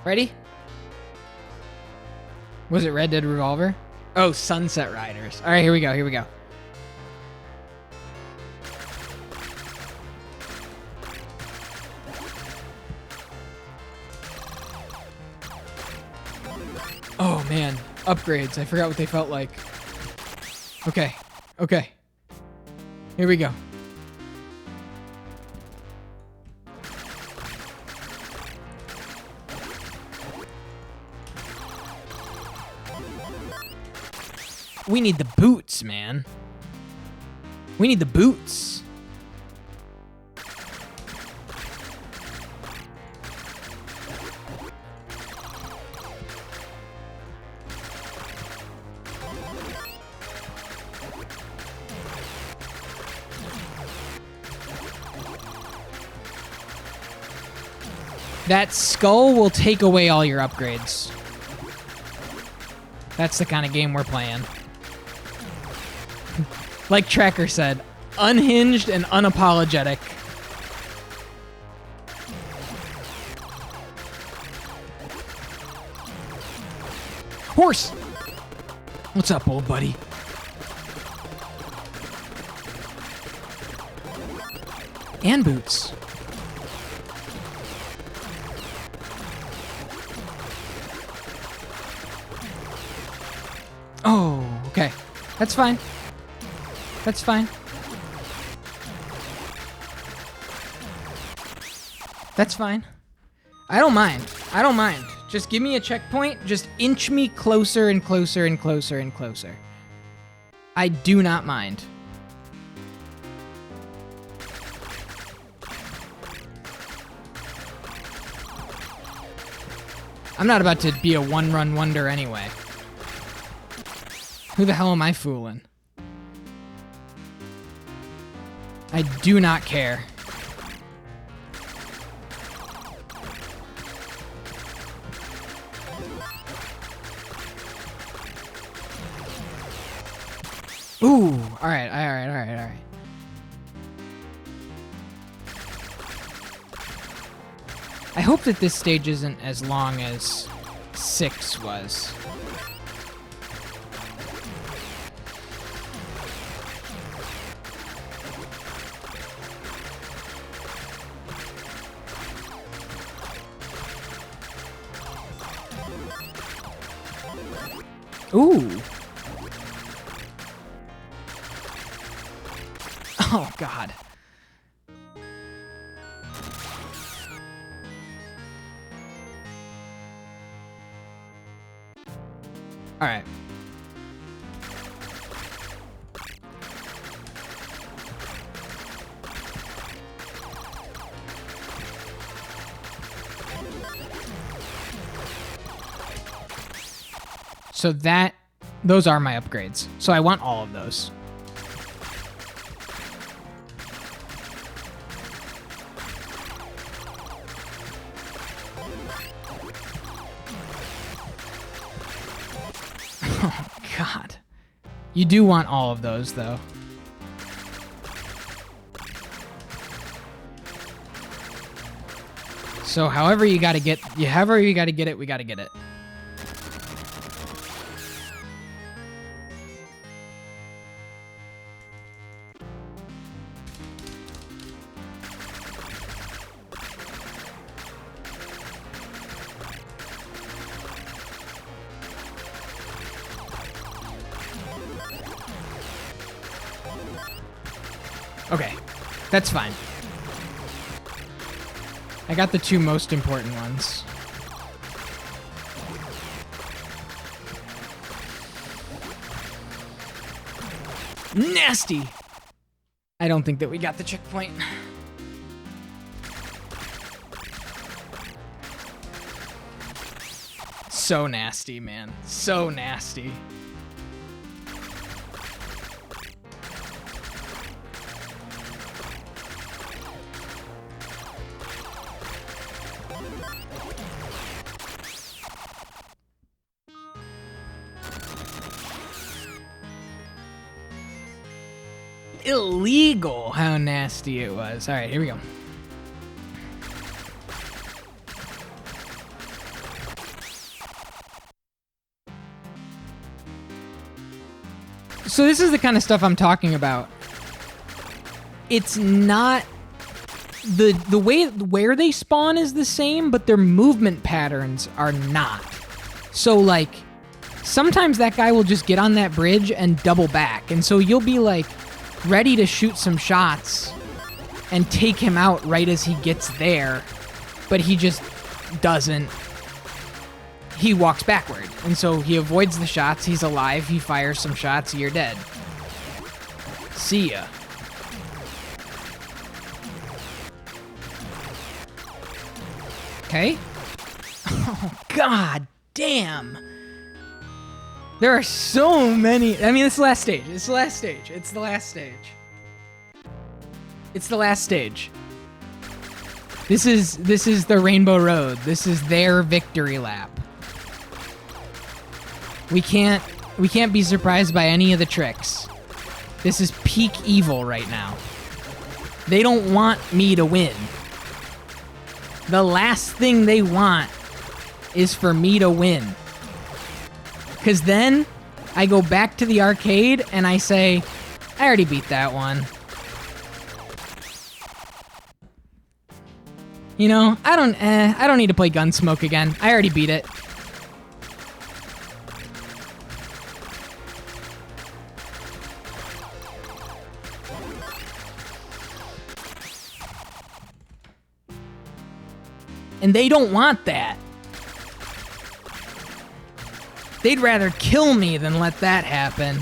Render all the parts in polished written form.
Ready? Was it Red Dead Revolver? Oh, Sunset Riders. All right, here we go. Here we go. Oh, man. Upgrades. I forgot what they felt like. Okay. Okay. Here we go. We need the boots, man. We need the boots. That skull will take away all your upgrades. That's the kind of game we're playing. Like Tracker said, unhinged and unapologetic. Horse! What's up, old buddy? And boots. Oh, okay. That's fine. That's fine. That's fine. I don't mind. I don't mind. Just give me a checkpoint. Just inch me closer and closer and closer and closer. I do not mind. I'm not about to be a one-run wonder anyway. Who the hell am I fooling? I do not care. Ooh, all right. I hope that this stage isn't as long as 6 was. Ooh. Oh, God. All right. So those are my upgrades. So I want all of those. Oh, God. You do want all of those, though. So however you gotta get it, we gotta get it. Okay, that's fine. I got the 2 most important ones. Nasty! I don't think that we got the checkpoint. So nasty, man. So nasty. Illegal how nasty it was. All right, here we go. So this is the kind of stuff I'm talking about. It's not the way where they spawn is the same, but their movement patterns are not. So like sometimes that guy will just get on that bridge and double back, and so you'll be like ready to shoot some shots and take him out right as he gets there, but he just doesn't. He walks backward, and so he avoids the shots. He's alive. He fires some shots. You're dead. See ya. Okay. Oh, god damn. There are so many. I mean, it's the last stage. It's the last stage. It's the last stage. It's the last stage. This is the Rainbow Road. This is their victory lap. We can't be surprised by any of the tricks. This is peak evil right now. They don't want me to win. The last thing they want is for me to win. Because then I go back to the arcade and I say, I already beat that one. You know, I don't need to play Gun.Smoke again. I already beat it. And they don't want that. They'd rather kill me than let that happen.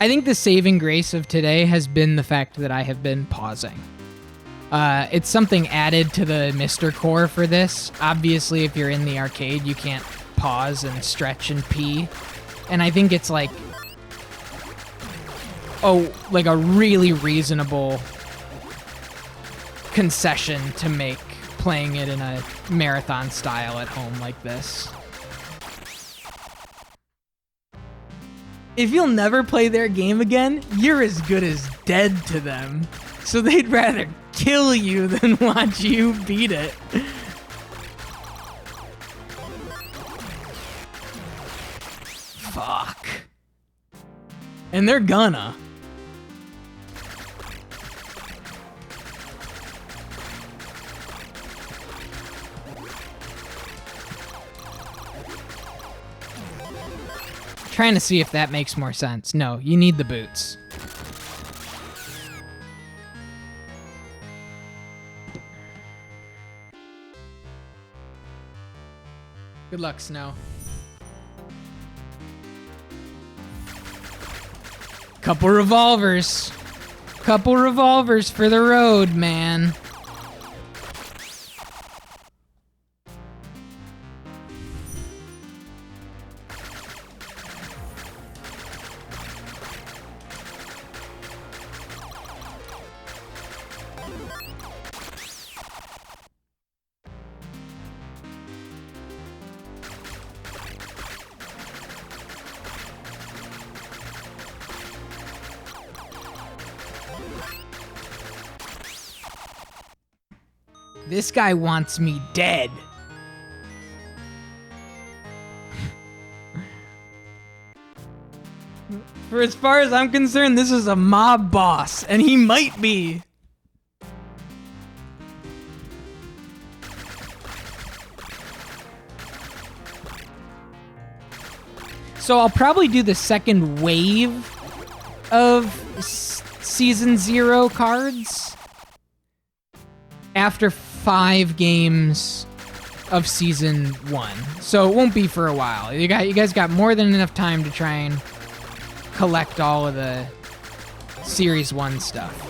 I think the saving grace of today has been the fact that I have been pausing. It's something added to the Mr. Core for this. Obviously, if you're in the arcade, you can't pause and stretch and pee. And I think it's like, like a really reasonable concession to make playing it in a marathon style at home like this. If you'll never play their game again, you're as good as dead to them. So they'd rather kill you than watch you beat it. Fuck. And they're gonna. Trying to see if that makes more sense. No, you need the boots. Good luck, Snow. Couple revolvers. Couple revolvers for the road, man. This guy wants me dead. For as far as I'm concerned, this is a mob boss, and he might be. So I'll probably do the second wave of Season 0 cards after 5 games of Season 1. So it won't be for a while. You guys got more than enough time to try and collect all of the Series 1 stuff.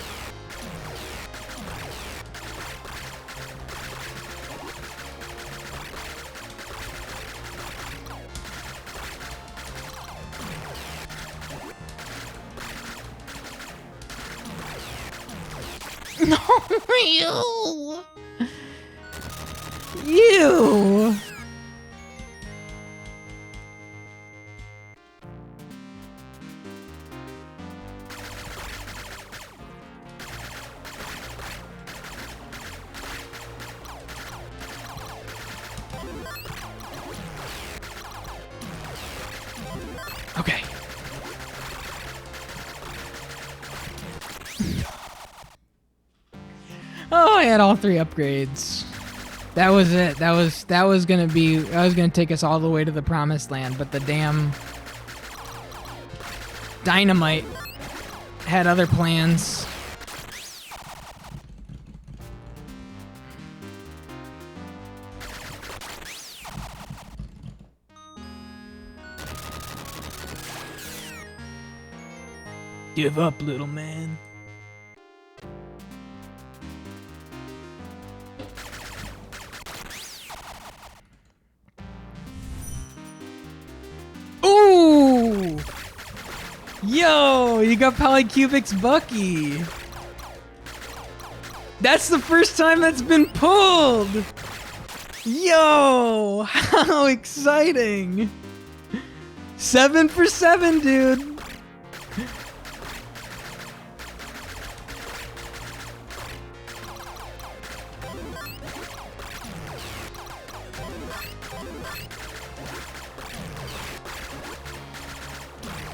No, you! You! had all 3 upgrades, that was it. That was gonna take us all the way to the promised land, but the damn dynamite had other plans. Give up, little man. Ooh! Yo, you got Polycubic's Bucky. That's the first time that's been pulled. Yo, how exciting. 7 for 7, dude.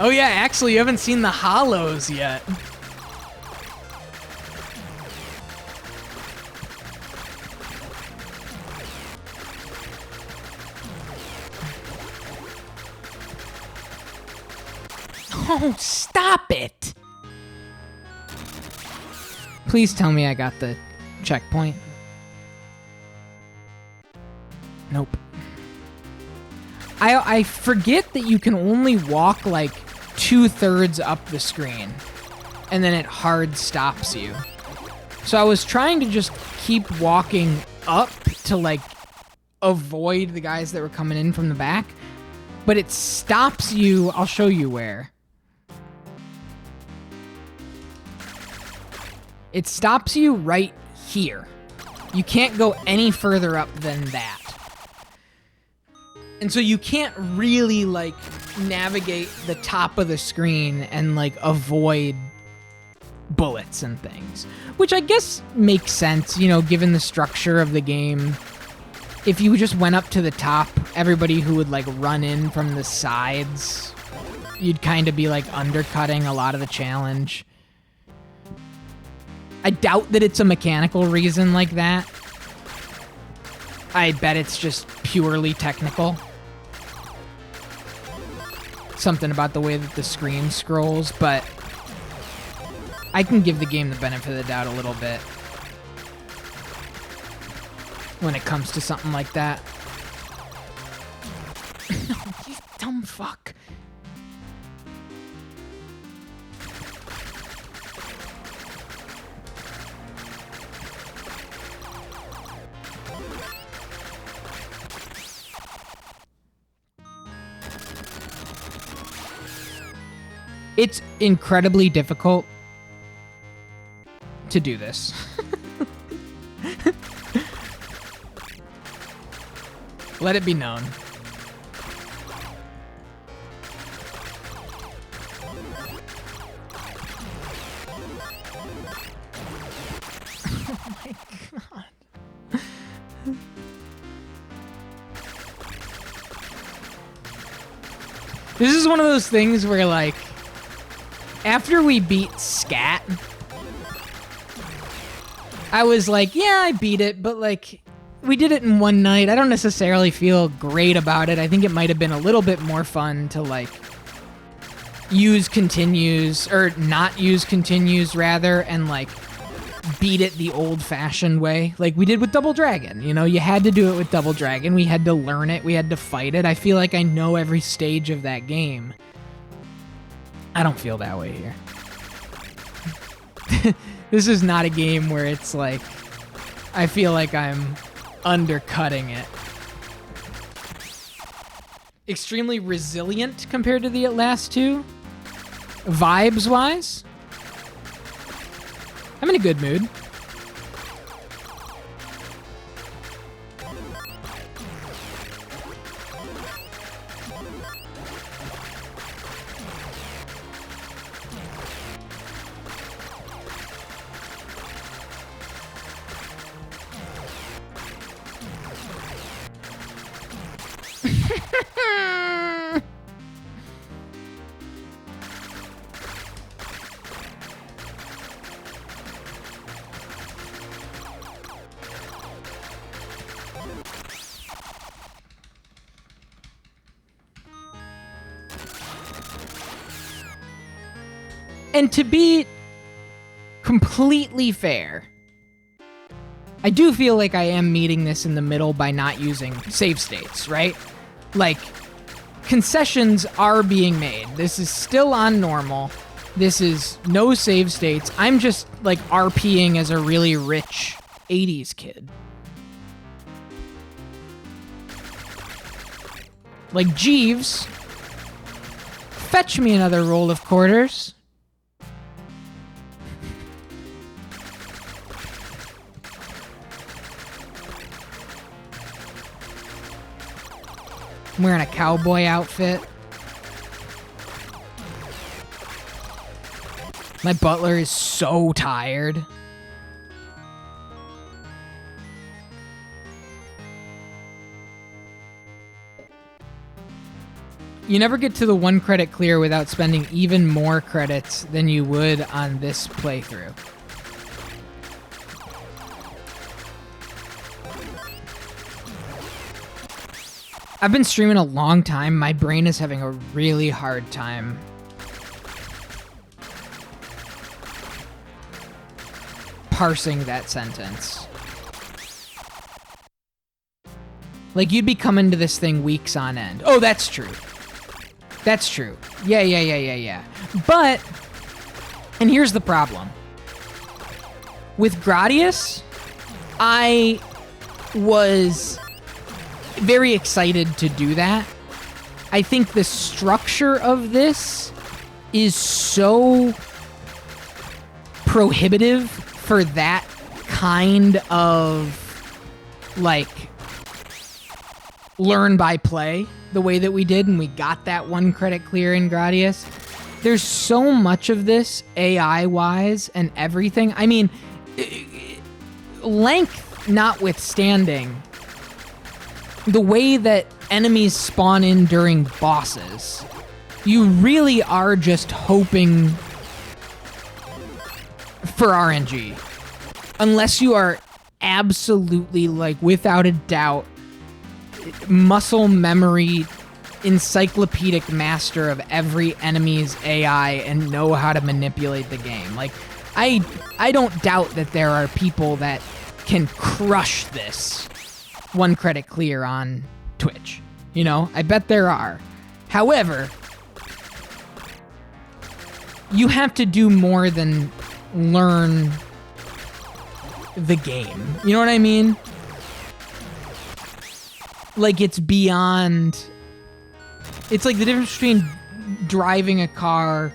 Oh yeah, actually, you haven't seen the hollows yet. Oh, stop it! Please tell me I got the checkpoint. Nope. I forget that you can only walk like 2/3 up the screen, and then it hard stops you. So I was trying to just keep walking up to like avoid the guys that were coming in from the back, but it stops you. I'll show you where. It stops you right here. You can't go any further up than that. And so you can't really, like, navigate the top of the screen and, like, avoid bullets and things. Which I guess makes sense, you know, given the structure of the game. If you just went up to the top, everybody who would, like, run in from the sides, you'd kind of be, like, undercutting a lot of the challenge. I doubt that it's a mechanical reason like that. I bet it's just purely technical. Something about the way that the screen scrolls, but I can give the game the benefit of the doubt a little bit when it comes to something like that. No, you dumb fuck. It's incredibly difficult to do this. Let it be known. Oh my god. This is one of those things where, like, after we beat Scat, I was like, yeah, I beat it, but, like, we did it in one night. I don't necessarily feel great about it. I think it might have been a little bit more fun to, like, use continues, or not use continues, rather, and, like, beat it the old-fashioned way, like we did with Double Dragon. You know, you had to do it with Double Dragon. We had to learn it. We had to fight it. I feel like I know every stage of that game. I don't feel that way here. This is not a game where it's like, I feel like I'm undercutting it. Extremely resilient compared to the last two. Vibes-wise, I'm in a good mood. And to be completely fair, I do feel like I am meeting this in the middle by not using save states, right? Like, concessions are being made. This is still on normal. This is no save states. I'm just, like, RPing as a really rich 80s kid. Like, Jeeves, fetch me another roll of quarters. I'm wearing a cowboy outfit. My butler is so tired. You never get to the 1 credit clear without spending even more credits than you would on this playthrough. I've been streaming a long time. My brain is having a really hard time parsing that sentence. Like, you'd be coming to this thing weeks on end. Oh, that's true. That's true. Yeah. But, and here's the problem. With Gradius, I was very excited to do that. I think the structure of this is so prohibitive for that kind of, like, learn by play, the way that we did, and we got that 1 credit clear in Gradius. There's so much of this AI-wise and everything. I mean, length notwithstanding, the way that enemies spawn in during bosses, you really are just hoping for RNG. Unless you are absolutely, like, without a doubt, muscle memory, encyclopedic master of every enemy's AI and know how to manipulate the game. Like, I don't doubt that there are people that can crush this 1 credit clear on Twitch. You know, I bet there are. However, you have to do more than learn the game. You know what I mean? Like, it's beyond... It's like the difference between driving a car,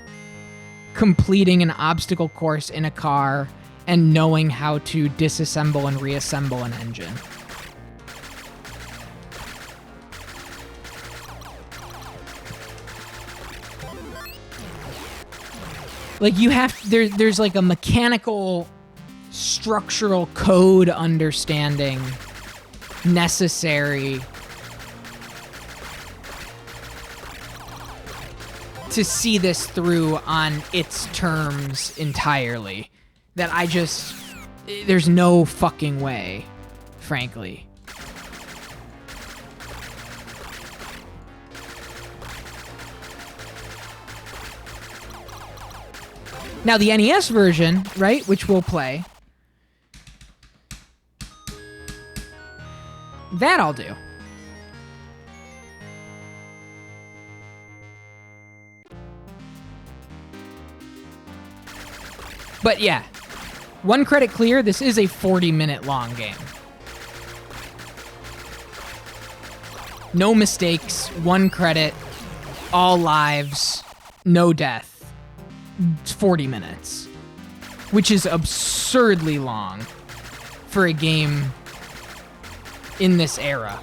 completing an obstacle course in a car, and knowing how to disassemble and reassemble an engine. Like, you have... There's like a mechanical, structural code understanding necessary to see this through on its terms entirely. That I just... There's no fucking way, frankly. Now, the NES version, right, which we'll play, that I'll do. But yeah, 1 credit clear, this is a 40-minute long game. No mistakes, 1 credit, all lives, no death. It's 40 minutes, which is absurdly long for a game in this era.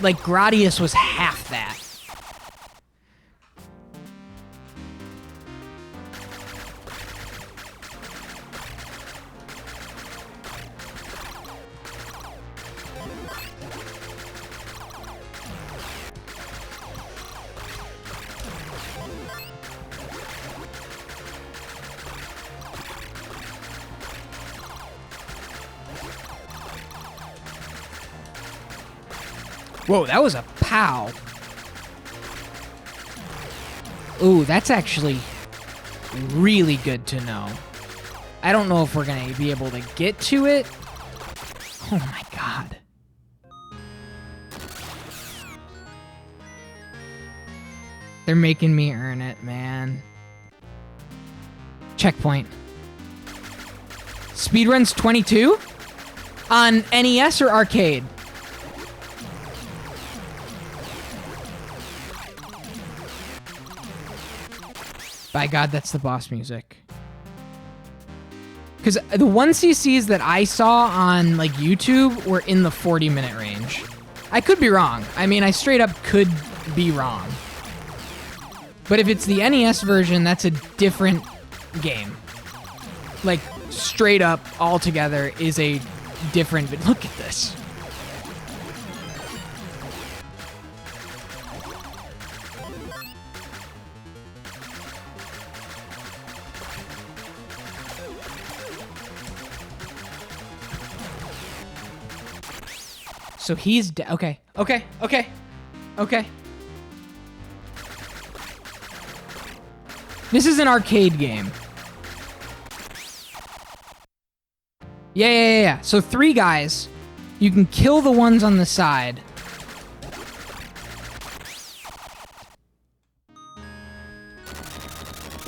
Like, Gradius was half that. Whoa, that was a pow. Ooh, that's actually really good to know. I don't know if we're gonna be able to get to it. Oh my god. They're making me earn it, man. Checkpoint. Speedrun's 22? On NES or arcade? By God, that's the boss music. Because the 1cc's that I saw on like YouTube were in the 40-minute range. I could be wrong. I mean, I straight up could be wrong. But if it's the NES version, that's a different game. Like, straight up, altogether, is a different... Look at this. So he's dead. Okay. This is an arcade game. Yeah. So 3 guys. You can kill the ones on the side.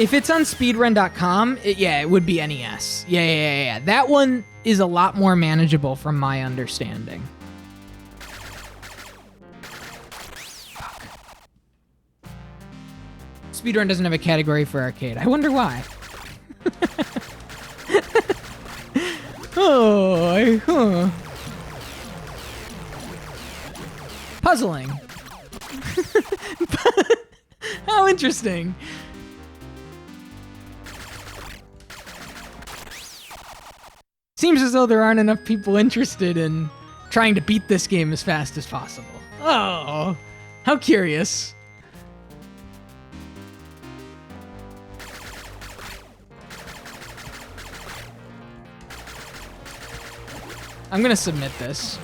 If it's on speedrun.com, it would be NES. Yeah. That one is a lot more manageable from my understanding. Speedrun doesn't have a category for arcade. I wonder why. Puzzling. How interesting. Seems as though there aren't enough people interested in trying to beat this game as fast as possible. Oh, how curious. I'm gonna submit this.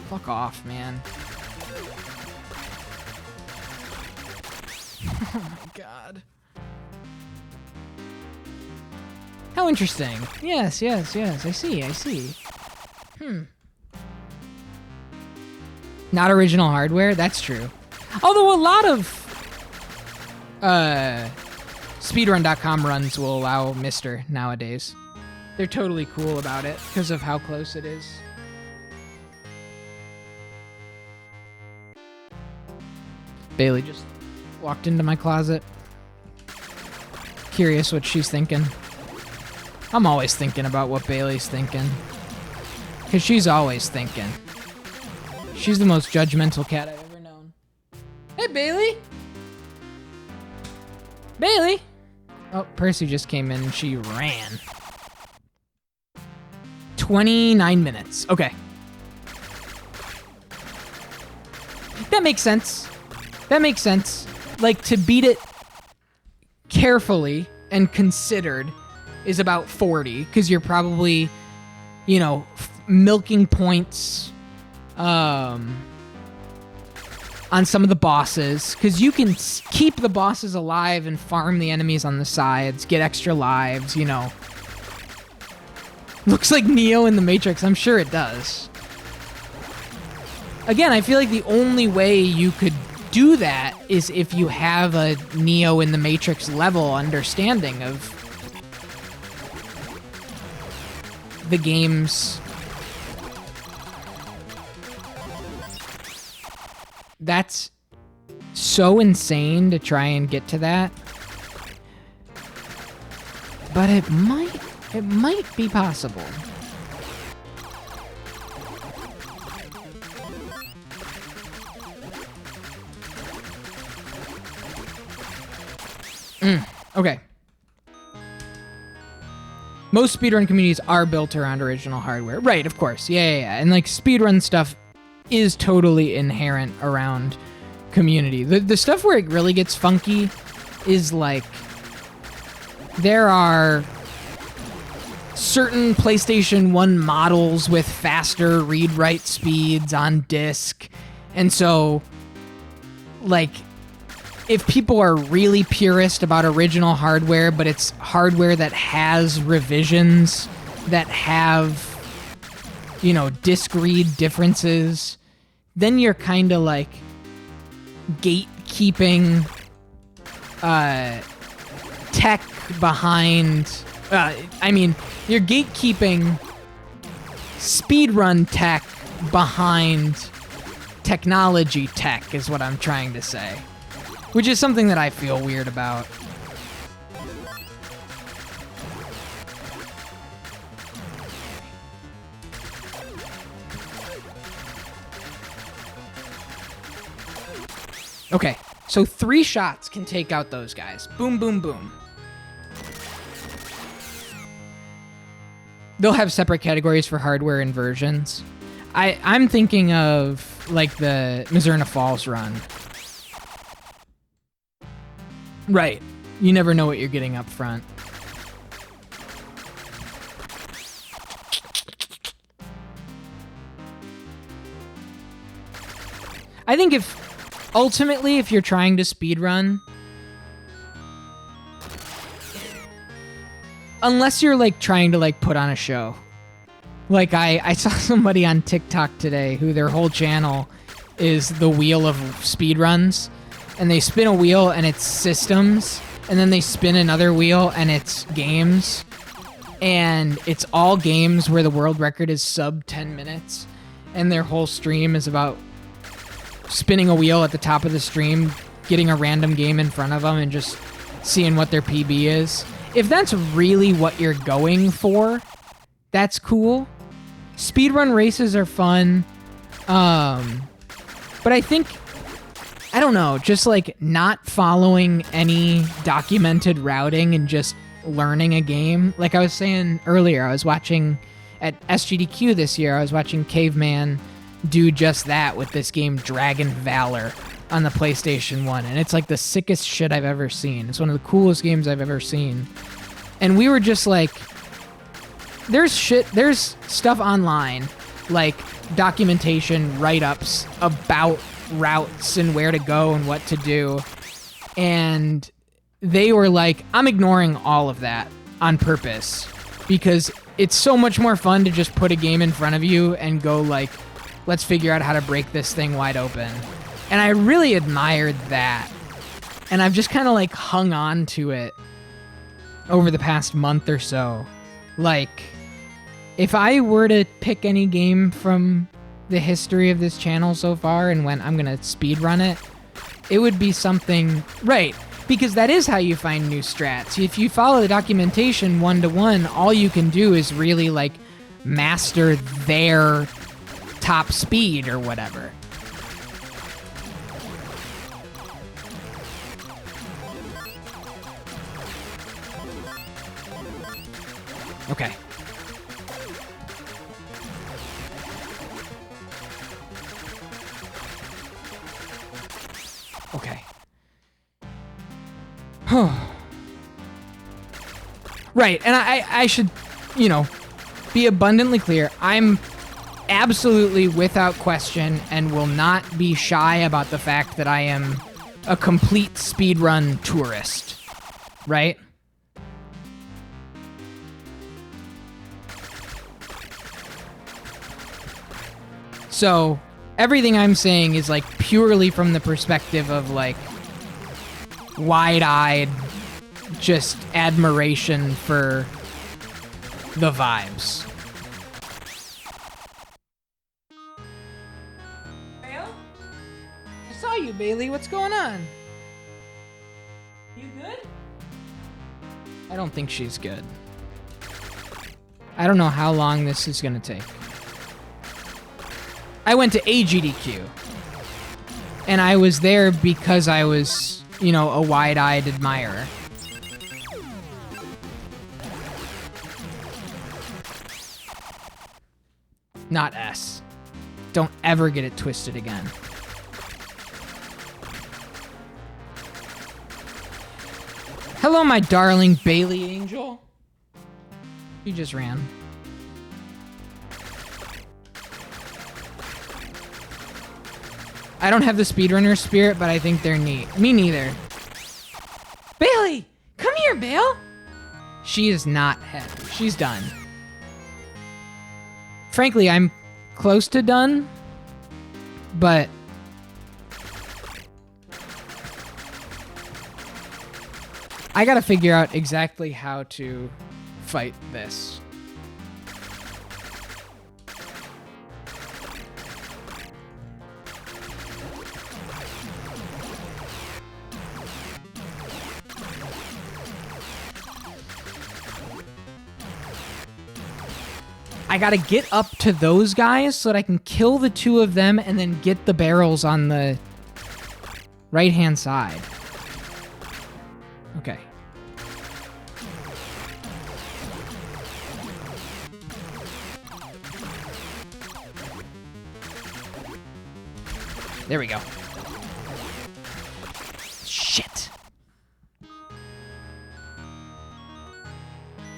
Fuck off, man. Oh my god. How interesting. Yes. I see. Not original hardware? That's true. Although a lot of speedrun.com runs will allow Mr. nowadays. They're totally cool about it because of how close it is. Bailey just walked into my closet. Curious what she's thinking. I'm always thinking about what Bailey's thinking. Because she's always thinking. She's the most judgmental cat I've ever known. Hey, Bailey! Bailey! Oh, Percy just came in and she ran. 29 minutes. Okay. That makes sense. Like, to beat it carefully and considered is about 40, because you're probably, milking points on some of the bosses, because you can keep the bosses alive and farm the enemies on the sides, get extra lives, Looks like Neo in the Matrix. I'm sure it does. Again, I feel like the only way you could do that is if you have a Neo in the Matrix level understanding of the games. That's so insane to try and get to that. But it might be possible. Okay. Most speedrun communities are built around original hardware. Right, of course. Yeah. And like speedrun stuff is totally inherent around community. The stuff where it really gets funky is like there are certain PlayStation 1 models with faster read-write speeds on disk. And so, like, if people are really purist about original hardware, but it's hardware that has revisions that have, you know, disk read differences, then you're kind of like gatekeeping tech behind... you're gatekeeping speedrun tech behind technology tech is what I'm trying to say. Which is something that I feel weird about. Okay, so 3 shots can take out those guys. Boom, boom, boom. They'll have separate categories for hardware and versions. I'm thinking of, like, the Mizurna Falls run. Right. You never know what you're getting up front. I think ultimately, if you're trying to speedrun, unless you're, like, trying to, like, put on a show. Like, I saw somebody on TikTok today who their whole channel is the wheel of speedruns. And they spin a wheel and it's systems. And then they spin another wheel and it's games. And it's all games where the world record is sub 10 minutes. And their whole stream is about spinning a wheel at the top of the stream, getting a random game in front of them and just seeing what their PB is. If that's really what you're going for, that's cool. Speedrun races are fun. But I think, I don't know, just like not following any documented routing and just learning a game. Like I was saying earlier, I was watching at SGDQ this year, I was watching Caveman do just that with this game Dragon Valor on the PlayStation 1. And it's like the sickest shit I've ever seen. It's one of the coolest games I've ever seen. And we were just like, there's stuff online, like documentation, write-ups about routes and where to go and what to do. And they were like, I'm ignoring all of that on purpose because it's so much more fun to just put a game in front of you and go like, let's figure out how to break this thing wide open. And I really admired that. And I've just kind of like hung on to it over the past month or so. Like, if I were to pick any game from the history of this channel so far and when I'm gonna speedrun it, it would be something, right, because that is how you find new strats. If you follow the documentation 1-to-1, all you can do is really like master their top speed or whatever. Okay. Okay. Right, and I should, you know, be abundantly clear. I'm absolutely without question and will not be shy about the fact that I am a complete speedrun tourist. Right? So, everything I'm saying is like purely from the perspective of like wide-eyed just admiration for the vibes. Well, I saw you, Bailey. What's going on? You good? I don't think she's good. I don't know how long this is gonna take. I went to AGDQ, and I was there because I was, you know, a wide-eyed admirer. Not S. Don't ever get it twisted again. Hello, my darling Bailey Angel. You just ran. I don't have the speedrunner spirit, but I think they're neat. Me neither. Bailey! Come here, Bale! She is not happy. She's done. Frankly, I'm close to done, but I gotta figure out exactly how to fight this. I gotta get up to those guys so that I can kill the two of them and then get the barrels on the right-hand side. Okay. There we go. Shit.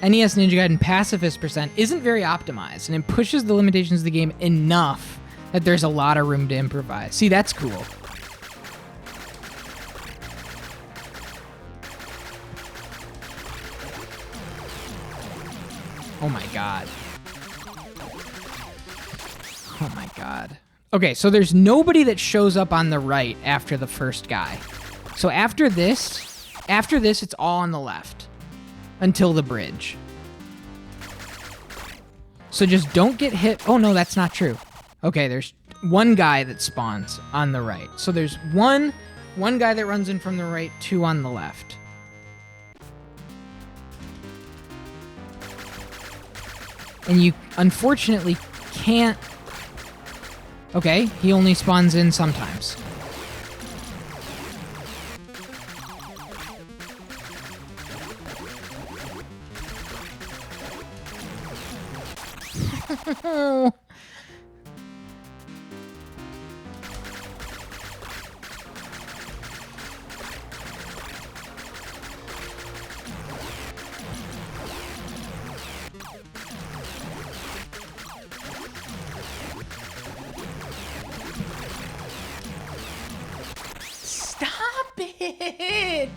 NES Ninja Gaiden Pacifist percent isn't very optimized, and it pushes the limitations of the game enough that there's a lot of room to improvise. See, that's cool. Oh my god. Oh my god. Okay, so there's nobody that shows up on the right after the first guy. So after this, it's all on the left. Until the bridge. So just don't get hit. Oh no, that's not true. Okay, there's one guy that spawns on the right. So there's one guy that runs in from the right, two on the left. And you unfortunately can't... Okay, he only spawns in sometimes. Stop it!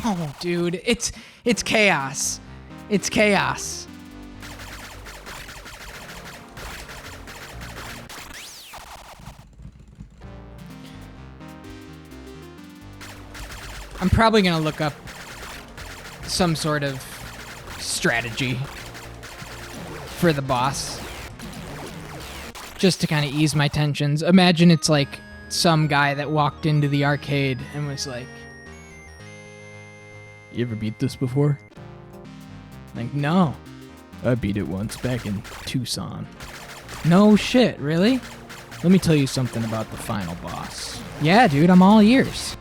No, dude, it's chaos. It's chaos. I'm probably gonna look up some sort of strategy for the boss. Just to kind of ease my tensions. Imagine it's like some guy that walked into the arcade and was like, "You ever beat this before?" Like, no. I beat it once back in Tucson. No shit, really? Let me tell you something about the final boss. Yeah, dude, I'm all ears.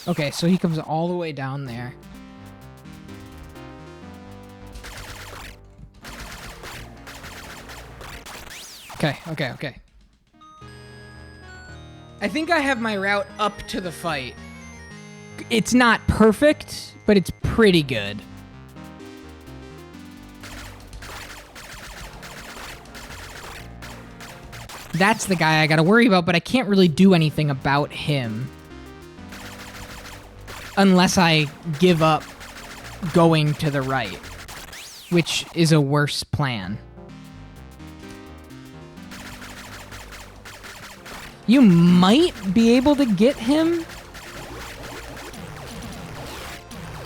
Okay, so he comes all the way down there. Okay. I think I have my route up to the fight. It's not perfect, but it's pretty good. That's the guy I gotta worry about, but I can't really do anything about him. Unless I give up going to the right, which is a worse plan. You might be able to get him.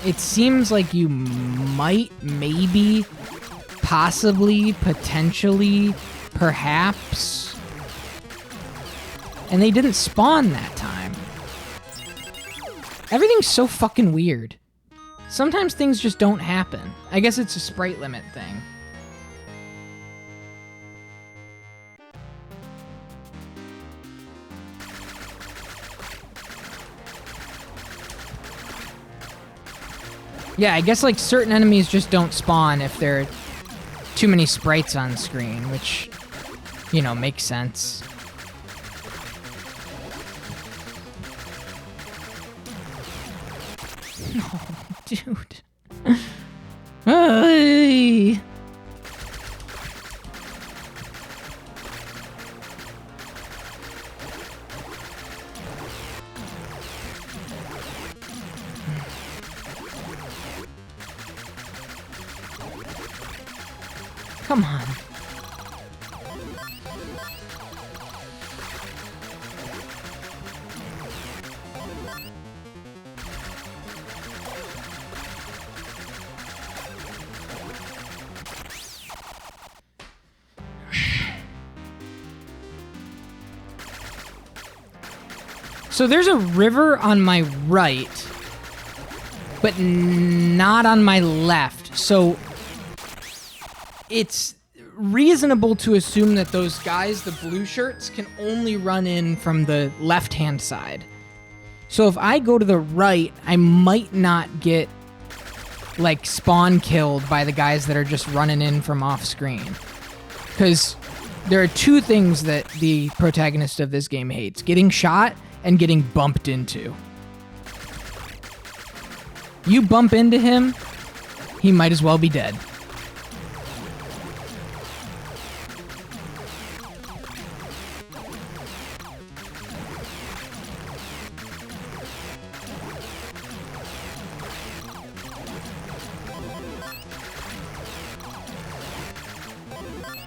It seems like you might, maybe, possibly, potentially, perhaps. And they didn't spawn that time. Everything's so fucking weird. Sometimes things just don't happen. I guess it's a sprite limit thing. Yeah, I guess like certain enemies just don't spawn if there are too many sprites on screen, which, you know, makes sense. No, dude. Hey. Come on. So there's a river on my right, but not on my left. So it's reasonable to assume that those guys, the blue shirts, can only run in from the left-hand side. So if I go to the right, I might not get, like, spawn killed by the guys that are just running in from off-screen. Because there are two things that the protagonist of this game hates: getting shot and getting bumped into. You bump into him, he might as well be dead.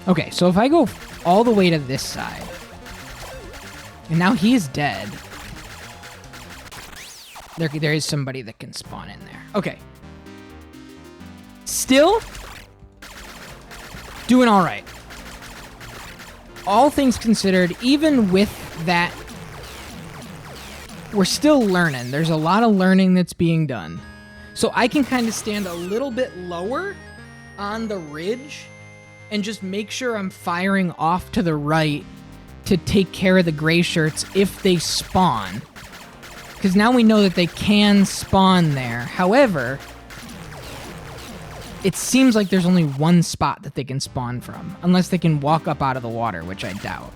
Okay, so if I go all the way to this side, and now he is dead, there is somebody that can spawn in there. Okay. Still doing all right. All things considered, even with that, we're still learning. There's a lot of learning that's being done. So I can kind of stand a little bit lower on the ridge and just make sure I'm firing off to the right to take care of the gray shirts if they spawn. Because now we know that they can spawn there. However, it seems like there's only one spot that they can spawn from, unless they can walk up out of the water, which I doubt.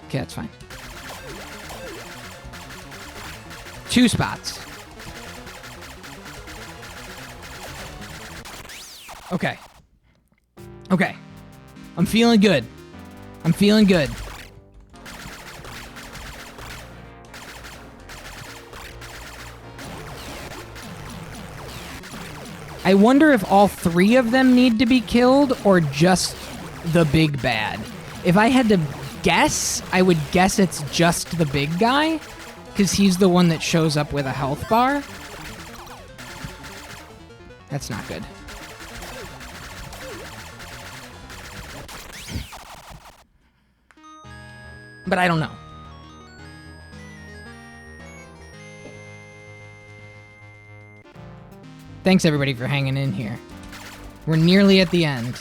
Okay, that's fine. 2 spots. Okay. Okay. I'm feeling good. I'm feeling good. I wonder if all 3 of them need to be killed or just the big bad. If I had to guess, I would guess it's just the big guy, because he's the one that shows up with a health bar. That's not good. But I don't know. Thanks, everybody, for hanging in here. We're nearly at the end.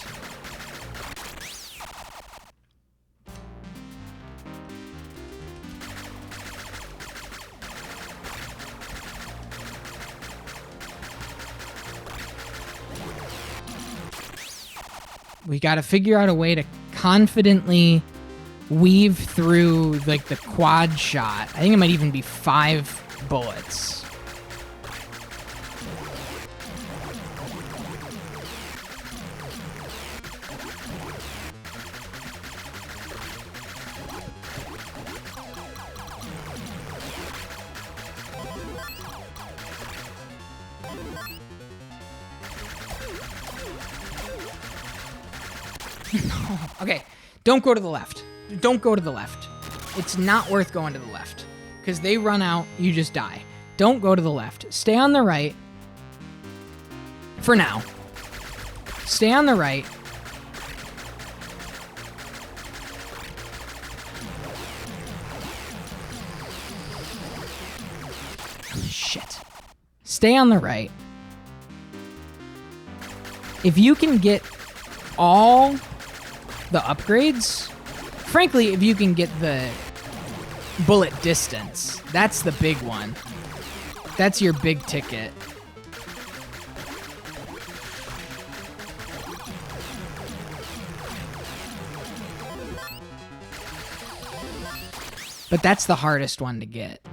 We got to figure out a way to confidently weave through, like, the quad shot. I think it might even be 5 bullets. Okay, don't go to the left. Don't go to the left. It's not worth going to the left. Because they run out, you just die. Don't go to the left. Stay on the right. For now. Stay on the right. Shit. Stay on the right. If you can get all the upgrades, frankly, if you can get the bullet distance, that's the big one. That's your big ticket. But that's the hardest one to get.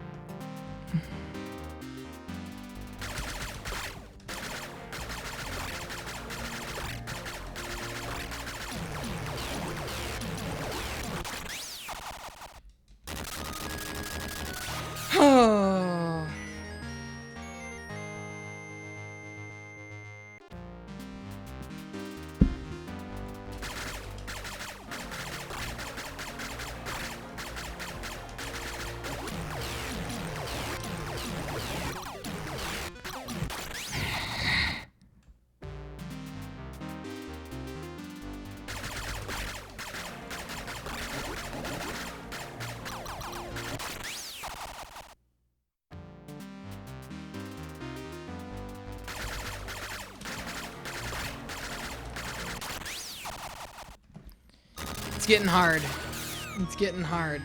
It's getting hard. It's getting hard.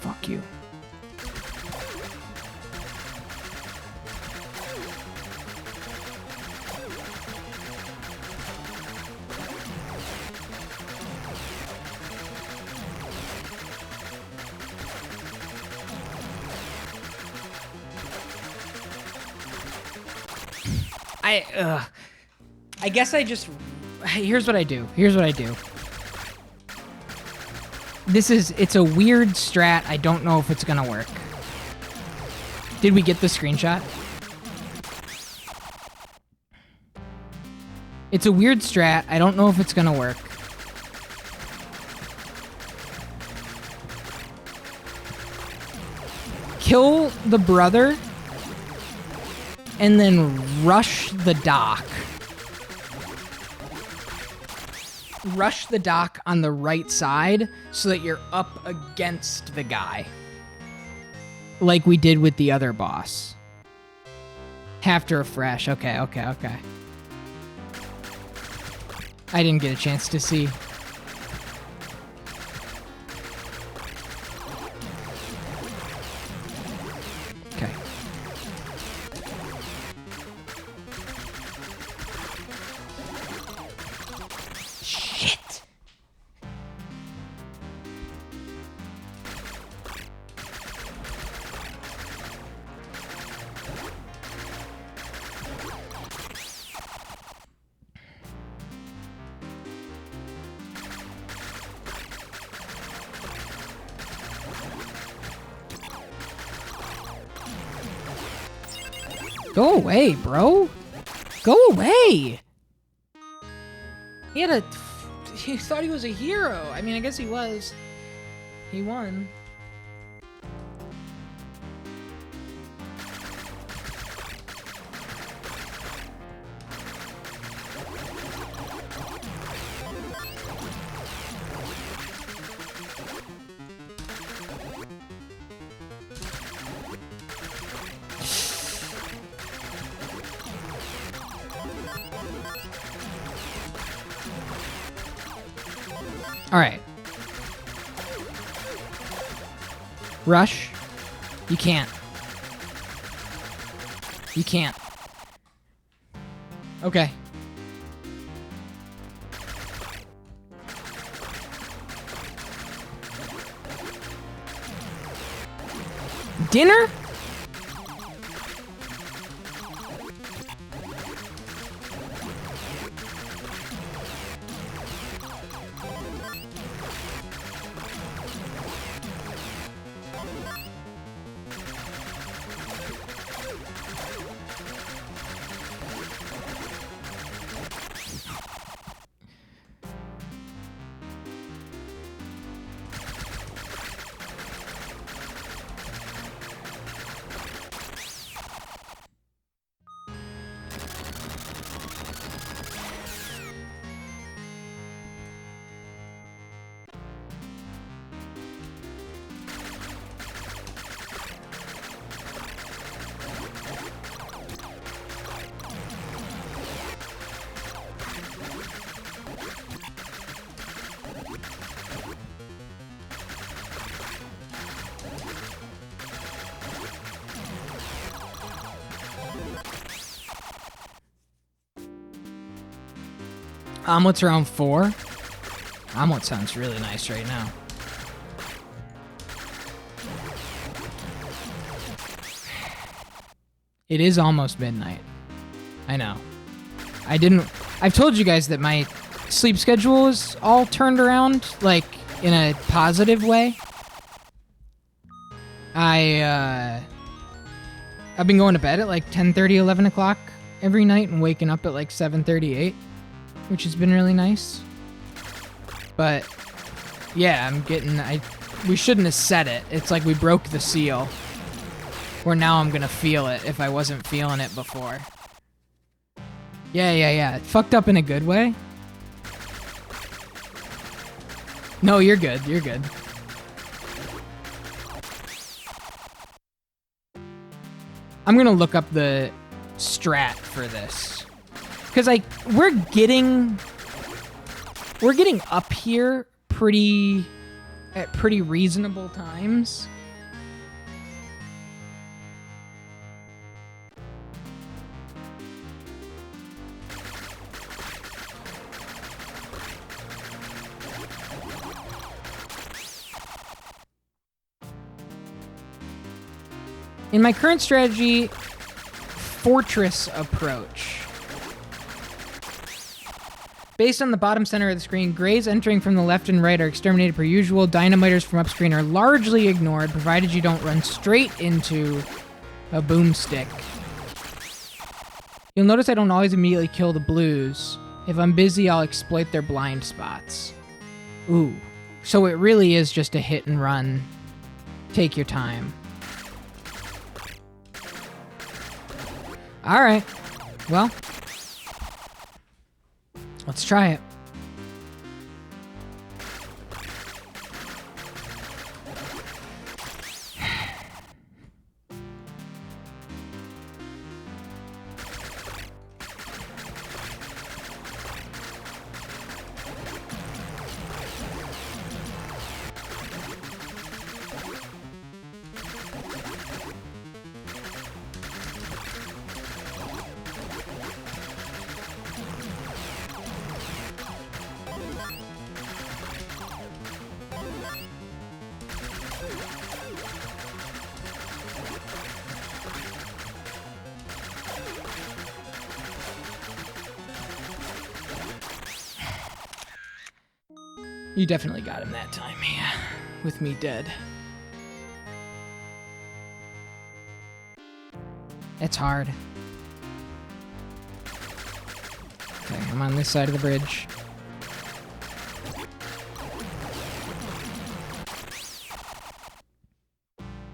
Fuck you. I guess I just... Here's what I do. Here's what I do. It's a weird strat. I don't know if it's gonna work. Did we get the screenshot? It's a weird strat. I don't know if it's gonna work. Kill the brother and then rush the dock. Rush the dock on the right side so that you're up against the guy. Like we did with the other boss. Have to refresh. Okay. I didn't get a chance to see. Okay. Shit. Go away, bro. Go away! He thought he was a hero. I mean, I guess he was. He won. All right. Rush. You can't. You can't. Okay. Dinner? Omelets around 4? Omelet sounds really nice right now. It is almost midnight. I know. I've told you guys that my sleep schedule is all turned around, like, in a positive way. I've been going to bed at like 10:30, 11 o'clock every night and waking up at like 7:38. Which has been really nice. But yeah, we shouldn't have said it. It's like we broke the seal. Where now I'm gonna feel it if I wasn't feeling it before. Yeah. It fucked up in a good way. No, you're good. You're good. I'm gonna look up the strat for this. Because, like, we're getting up here at pretty reasonable times. In my current strategy, fortress approach. Based on the bottom center of the screen, Greys entering from the left and right are exterminated per usual. Dynamiters from upscreen are largely ignored, provided you don't run straight into a boomstick. You'll notice I don't always immediately kill the blues. If I'm busy, I'll exploit their blind spots. Ooh. So it really is just a hit and run. Take your time. Alright. Well. Let's try it. You definitely got him that time, yeah. With me dead. It's hard. I'm on this side of the bridge.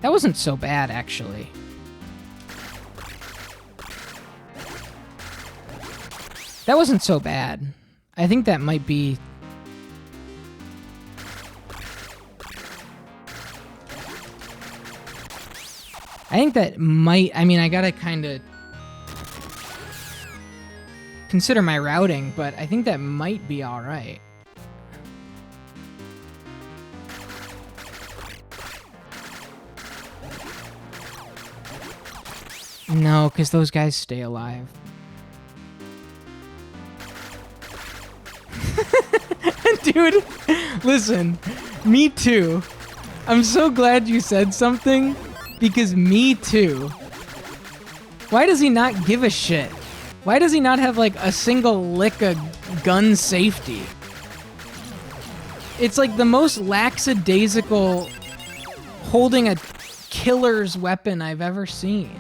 That wasn't so bad, actually. That wasn't so bad. I think that might be... I think that might... I mean, I gotta kind of consider my routing, but I think that might be all right. No, because those guys stay alive. Dude, listen, me too. I'm so glad you said something, because me too. Why does he not give a shit? Why does he not have like a single lick of gun safety? It's like the most lackadaisical holding a killer's weapon I've ever seen.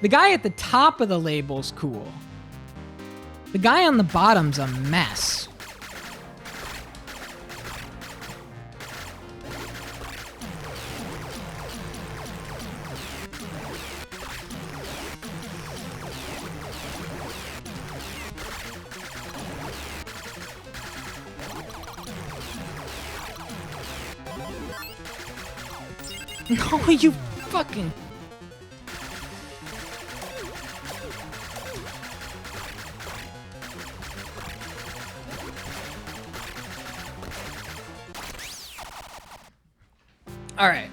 The guy at the top of the label's cool. The guy on the bottom's a mess. No, you fucking... All right.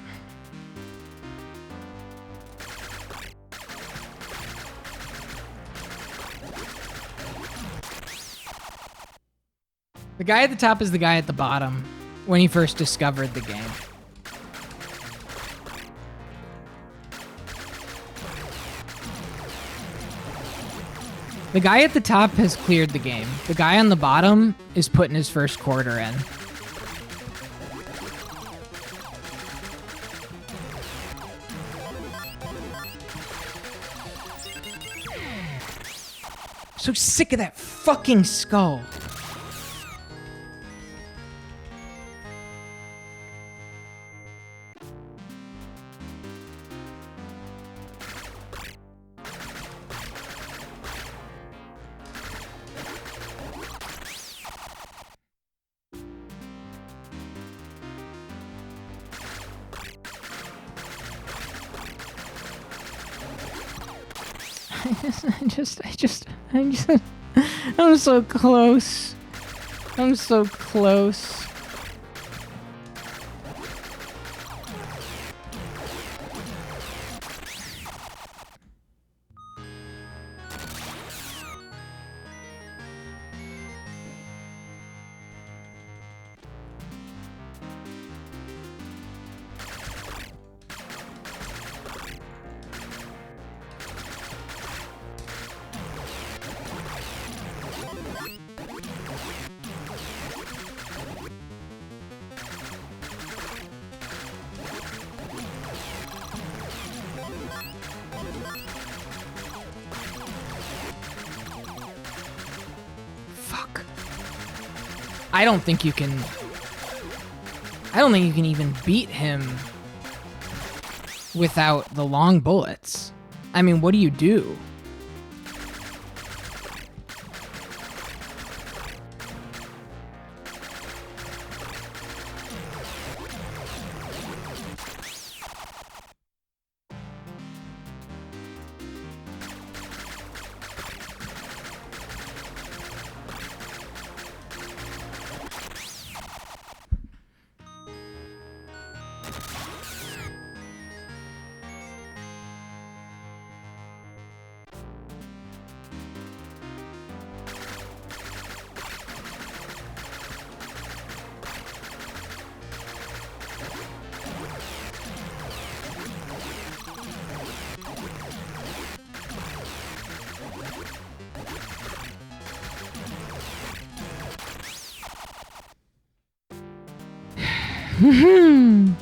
The guy at the top is the guy at the bottom when he first discovered the game. The guy at the top has cleared the game. The guy on the bottom is putting his first quarter in. So sick of that fucking skull. I'm so close. I'm so close. I don't think you can even beat him without the long bullets. I mean, what do you do? The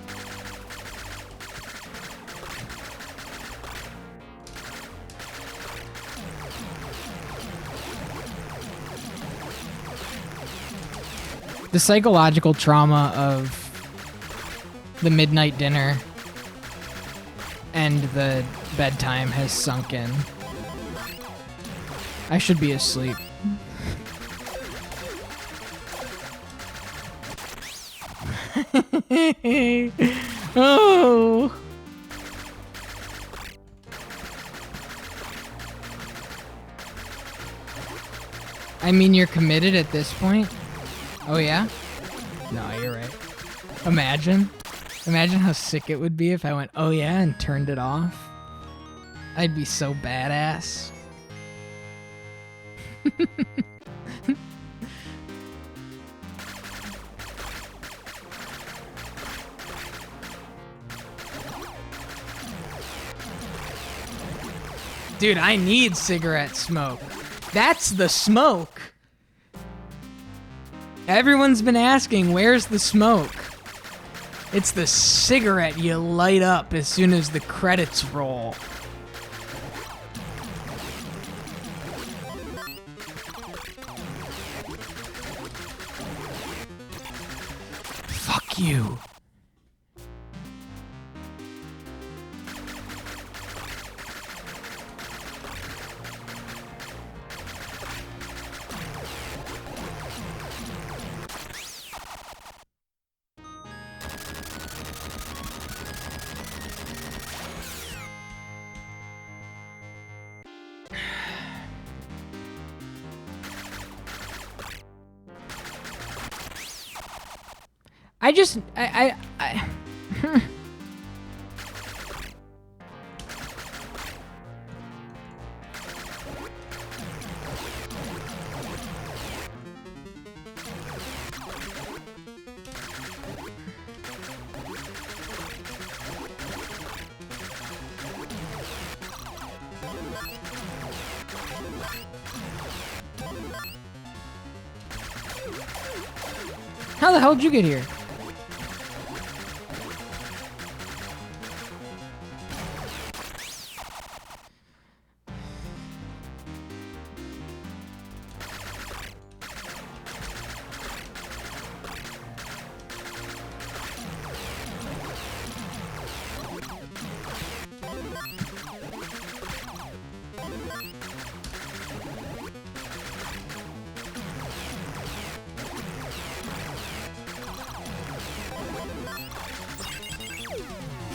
psychological trauma of the midnight dinner and the bedtime has sunk in. I should be asleep. Oh. I mean, you're committed at this point? Oh, yeah? No, you're right. Imagine how sick it would be if I went, oh, yeah, and turned it off. I'd be so badass. Dude, I need cigarette smoke. That's the smoke. Everyone's been asking, where's the smoke? It's the cigarette you light up as soon as the credits roll. Fuck you. I How the hell did you get here?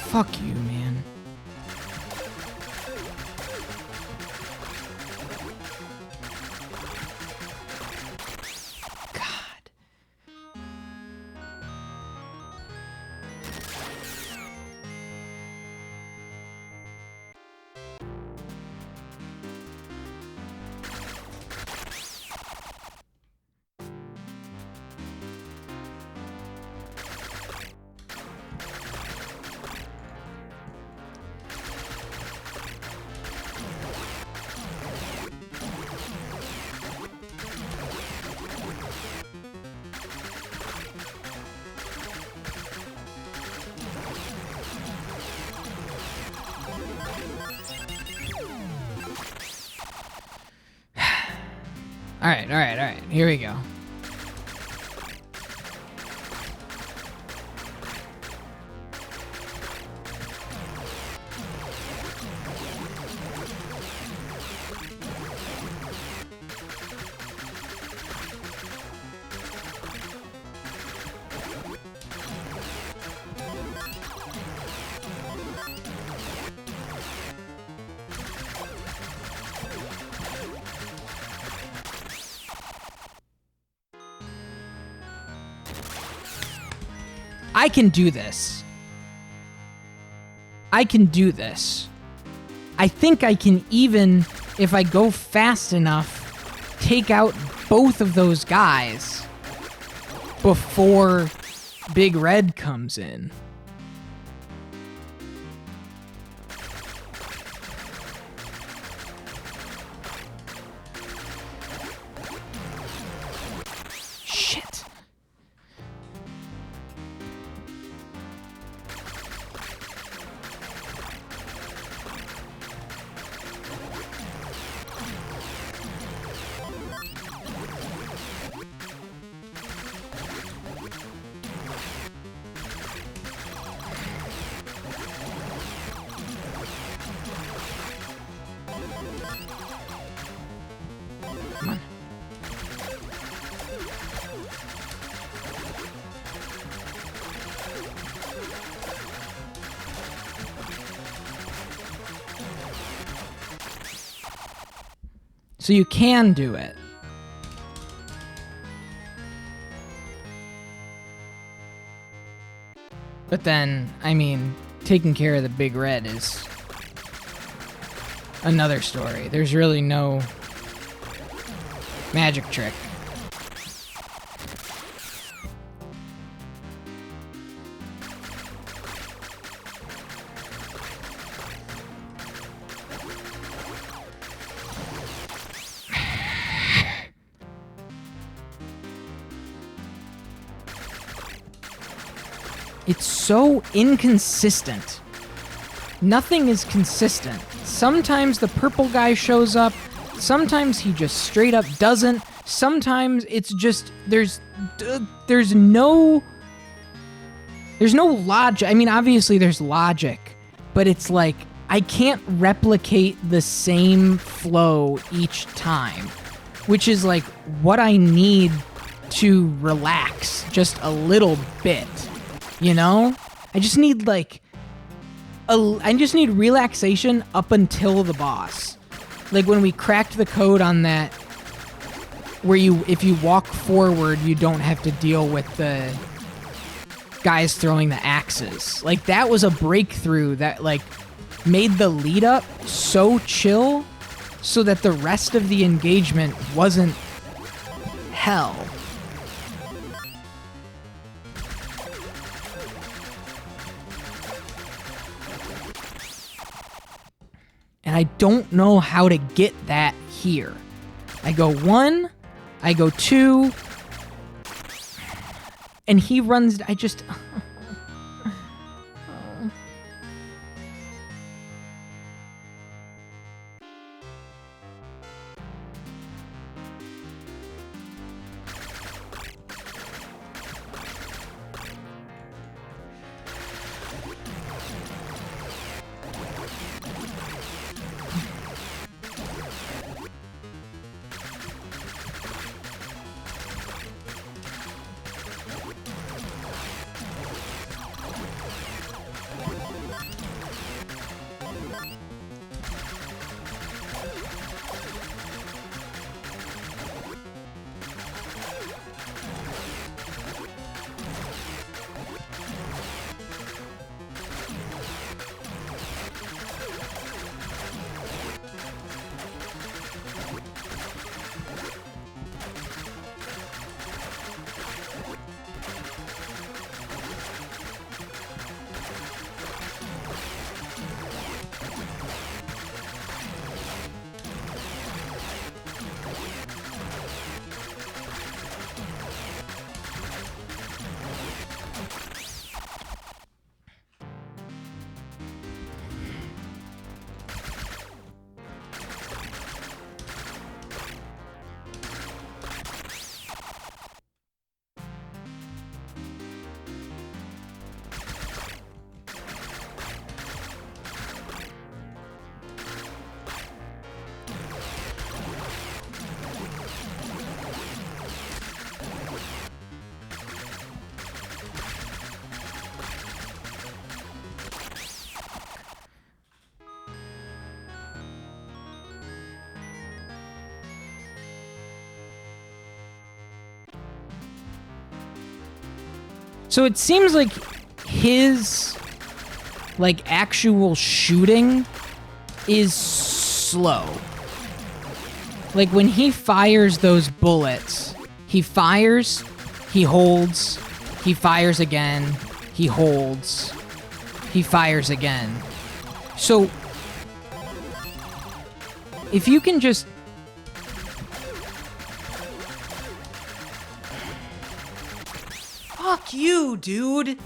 Fuck you, man. God. All right. Here we go. I can do this. I can do this. I think I can even, if I go fast enough, take out both of those guys before Big Red comes in. So you can do it. But then, I mean, taking care of the big red is another story. There's really no magic trick. It's so inconsistent. Nothing is consistent. Sometimes the purple guy shows up. Sometimes he just straight up doesn't. Sometimes it's just there's no logic. I mean, obviously there's logic, but it's like I can't replicate the same flow each time, which is like what I need to relax just a little bit. You know? I just need like I just need relaxation up until the boss. Like when we cracked the code on that where if you walk forward, you don't have to deal with the guys throwing the axes. Like that was a breakthrough that like made the lead up so chill so that the rest of the engagement wasn't hell. And I don't know how to get that here. I go 1, I go 2, and he runs, I just... So it seems like his, like, actual shooting is slow. Like, when he fires those bullets, he fires, he holds, he fires again, he holds, he fires again. So, if you can just... Fuck you, dude!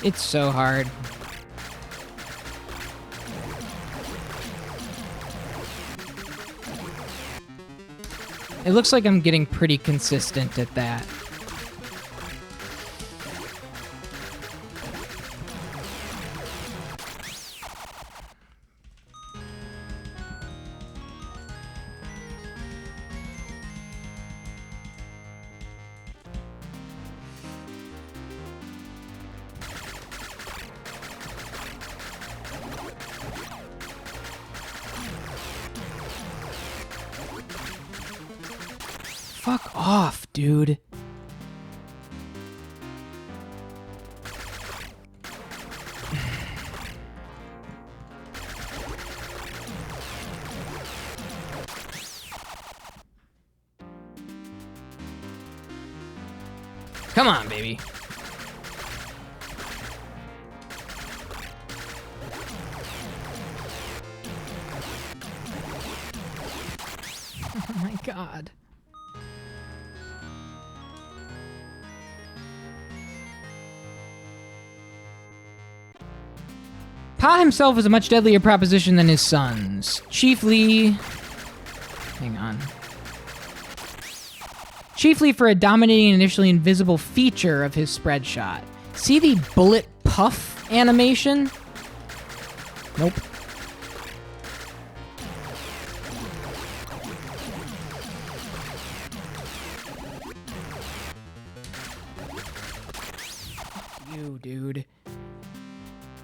It's so hard. It looks like I'm getting pretty consistent at that. Fuck off, dude. Come on, baby. Oh my god. Pa himself is a much deadlier proposition than his sons. Chiefly... Hang on. Chiefly for a dominating and initially invisible feature of his spread shot. See the bullet puff animation? Nope. Fuck you, dude.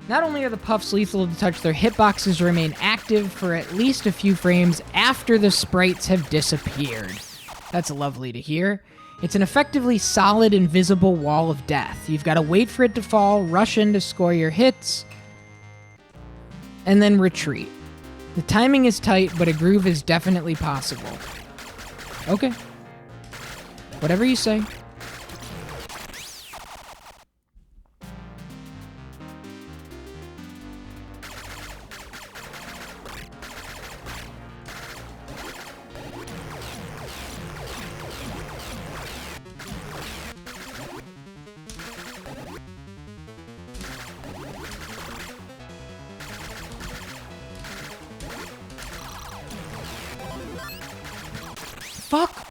Not only are the puffs lethal to touch, their hitboxes remain active for at least a few frames after the sprites have disappeared. That's lovely to hear. It's an effectively solid, invisible wall of death. You've got to wait for it to fall, rush in to score your hits, and then retreat. The timing is tight, but a groove is definitely possible. Okay. Whatever you say. Fuck.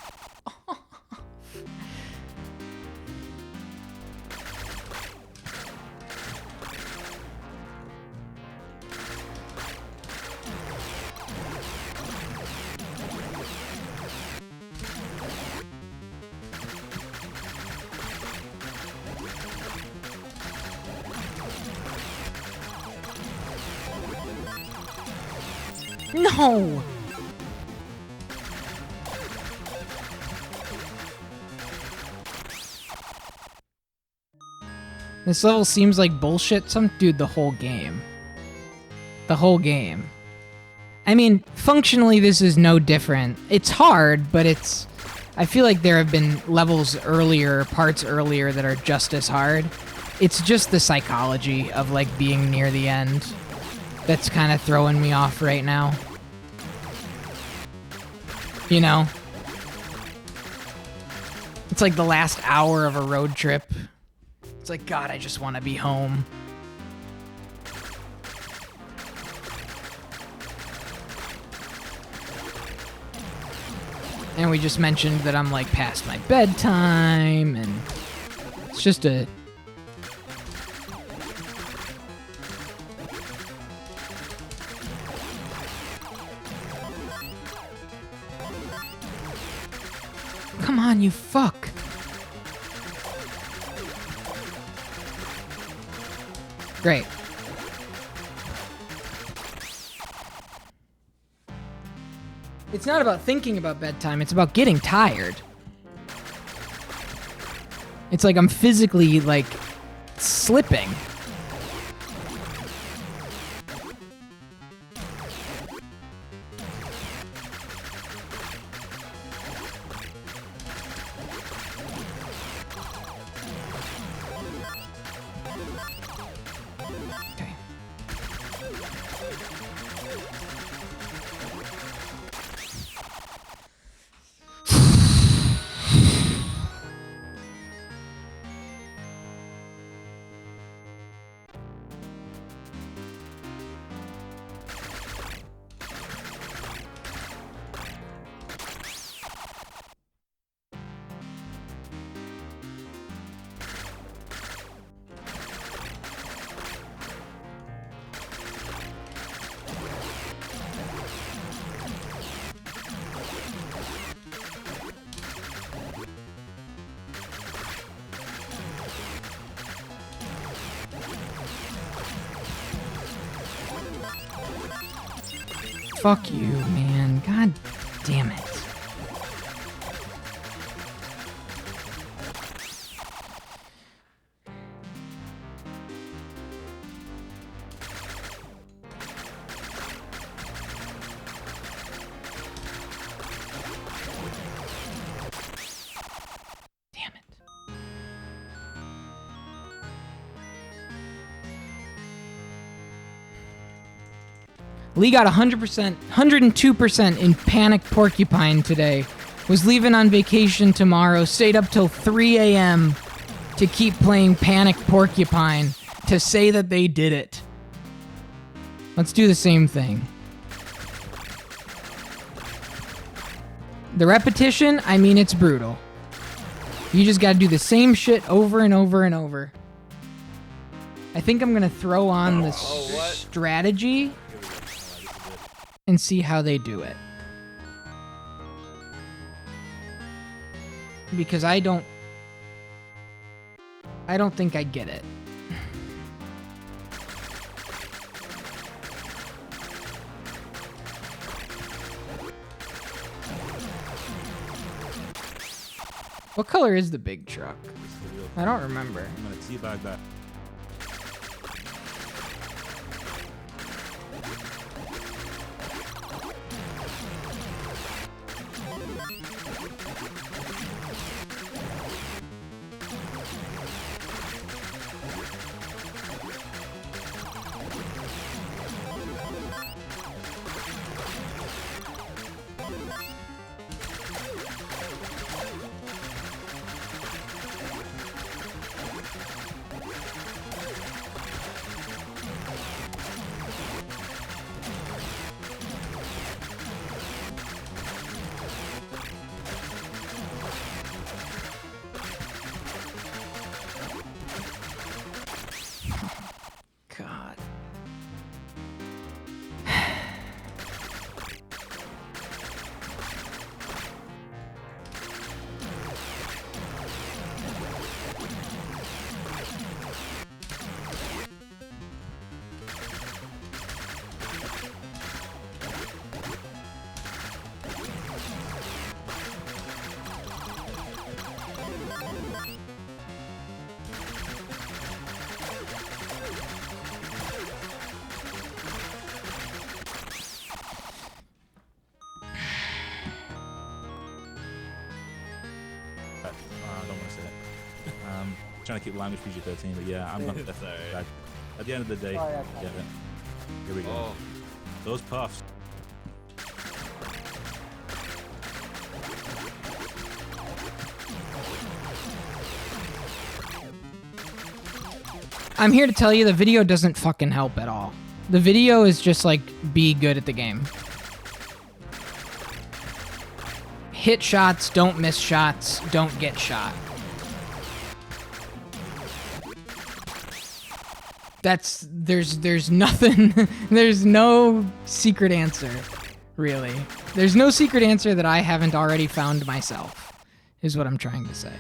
No. This level seems like bullshit. Dude, the whole game. The whole game. I mean, functionally, this is no different. It's hard, but it's... I feel like there have been levels earlier, parts earlier that are just as hard. It's just the psychology of, like, being near the end that's kind of throwing me off right now. You know? It's like the last hour of a road trip. It's like, God, I just want to be home. And we just mentioned that I'm, like, past my bedtime, and it's just a... Come on, you fuck. Great. It's not about thinking about bedtime, it's about getting tired. It's like I'm physically, like, slipping. Fuck you, man. God damn it. Lee got 100%, 102% in Panic Porcupine today. Was leaving on vacation tomorrow, stayed up till 3 a.m. to keep playing Panic Porcupine to say that they did it. Let's do the same thing. The repetition, I mean, it's brutal. You just gotta do the same shit over and over and over. I think I'm gonna throw on the strategy and see how they do it. Because I don't think I get it. What color is the big truck? I don't remember. I'm gonna teabag that. God. I don't want to say it. Trying to keep language PG-13, but yeah, I'm not that. At the end of the day, yeah. Here we go. Oh. Those puffs. I'm here to tell you the video doesn't fucking help at all. The video is just like, be good at the game. Hit shots, don't miss shots, don't get shot. There's nothing, there's no secret answer, really. There's no secret answer that I haven't already found myself, is what I'm trying to say.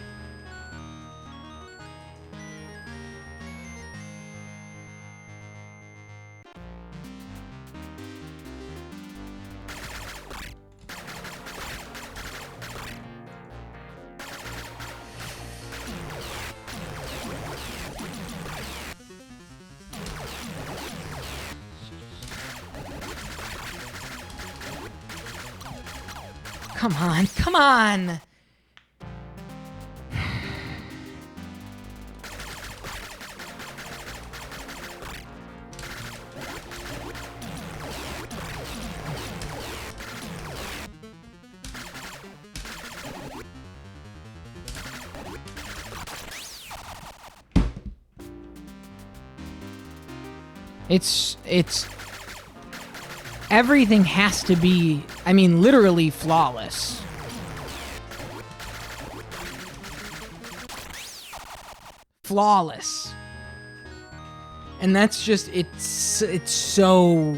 Come on, come on! It's everything has to be, I mean, literally flawless. Flawless. And that's just, it's so,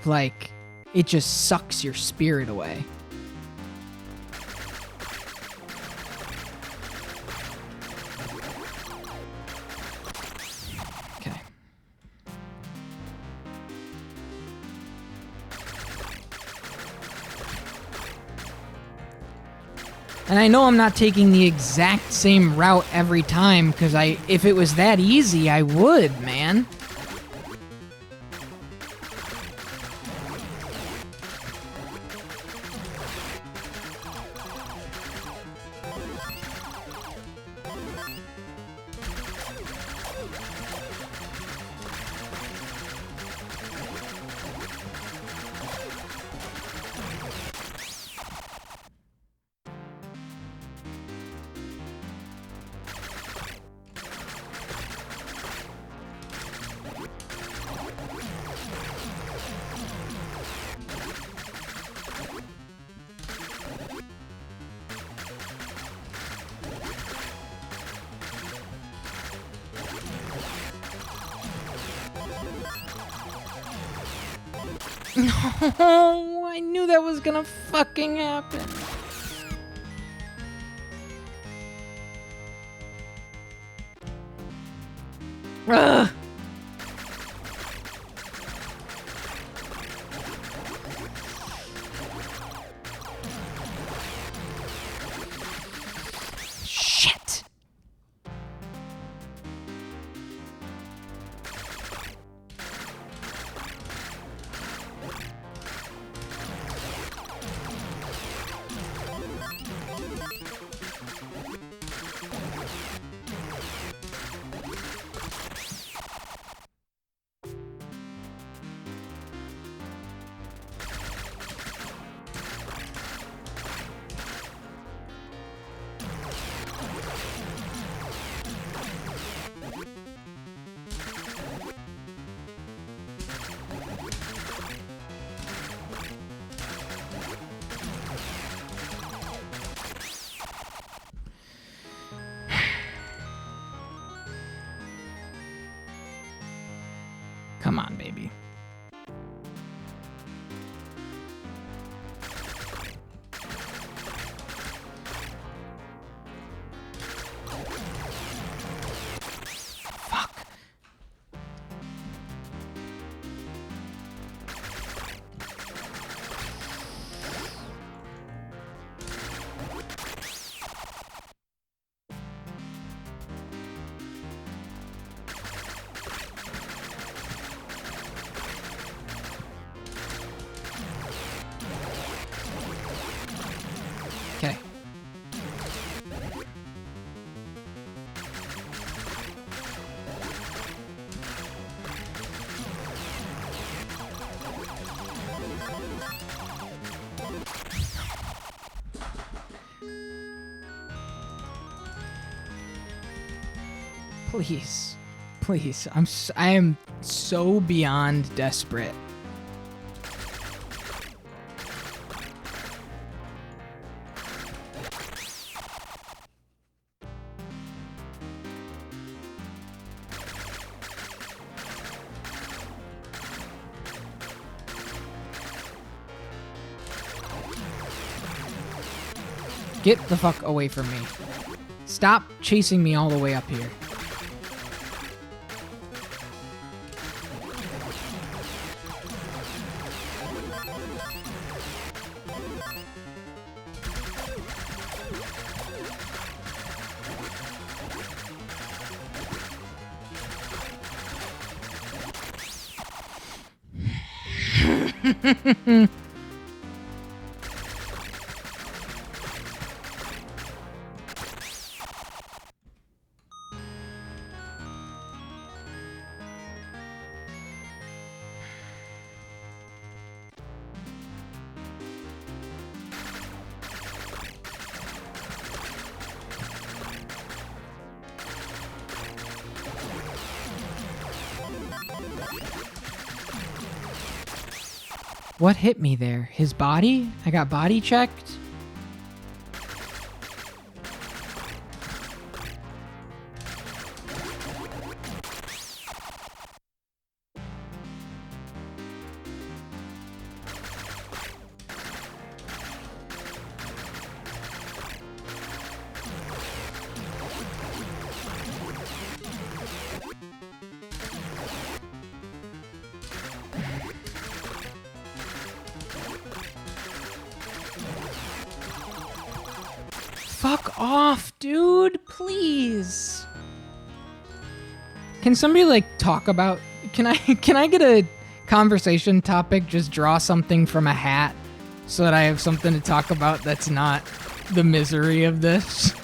like, it just sucks your spirit away. And I know I'm not taking the exact same route every time, because if it was that easy, I would, man. No, I knew that was gonna fucking happen. Ugh. Shit. Come on, baby. Fuck. Okay. Please. Please. I am so beyond desperate. Get the fuck away from me. Stop chasing me all the way up here. What hit me there? His body? I got body checked? Fuck off, dude. Please. Can somebody, like, talk about... Can I get a conversation topic? Just draw something from a hat so that I have something to talk about that's not the misery of this.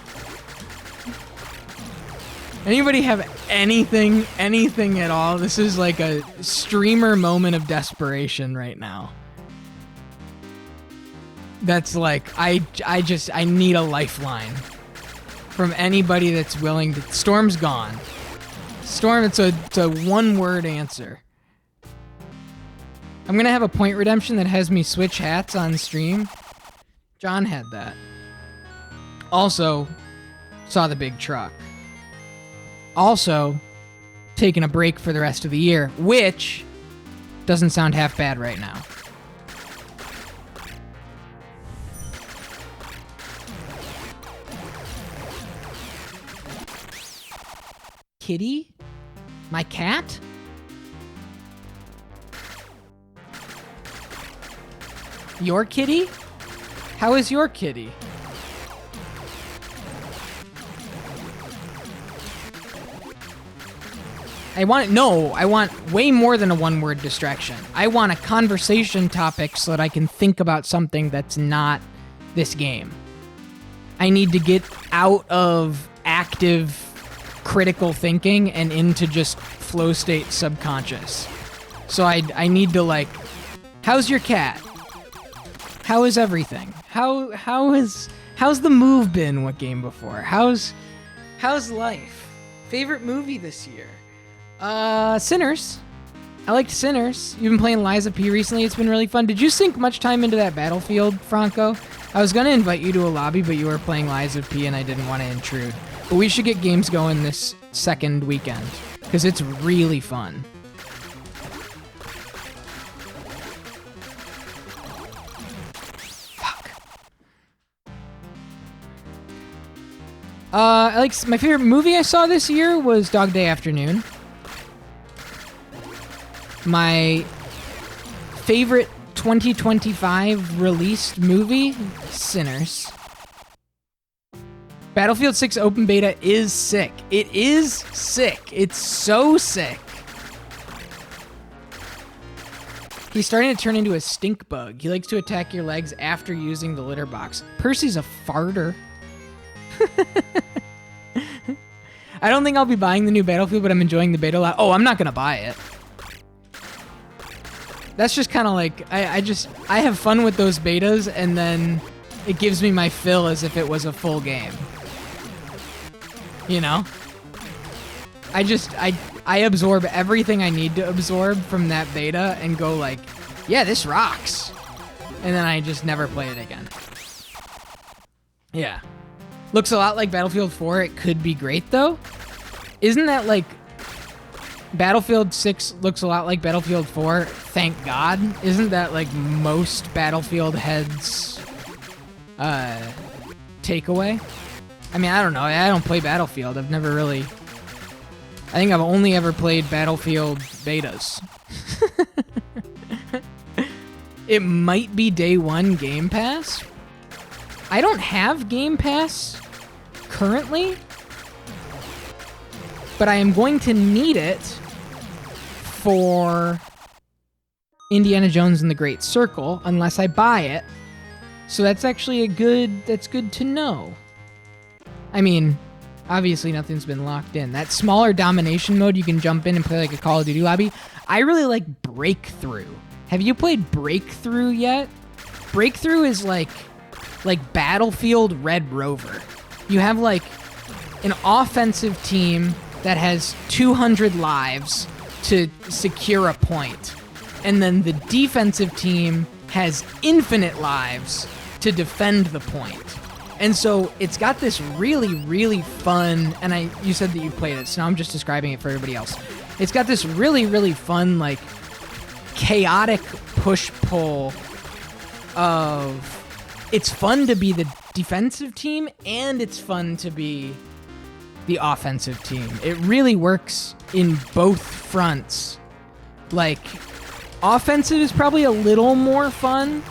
Anybody have anything at all? This is like a streamer moment of desperation right now. That's like, I need a lifeline from anybody that's willing to... Storm's gone. Storm, it's a one-word answer. I'm gonna have a point redemption that has me switch hats on stream. John had that. Also, saw the big truck. Also, taking a break for the rest of the year, which doesn't sound half bad right now. Kitty? My cat? Your kitty? How is your kitty? I want way more than a one-word distraction. I want a conversation topic so that I can think about something that's not this game. I need to get out of active critical thinking and into just flow state subconscious. So I need to, like, how's your cat? How is everything? How's the move been? What game before? How's life? Favorite movie this year? Sinners. I liked Sinners. You've been playing Lies of P recently. It's been really fun. Did you sink much time into that Battlefield, Franco? I was gonna invite you to a lobby, but you were playing Lies of P and I didn't want to intrude. But we should get games going this second weekend, because it's really fun. Fuck. My favorite movie I saw this year was Dog Day Afternoon. My favorite 2025 released movie, Sinners. Battlefield 6 open beta is sick. It is sick. It's so sick. He's starting to turn into a stink bug. He likes to attack your legs after using the litter box. Percy's a farter. I don't think I'll be buying the new Battlefield, but I'm enjoying the beta a lot. Oh, I'm not gonna buy it. That's just kind of like, I have fun with those betas, and then it gives me my fill as if it was a full game. You know? I absorb everything I need to absorb from that beta and go like, yeah, this rocks. And then I just never play it again. Yeah. Looks a lot like Battlefield 4. It could be great, though. Isn't that like... Battlefield 6 looks a lot like Battlefield 4, thank God. Isn't that like most Battlefield heads takeaway? I mean, I don't know. I don't play Battlefield. I've never really... I think I've only ever played Battlefield betas. It might be day one Game Pass. I don't have Game Pass currently, but I am going to need it for Indiana Jones and the Great Circle unless I buy it. So that's actually that's good to know. I mean, obviously nothing's been locked in. That smaller domination mode, you can jump in and play like a Call of Duty lobby. I really like Breakthrough. Have you played Breakthrough yet? Breakthrough is like Battlefield Red Rover. You have like an offensive team that has 200 lives to secure a point. And then the defensive team has infinite lives to defend the point. And so it's got this really, really fun, and you said that you played it, so now I'm just describing it for everybody else. It's got this really, really fun, like, chaotic push-pull of... It's fun to be the defensive team, and it's fun to be the offensive team. It really works in both fronts. Like, offensive is probably a little more fun,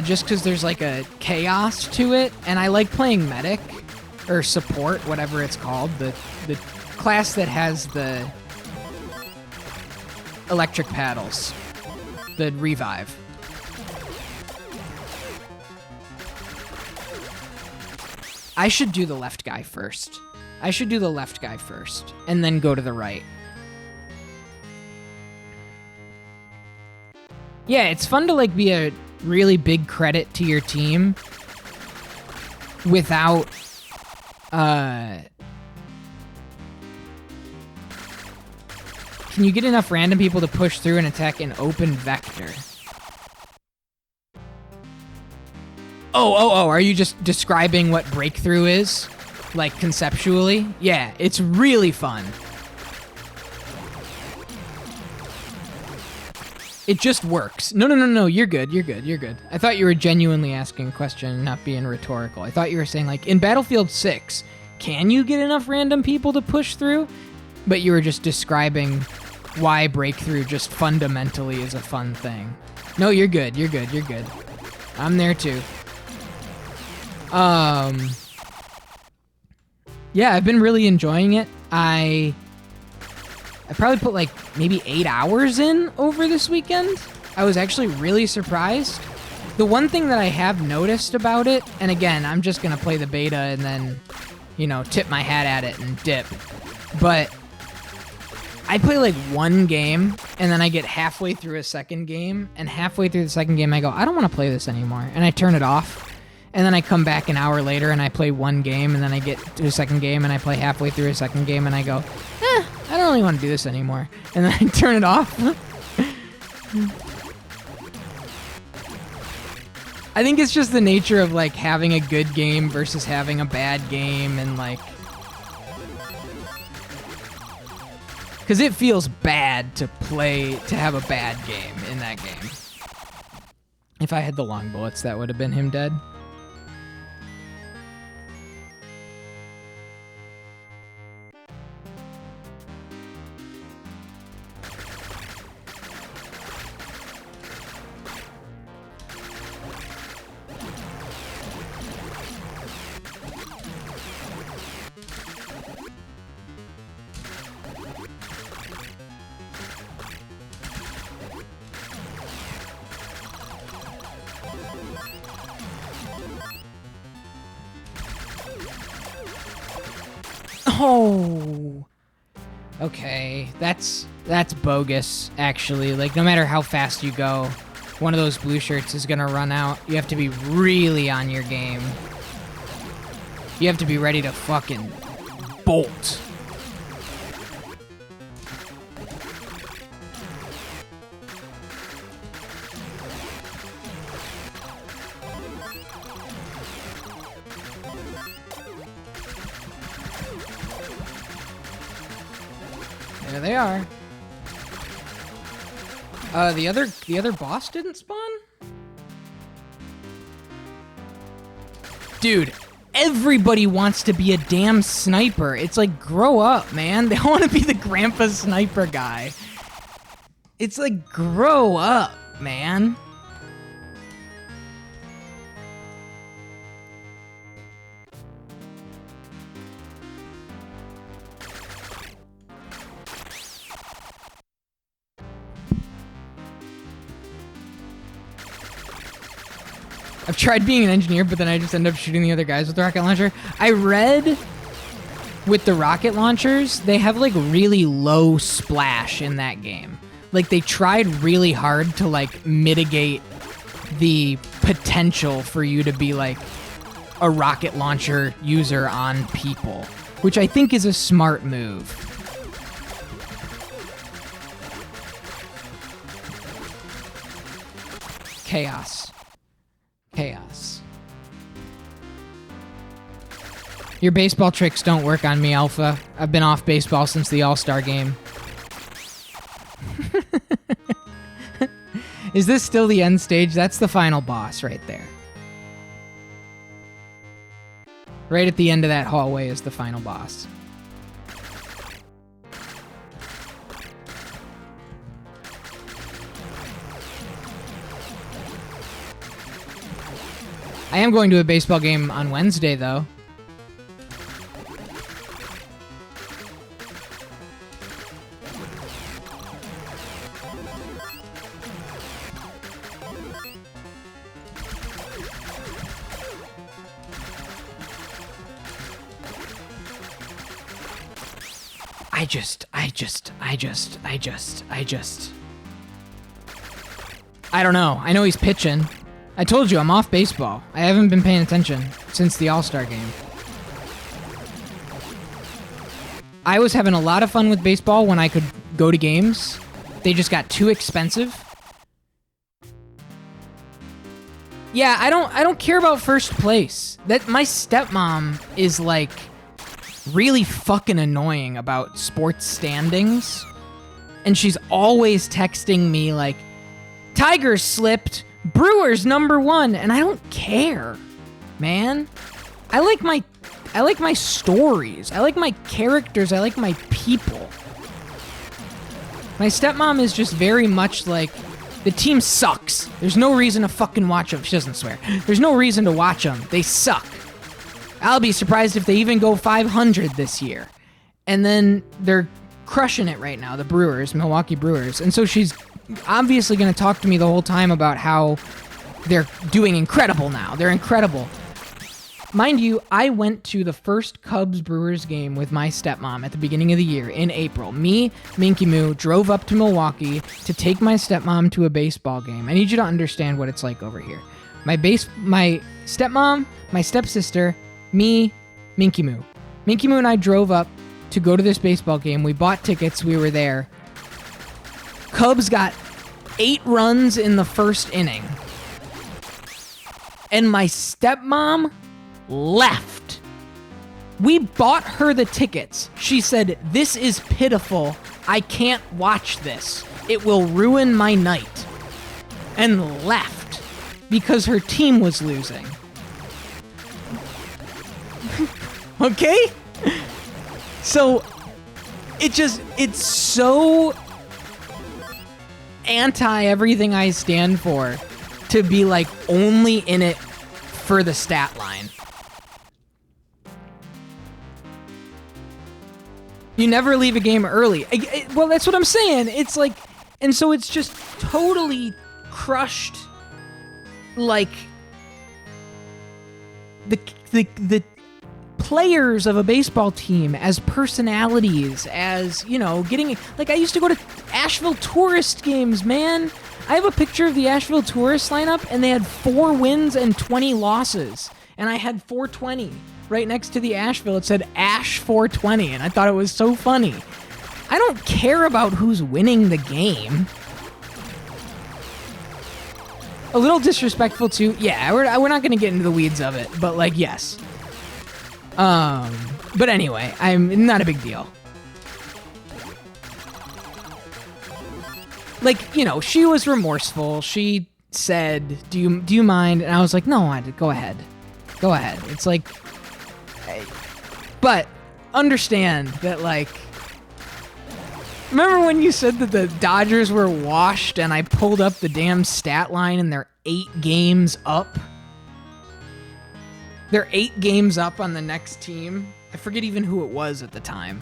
just because there's like a chaos to it, and I like playing medic or support, whatever it's called, the class that has the electric paddles, the revive. I should do the left guy first. I should do the left guy first, and then go to the right. Yeah, it's fun to like be a really big credit to your team without can you get enough random people to push through and attack an open vector? Oh, are you just describing what breakthrough is? Like, conceptually? Yeah, it's really fun. It just works. No, you're good. I thought you were genuinely asking a question and not being rhetorical. I thought you were saying, like, in Battlefield 6, can you get enough random people to push through? But you were just describing why breakthrough just fundamentally is a fun thing. No, you're good. I'm there too. Yeah, I've been really enjoying it. I probably put like maybe 8 hours in over this weekend. I was actually really surprised. The one thing that I have noticed about it, and again, I'm just gonna play the beta and then, you know, tip my hat at it and dip, but I play like one game and then I get halfway through a second game, and halfway through the second game I go, I don't want to play this anymore, and I turn it off. And then I come back an hour later and I play one game, and then I get to a second game and I play halfway through a second game and I go, I don't really want to do this anymore. And then I turn it off. I think it's just the nature of like having a good game versus having a bad game, and like, because it feels bad to have a bad game in that game. If I had the long bullets, that would have been him dead. Oh, okay, that's bogus, actually. Like, no matter how fast you go, one of those blue shirts is gonna run out. You have to be really on your game. You have to be ready to fucking bolt. There they are. The other boss didn't spawn? Dude, everybody wants to be a damn sniper. It's like, grow up, man. They want to be the grandpa sniper guy. It's like, grow up, man. I've tried being an engineer, but then I just end up shooting the other guys with the rocket launcher. I read with the rocket launchers, they have like really low splash in that game. Like, they tried really hard to like mitigate the potential for you to be like a rocket launcher user on people, which I think is a smart move. Chaos. Chaos. Your baseball tricks don't work on me, Alpha. I've been off baseball since the All-Star game. Is this still the end stage? That's the final boss right there. Right at the end of that hallway is the final boss. I am going to a baseball game on Wednesday, though. I don't know. I know he's pitching. I told you, I'm off baseball. I haven't been paying attention since the All-Star game. I was having a lot of fun with baseball when I could go to games. They just got too expensive. Yeah, I don't care about first place. That my stepmom is like really fucking annoying about sports standings. And she's always texting me like, Tigers slipped, Brewers #1, and I don't care, man. I like my stories. I like my characters. I like my people. My stepmom is just very much like, the team sucks. There's no reason to fucking watch them. She doesn't swear. There's no reason to watch them. They suck. I'll be surprised if they even go 500 this year. And then they're crushing it right now, the Brewers, Milwaukee Brewers. And so she's obviously going to talk to me the whole time about how they're doing incredible now. They're incredible. Mind you, I went to the first Cubs-Brewers game with my stepmom at the beginning of the year in April. Me, Minky Moo, drove up to Milwaukee to take my stepmom to a baseball game. I need you to understand what it's like over here. My stepmom, my stepsister, me, Minky Moo. Minky Moo and I drove up to go to this baseball game. We bought tickets. We were there. Cubs got 8 runs in the first inning. And my stepmom left. We bought her the tickets. She said, "This is pitiful. I can't watch this. It will ruin my night." And left because her team was losing. Okay? So it's so anti everything I stand for to be like only in it for the stat line. You never leave a game early. Well, that's what I'm saying. It's like, and so it's just totally crushed, like, the players of a baseball team as personalities, as, you know, getting, like, I used to go to Asheville Tourist games, man. I have a picture of the Asheville Tourist lineup, and they had 4 wins and 20 losses, and I had 420. Right next to the Asheville, it said Ash 420, and I thought it was so funny. I don't care about who's winning the game. A little disrespectful too. Yeah, we're not gonna get into the weeds of it, but like, yes. But anyway, I'm not a big deal. Like, you know, she was remorseful. She said, "Do you mind?" And I was like, "No, go ahead. Go ahead." It's like, but understand that, like, remember when you said that the Dodgers were washed and I pulled up the damn stat line and they're 8 games up? They're 8 games up on the next team. I forget even who it was at the time.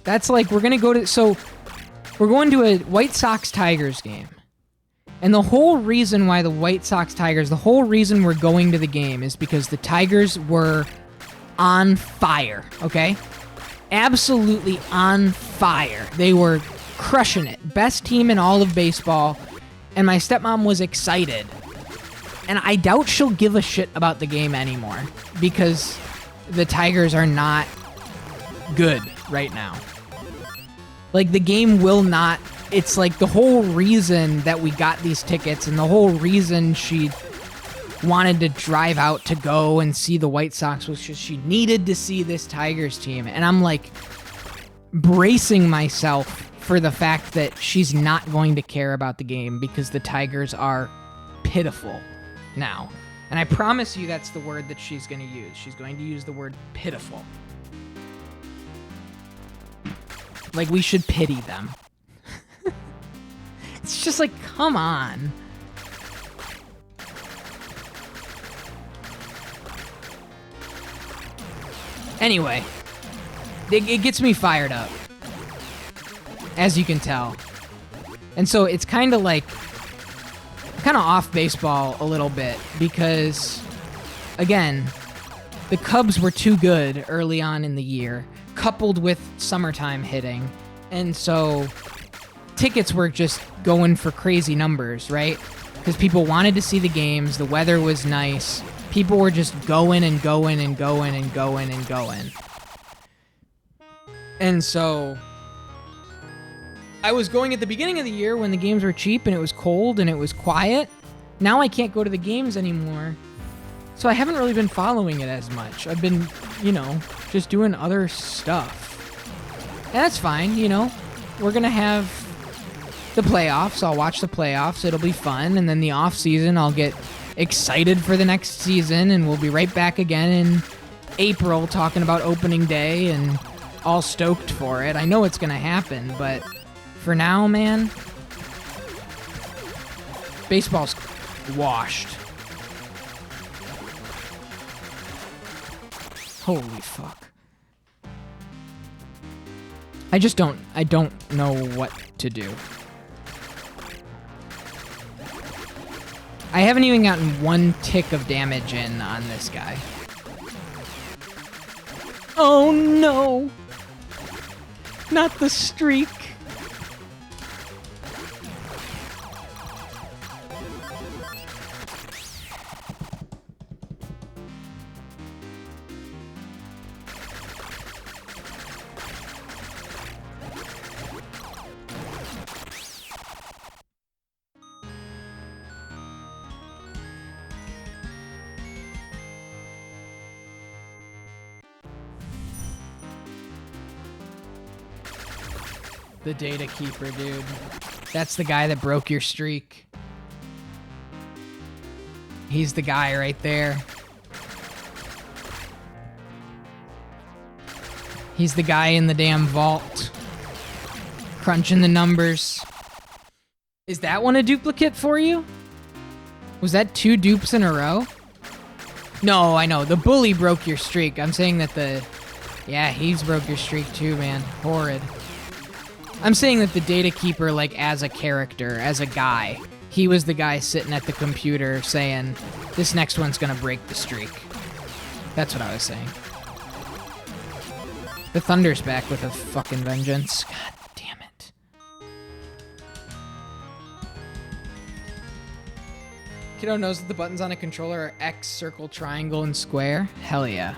That's like, we're going to a White Sox-Tigers game. And the whole reason why the White Sox-Tigers, the whole reason we're going to the game is because the Tigers were on fire, okay? Absolutely on fire. They were crushing it. Best team in all of baseball. And my stepmom was excited. And I doubt she'll give a shit about the game anymore because the Tigers are not good right now. Like, the game will not... It's like the whole reason that we got these tickets and the whole reason she wanted to drive out to go and see the White Sox was just she needed to see this Tigers team. And I'm like bracing myself for the fact that she's not going to care about the game because the Tigers are pitiful now. And I promise you that's the word that she's going to use. She's going to use the word pitiful. Like, we should pity them. It's just like, come on. Anyway, it gets me fired up, as you can tell. And so it's kind of like, kind of off baseball a little bit because, again, the Cubs were too good early on in the year, coupled with summertime hitting. And so tickets were just going for crazy numbers, right? Because people wanted to see the games, the weather was nice, people were just going and going and going and going and going. And so I was going at the beginning of the year when the games were cheap and it was cold and it was quiet. Now I can't go to the games anymore. So I haven't really been following it as much. I've been, just doing other stuff. And that's fine, We're going to have the playoffs. I'll watch the playoffs. It'll be fun. And then the off season, I'll get excited for the next season. And we'll be right back again in April talking about opening day and all stoked for it. I know it's going to happen, but for now, man, baseball's washed. Holy fuck. I don't know what to do. I haven't even gotten one tick of damage in on this guy. Oh no! Not the streak. The data keeper, dude. That's the guy that broke your streak. He's the guy right there. He's the guy in the damn vault. Crunching the numbers. Is that one a duplicate for you? Was that 2 dupes in a row? No, I know. The bully broke your streak. I'm saying that yeah, he's broke your streak too, man. Horrid. I'm saying that the data keeper, like, as a character, as a guy, he was the guy sitting at the computer saying, this next one's gonna break the streak. That's what I was saying. The Thunder's back with a fucking vengeance. God damn it. Kiddo knows that the buttons on a controller are X, circle, triangle, and square. Hell yeah.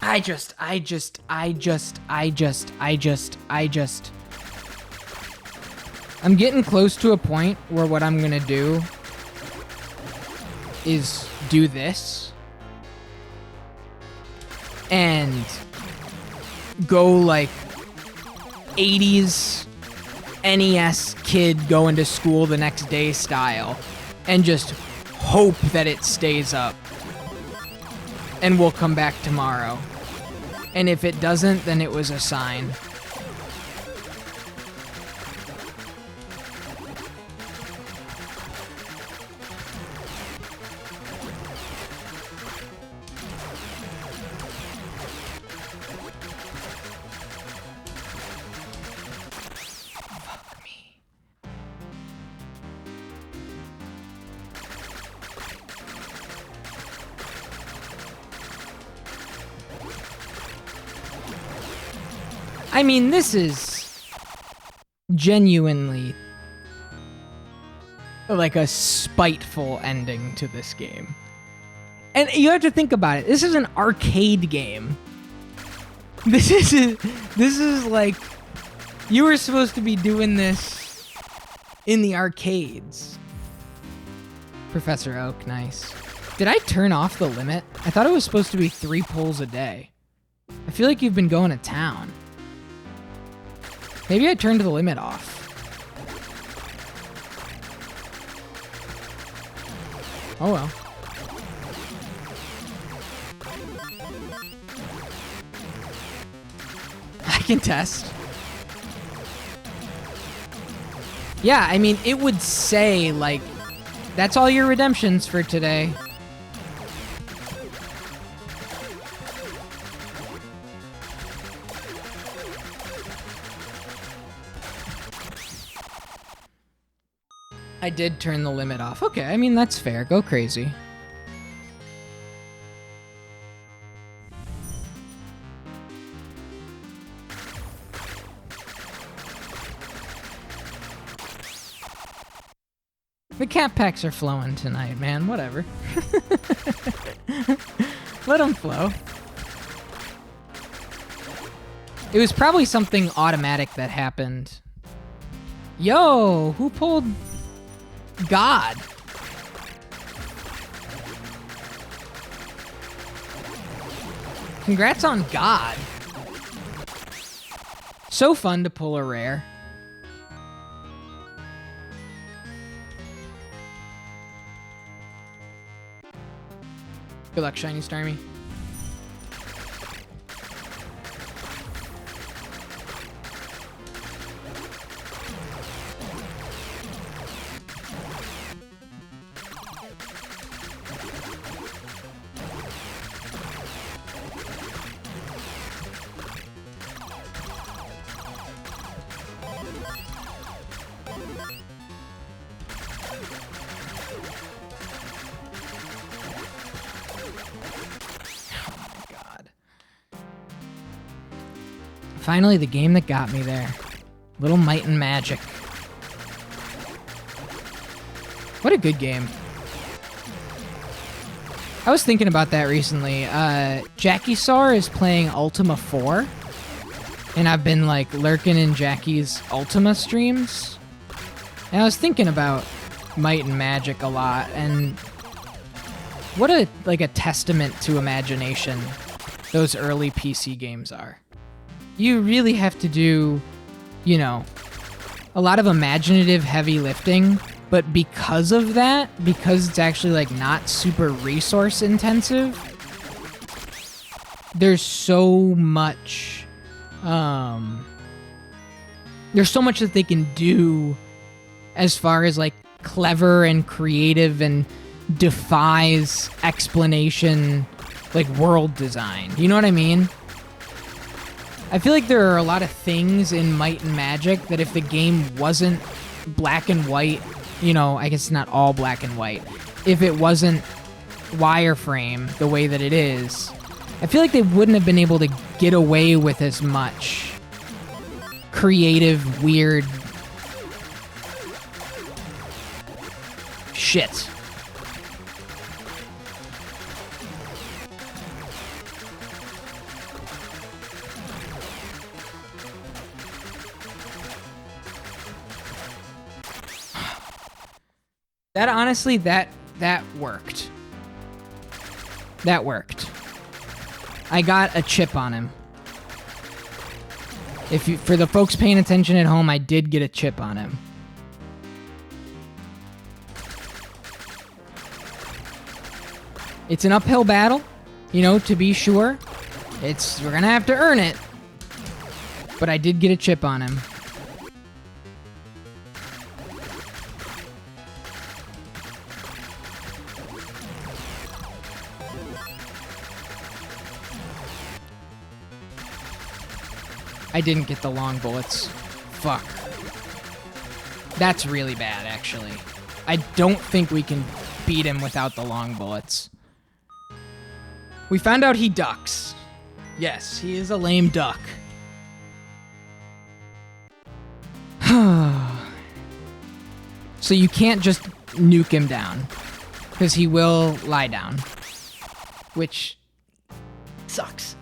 I just. I'm getting close to a point where what I'm gonna do is do this and go like 80s NES kid going to school the next day style and just hope that it stays up and we'll come back tomorrow. And if it doesn't, then it was a sign. Fuck me. I mean, this is genuinely like a spiteful ending to this game. And you have to think about it. This is an arcade game. This is like, you were supposed to be doing this in the arcades. Professor Oak, nice. Did I turn off the limit? I thought it was supposed to be 3 pulls a day. I feel like you've been going to town. Maybe I turned the limit off. Oh well. I can test. Yeah, I mean, it would say, like, that's all your redemptions for today. I did turn the limit off. Okay, I mean, that's fair. Go crazy. The cat packs are flowing tonight, man. Whatever. Let them flow. It was probably something automatic that happened. Yo, who pulled God? Congrats on God. So fun to pull a rare. Good luck, Shiny Starmie. Finally, the game that got me there. Little Might and Magic. What a good game. I was thinking about that recently. Jackie Sar is playing Ultima 4. And I've been, like, lurking in Jackie's Ultima streams. And I was thinking about Might and Magic a lot. And what a testament to imagination those early PC games are. You really have to do, you know, a lot of imaginative heavy lifting, but because of that, because it's actually like not super resource intensive, there's so much that they can do as far as like clever and creative and defies explanation, like world design. You know what I mean? I feel like there are a lot of things in Might and Magic that if the game wasn't black and white, you know, I guess not all black and white, if it wasn't wireframe the way that it is, I feel like they wouldn't have been able to get away with as much creative, weird shit. That honestly, that worked. That worked. I got a chip on him. For the folks paying attention at home, I did get a chip on him. It's an uphill battle, you know, to be sure. We're gonna have to earn it. But I did get a chip on him. I didn't get the long bullets. Fuck. That's really bad, actually. I don't think we can beat him without the long bullets. We found out he ducks. Yes, he is a lame duck. So you can't just nuke him down, because he will lie down, which sucks.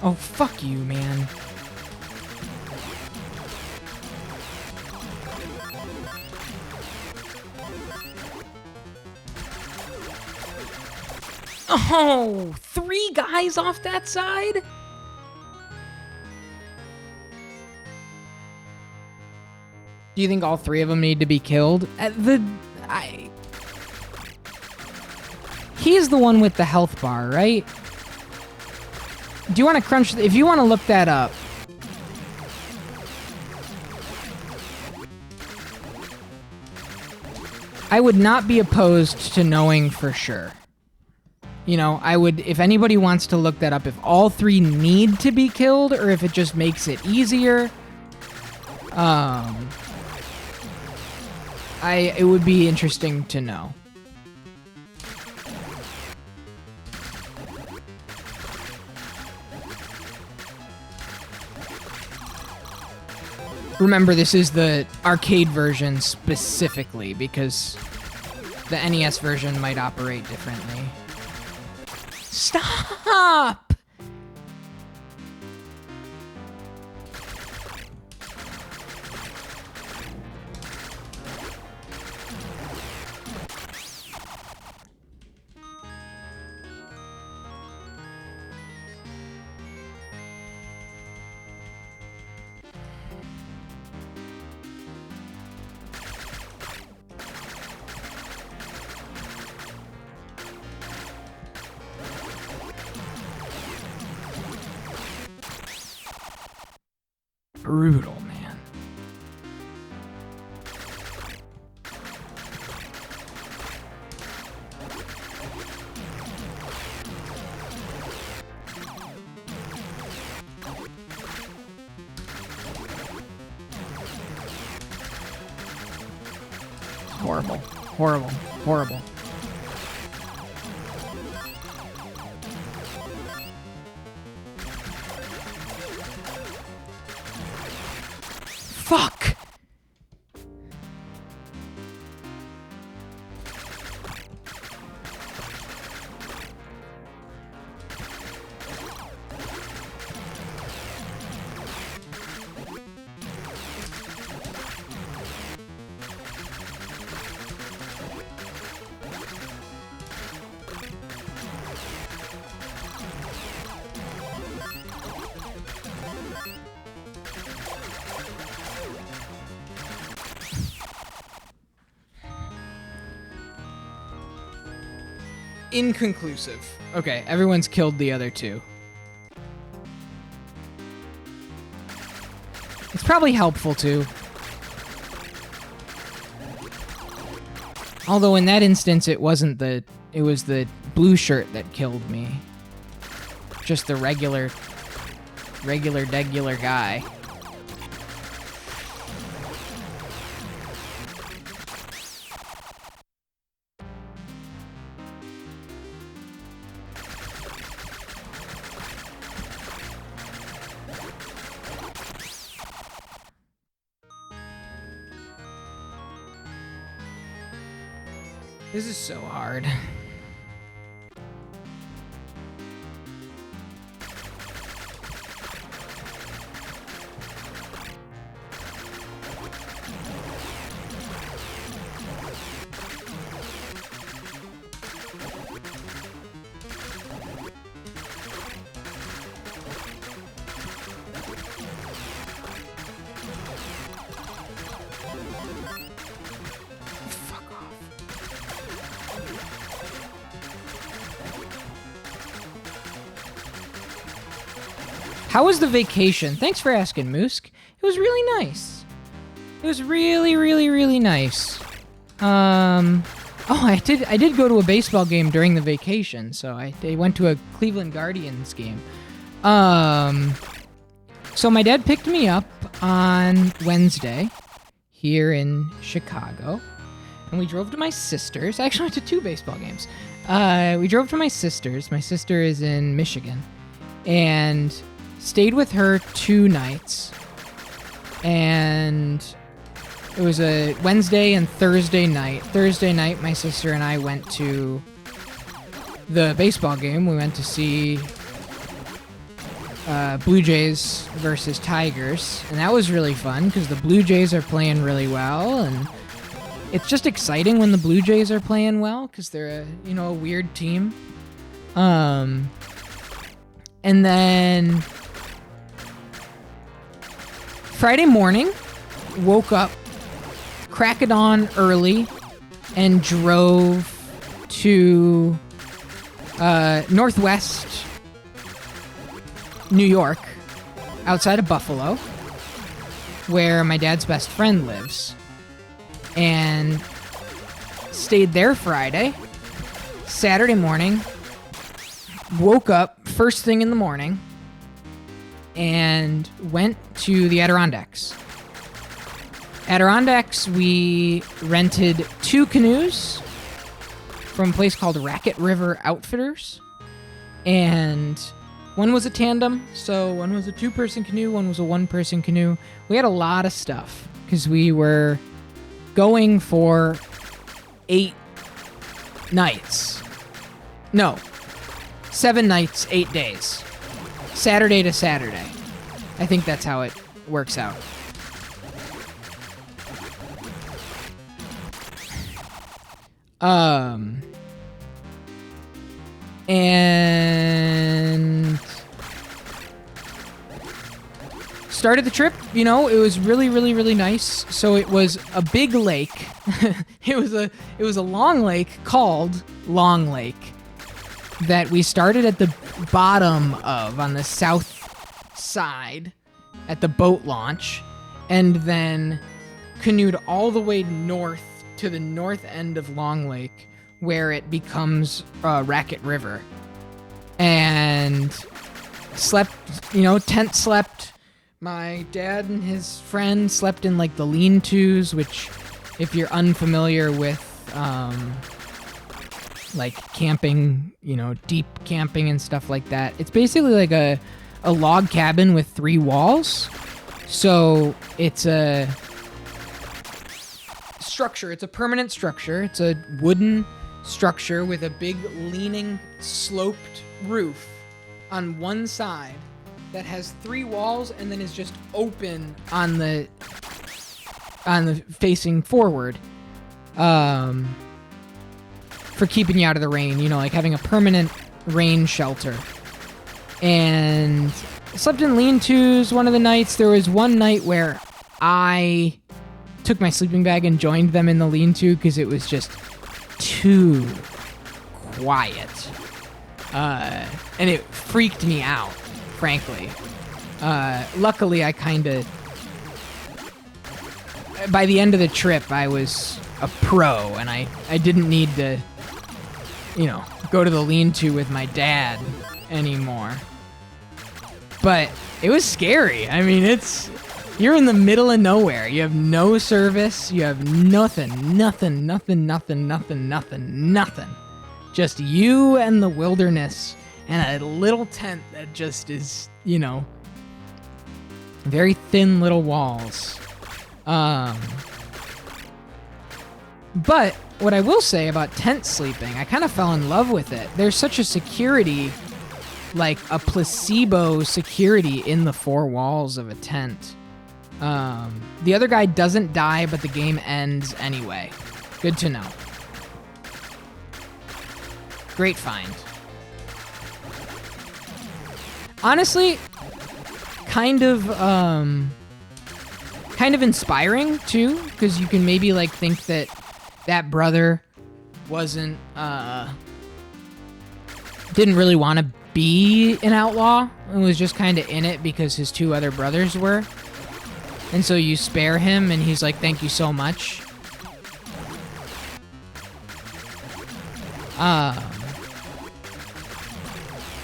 Oh, fuck you, man. Oh, 3 guys off that side? Do you think all 3 of them need to be killed? He's the one with the health bar, right? Do you want to crunch? If you want to look that up. I would not be opposed to knowing for sure. You know, I would, if anybody wants to look that up, if all 3 need to be killed or if it just makes it easier. It would be interesting to know. Remember, this is the arcade version specifically because the NES version might operate differently. Stop! Brutal, man. Horrible. Horrible. Horrible. Fuck! Inconclusive. Okay, everyone's killed the other 2. It's probably helpful too. Although in that instance it was the blue shirt that killed me. Just the regular guy. This is so hard. How was the vacation? Thanks for asking, Moosk. It was really nice. It was really, really, really nice. Oh, I did go to a baseball game during the vacation, so I went to a Cleveland Guardians game. So my dad picked me up on Wednesday here in Chicago, and we drove to my sister's. I actually went to 2 baseball games. We drove to my sister's. My sister is in Michigan, and stayed with her 2 nights, and it was a Wednesday and Thursday night. Thursday night, my sister and I went to the baseball game. We went to see Blue Jays versus Tigers, and that was really fun because the Blue Jays are playing really well, and it's just exciting when the Blue Jays are playing well because they're a weird team. And then Friday morning, woke up, crack of dawn early, and drove to Northwest New York, outside of Buffalo, where my dad's best friend lives, and stayed there Friday. Saturday morning, woke up first thing in the morning and went to the Adirondacks. Adirondacks, we rented 2 canoes from a place called Racket River Outfitters, and one was a tandem, so one was a 2-person canoe, one was a 1-person canoe. We had a lot of stuff because we were going for 8 nights. No, 7 nights, 8 days. Saturday to Saturday. I think that's how it works out. And started the trip, it was really, really, really nice. So it was a big lake. It was a long lake called Long Lake that we started at the bottom of on the south side at the boat launch, and then canoed all the way north to the north end of Long Lake, where it becomes Racket River, and slept, tent slept. My dad and his friend slept in like the lean-tos, which, if you're unfamiliar with like camping, deep camping and stuff like that, it's basically like a log cabin with 3 walls. So it's a structure. It's a permanent structure. It's a wooden structure with a big leaning sloped roof on one side that has 3 walls and then is just open on the facing forward, for keeping you out of the rain, like having a permanent rain shelter. And slept in lean-tos one of the nights. There was one night where I took my sleeping bag and joined them in the lean-to because it was just too quiet. And it freaked me out, frankly. Luckily, I by the end of the trip, I was a pro, and I didn't need to, go to the lean-to with my dad anymore. But it was scary. I mean, you're in the middle of nowhere. You have no service. You have nothing. Just you and the wilderness and a little tent that just is, very thin little walls. But what I will say about tent sleeping, I kind of fell in love with it. There's such a security, like a placebo security in the 4 walls of a tent. The other guy doesn't die, but the game ends anyway. Good to know. Great find. Honestly, kind of inspiring too, because you can maybe like think that brother wasn't didn't really want to be an outlaw and was just kind of in it because his 2 other brothers were. And so you spare him, and he's like, thank you so much.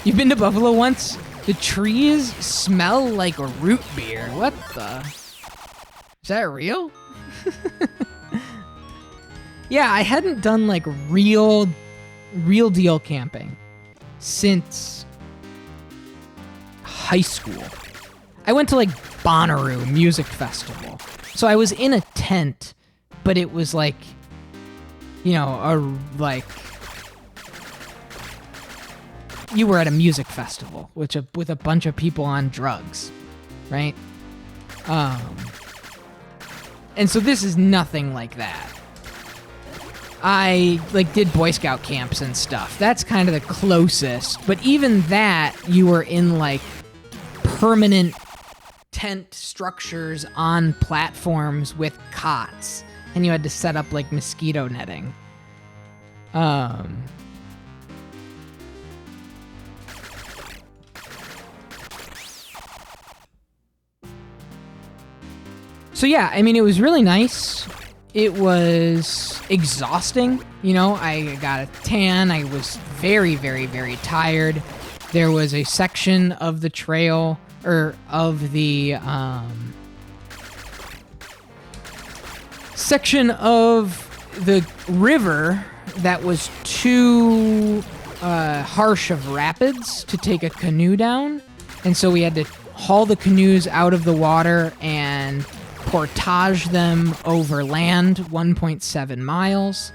You've been to Buffalo once? The trees smell like a root beer. What the? Is that real? Yeah, I hadn't done like real deal camping since high school. I went to like Bonnaroo Music Festival. So I was in a tent, but it was like, you were at a music festival, with a bunch of people on drugs, right? And so this is nothing like that. I like did Boy Scout camps and stuff. That's kind of the closest. But even that, you were in like permanent tent structures on platforms with cots, and you had to set up like mosquito netting. So yeah, I mean, it was really nice. It was exhausting. You know, I got a tan. I was very, very, very tired. There was a section of the trail, or of the, section of the river that was too harsh of rapids to take a canoe down. And so we had to haul the canoes out of the water and portage them over land 1.7 miles.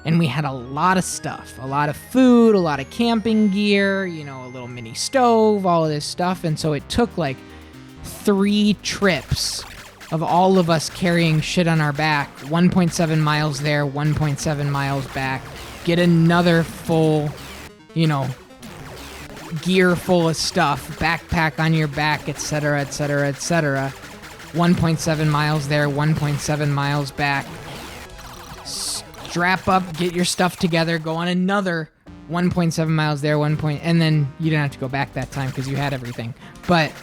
And we had a lot of stuff, a lot of food, a lot of camping gear, you know, a little mini stove, all of this stuff. And so it took like 3 trips of all of us carrying shit on our back, 1.7 miles there, 1.7 miles back, get another full, you know, gear full of stuff, backpack on your back, etc., etc., etc. 1.7 miles there, 1.7 miles back. Strap up, get your stuff together, go on another 1.7 miles there, and then you didn't have to go back that time because you had everything. But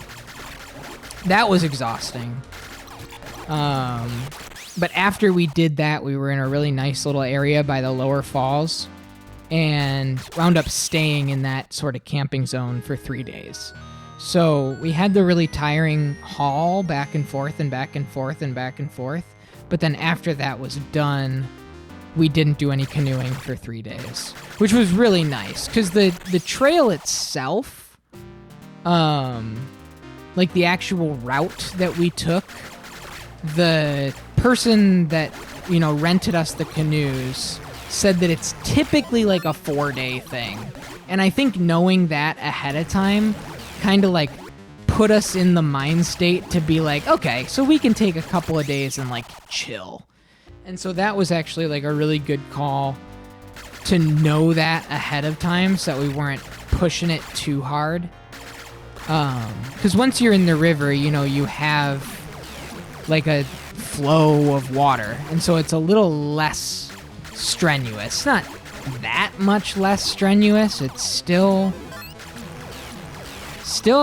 that was exhausting. But after we did that, we were in a really nice little area by the lower falls and wound up staying in that sort of camping zone for 3 days. So we had the really tiring haul back and forth and back and forth and back and forth. But then after that was done, we didn't do any canoeing for 3 days, which was really nice because the trail itself, like the actual route that we took, the person that, you know, rented us the canoes said that it's typically like a 4-day thing. And I think knowing that ahead of time kind of like put us in the mind state to be like, okay, so we can take a couple of days and like chill. And so that was actually like a really good call to know that ahead of time so that we weren't pushing it too hard. Because once you're in the river, you know, you have like a flow of water. And so it's a little less strenuous. Not that much less strenuous. It's still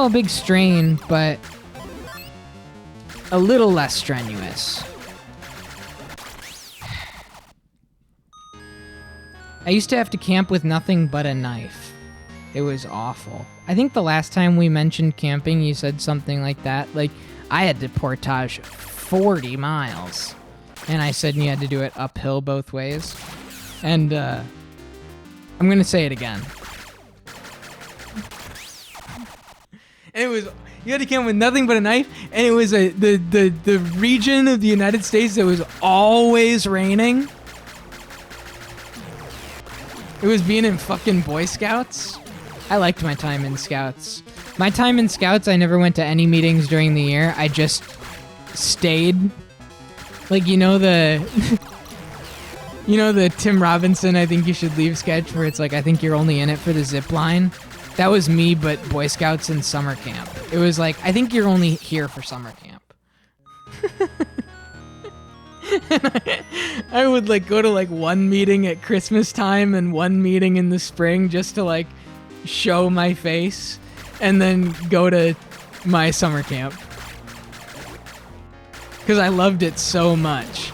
a big strain, but a little less strenuous. I used to have to camp with nothing but a knife. It was awful. I think the last time we mentioned camping, you said something like that. Like, I had to portage 40 miles. And I said you had to do it uphill both ways. And, I'm gonna say it again. And it was, you had to camp with nothing but a knife, and it was the region of the United States that was always raining. It was being in fucking Boy Scouts. I liked my time in Scouts. My time in Scouts, I never went to any meetings during the year. I just stayed. Like, you know the Tim Robinson, I think you should leave sketch where it's like, I think you're only in it for the zip line. That was me, but Boy Scouts and summer camp. It was like, I think you're only here for summer camp. And I would like go to like one meeting at Christmas time and one meeting in the spring just to like show my face and then go to my summer camp. Because I loved it so much.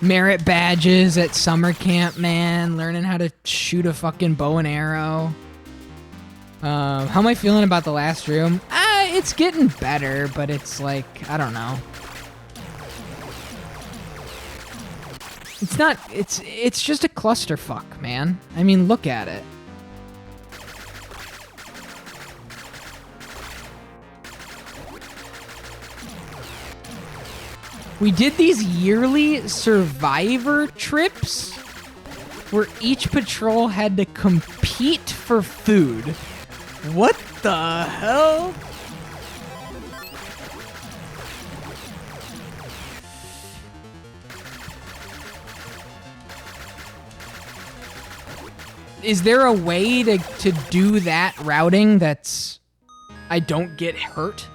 Merit badges at summer camp, man. Learning how to shoot a fucking bow and arrow. How am I feeling about the last room? It's getting better, but it's like, I don't know. It's not, it's just a clusterfuck, man. I mean, look at it. We did these yearly survivor trips where each patrol had to compete for food. What the hell? Is there a way to do that routing that's... I don't get hurt?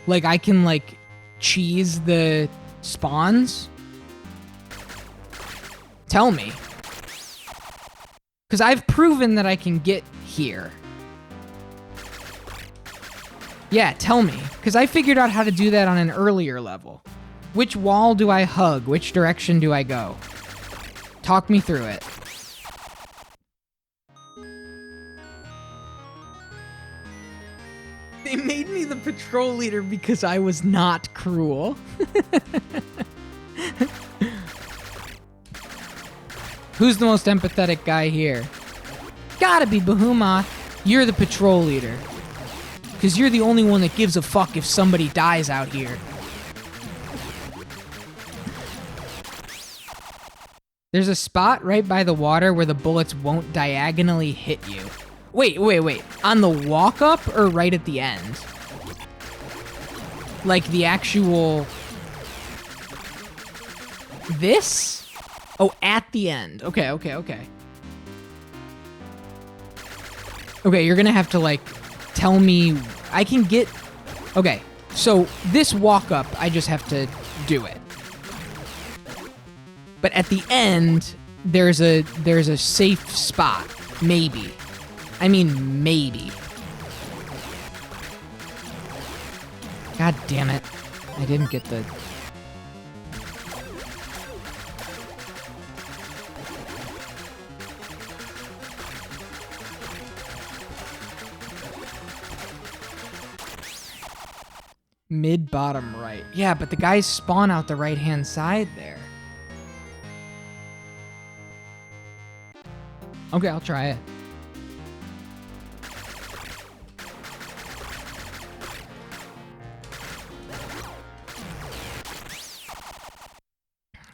Like, I can, like, cheese the spawns? Tell me. Because I've proven that I can get here. Yeah, tell me. Because I figured out how to do that on an earlier level. Which wall do I hug? Which direction do I go? Talk me through it. They made me the patrol leader because I was not cruel. Who's the most empathetic guy here? Gotta be Behemoth. You're the patrol leader. Because you're the only one that gives a fuck if somebody dies out here. There's a spot right by the water where the bullets won't diagonally hit you. Wait. On the walk up or right at the end? Like the actual... This? Oh, at the end. Okay. Okay, you're gonna have to, like, tell me... I can get... Okay, so this walk up, I just have to do it. But at the end, there's a safe spot. Maybe. I mean, maybe. God damn it. I didn't get the... Mid bottom right. Yeah, but the guys spawn out the right-hand side there. Okay, I'll try it.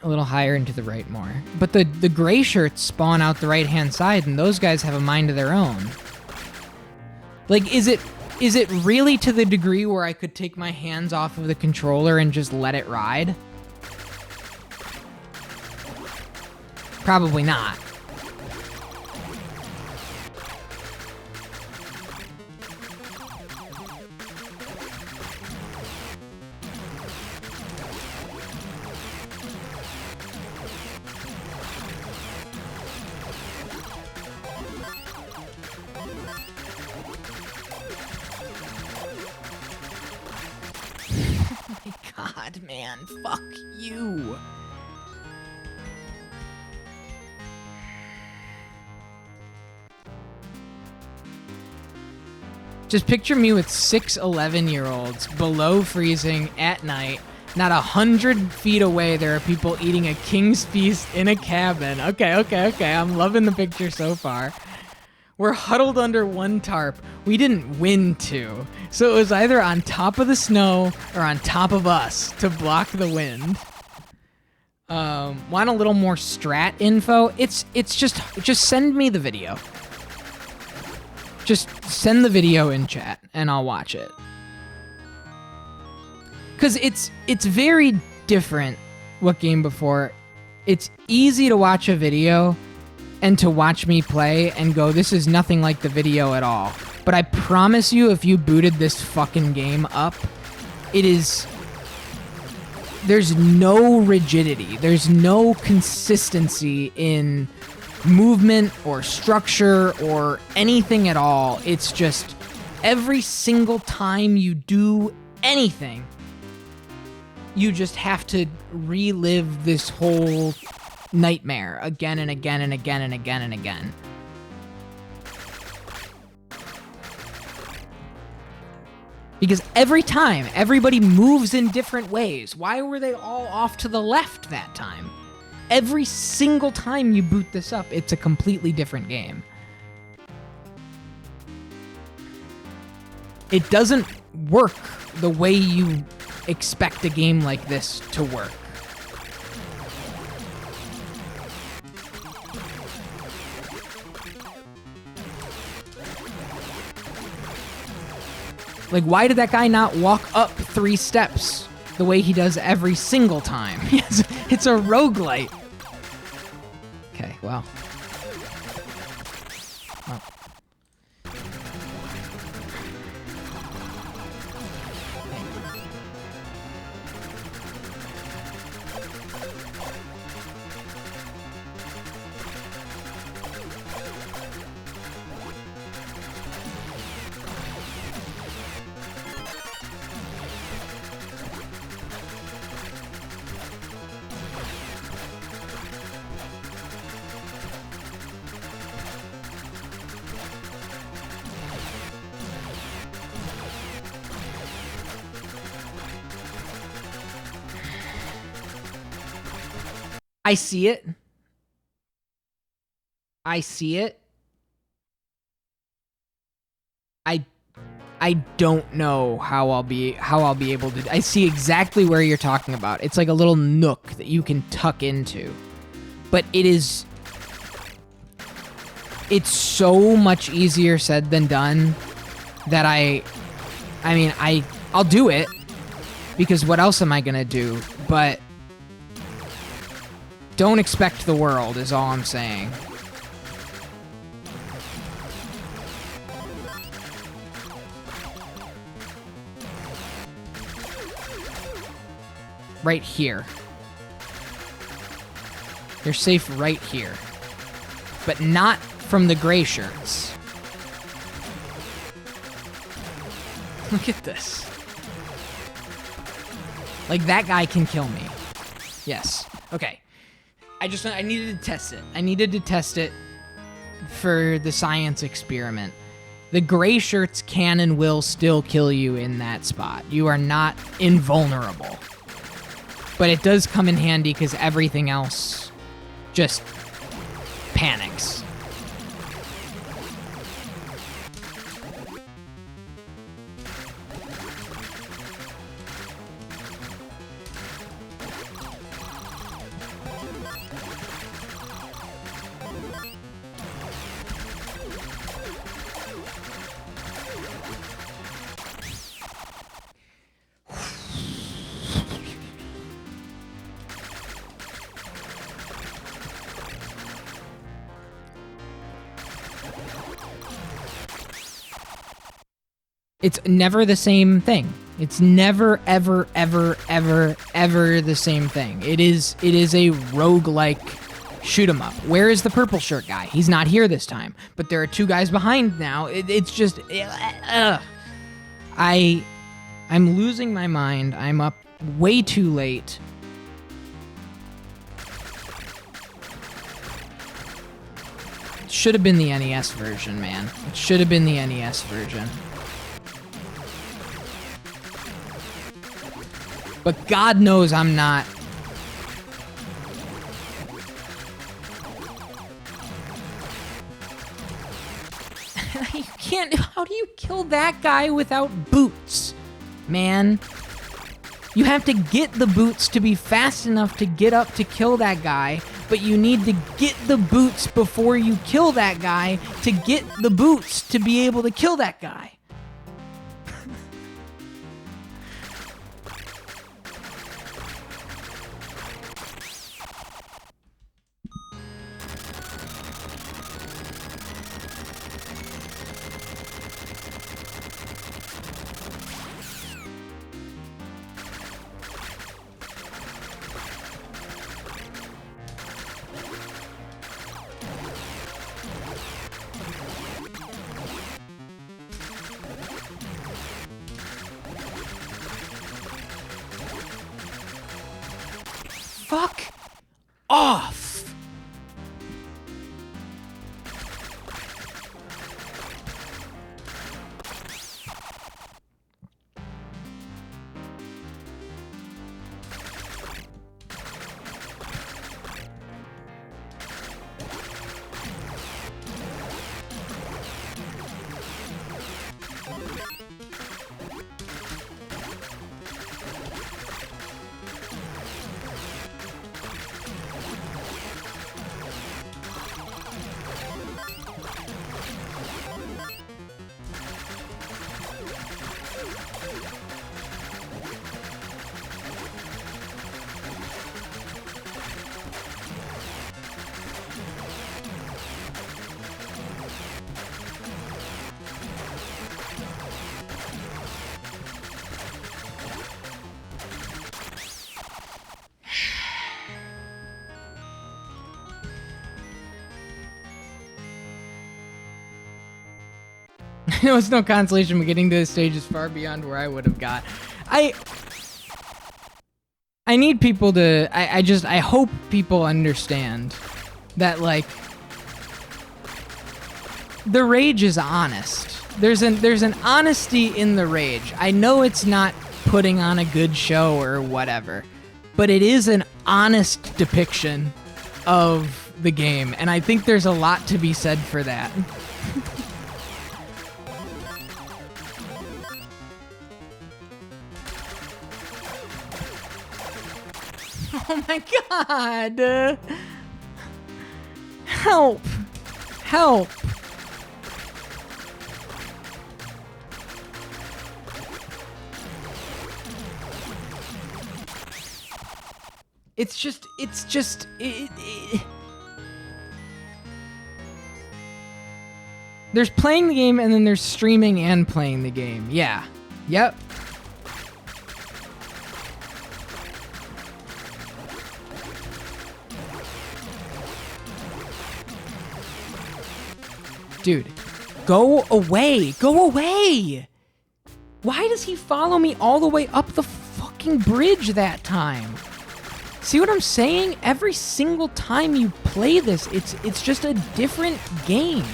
A little higher and to the right more. But the gray shirts spawn out the right-hand side, and those guys have a mind of their own. Like, is it really to the degree where I could take my hands off of the controller and just let it ride? Probably not. God, man, fuck you. Just picture me with 6 11-year-olds below freezing at night. Not 100 feet away, there are people eating a king's feast in a cabin. Okay. I'm loving the picture so far. We're huddled under one tarp. We didn't win two. So it was either on top of the snow or on top of us to block the wind. Want a little more strat info? It's just send me the video. Just send the video in chat and I'll watch it. Cause it's very different what Game Before. It's easy to watch a video and to watch me play and go, this is nothing like the video at all. But I promise you, if you booted this fucking game up, there's no rigidity. There's no consistency in movement or structure or anything at all. It's just every single time you do anything, you just have to relive this whole nightmare again and again and again and again and again. Because every time, everybody moves in different ways. Why were they all off to the left that time? Every single time you boot this up, it's a completely different game. It doesn't work the way you expect a game like this to work. Like, why did that guy not walk up 3 steps the way he does every single time? It's a roguelite. Okay, well. Well. I see it. I see it. I don't know how I'll be able to. I see exactly where you're talking about. It's like a little nook that you can tuck into. But it's so much easier said than done that I'll do it because what else am I going to do? But don't expect the world is all I'm saying. Right here. You're safe right here. But not from the gray shirts. Look at this. Like, that guy can kill me. Yes. Okay. I needed to test it. I needed to test it for the science experiment. The gray shirts can and will still kill you in that spot. You are not invulnerable. But it does come in handy because everything else just panics. It's never the same thing. It's never, ever, ever, ever, ever the same thing. It is a roguelike shoot 'em up. Where is the purple shirt guy? He's not here this time. But there are 2 guys behind now. It's just... I'm losing my mind. I'm up way too late. It should have been the NES version, man. It should have been the NES version. But God knows I'm not. You can't. How do you kill that guy without boots, man? You have to get the boots to be fast enough to get up to kill that guy, but you need to get the boots before you kill that guy to get the boots to be able to kill that guy. Fuck off. know it's no consolation, but getting to this stage is far beyond where I would have got. I need people to... I hope people understand that, like, the rage is honest. There's an honesty in the rage. I know it's not putting on a good show or whatever, but it is an honest depiction of the game, and I think there's a lot to be said for that. Oh my god! Help! Help! It's just, there's playing the game and then there's streaming and playing the game. Yeah. Yep. Dude, go away. Go away. Why does he follow me all the way up the fucking bridge that time? See what I'm saying? Every single time you play this, it's just a different game.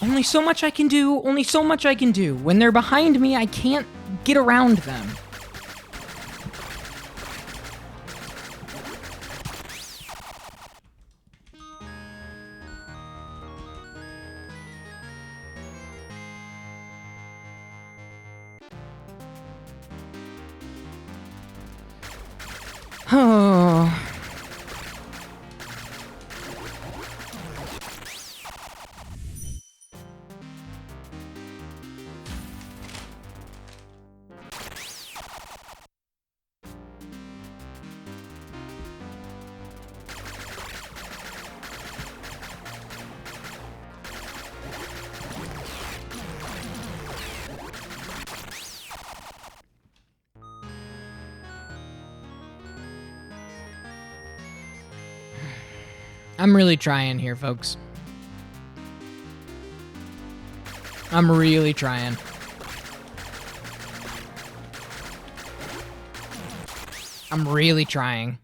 Only so much I can do, only so much I can do. When they're behind me, I can't get around them. Oh. I'm really trying here, folks. I'm really trying. I'm really trying.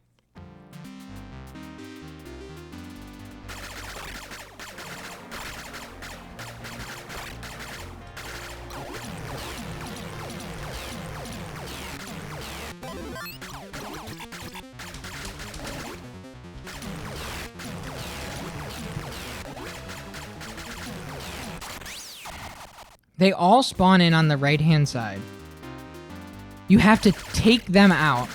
They all spawn in on the right-hand side. You have to take them out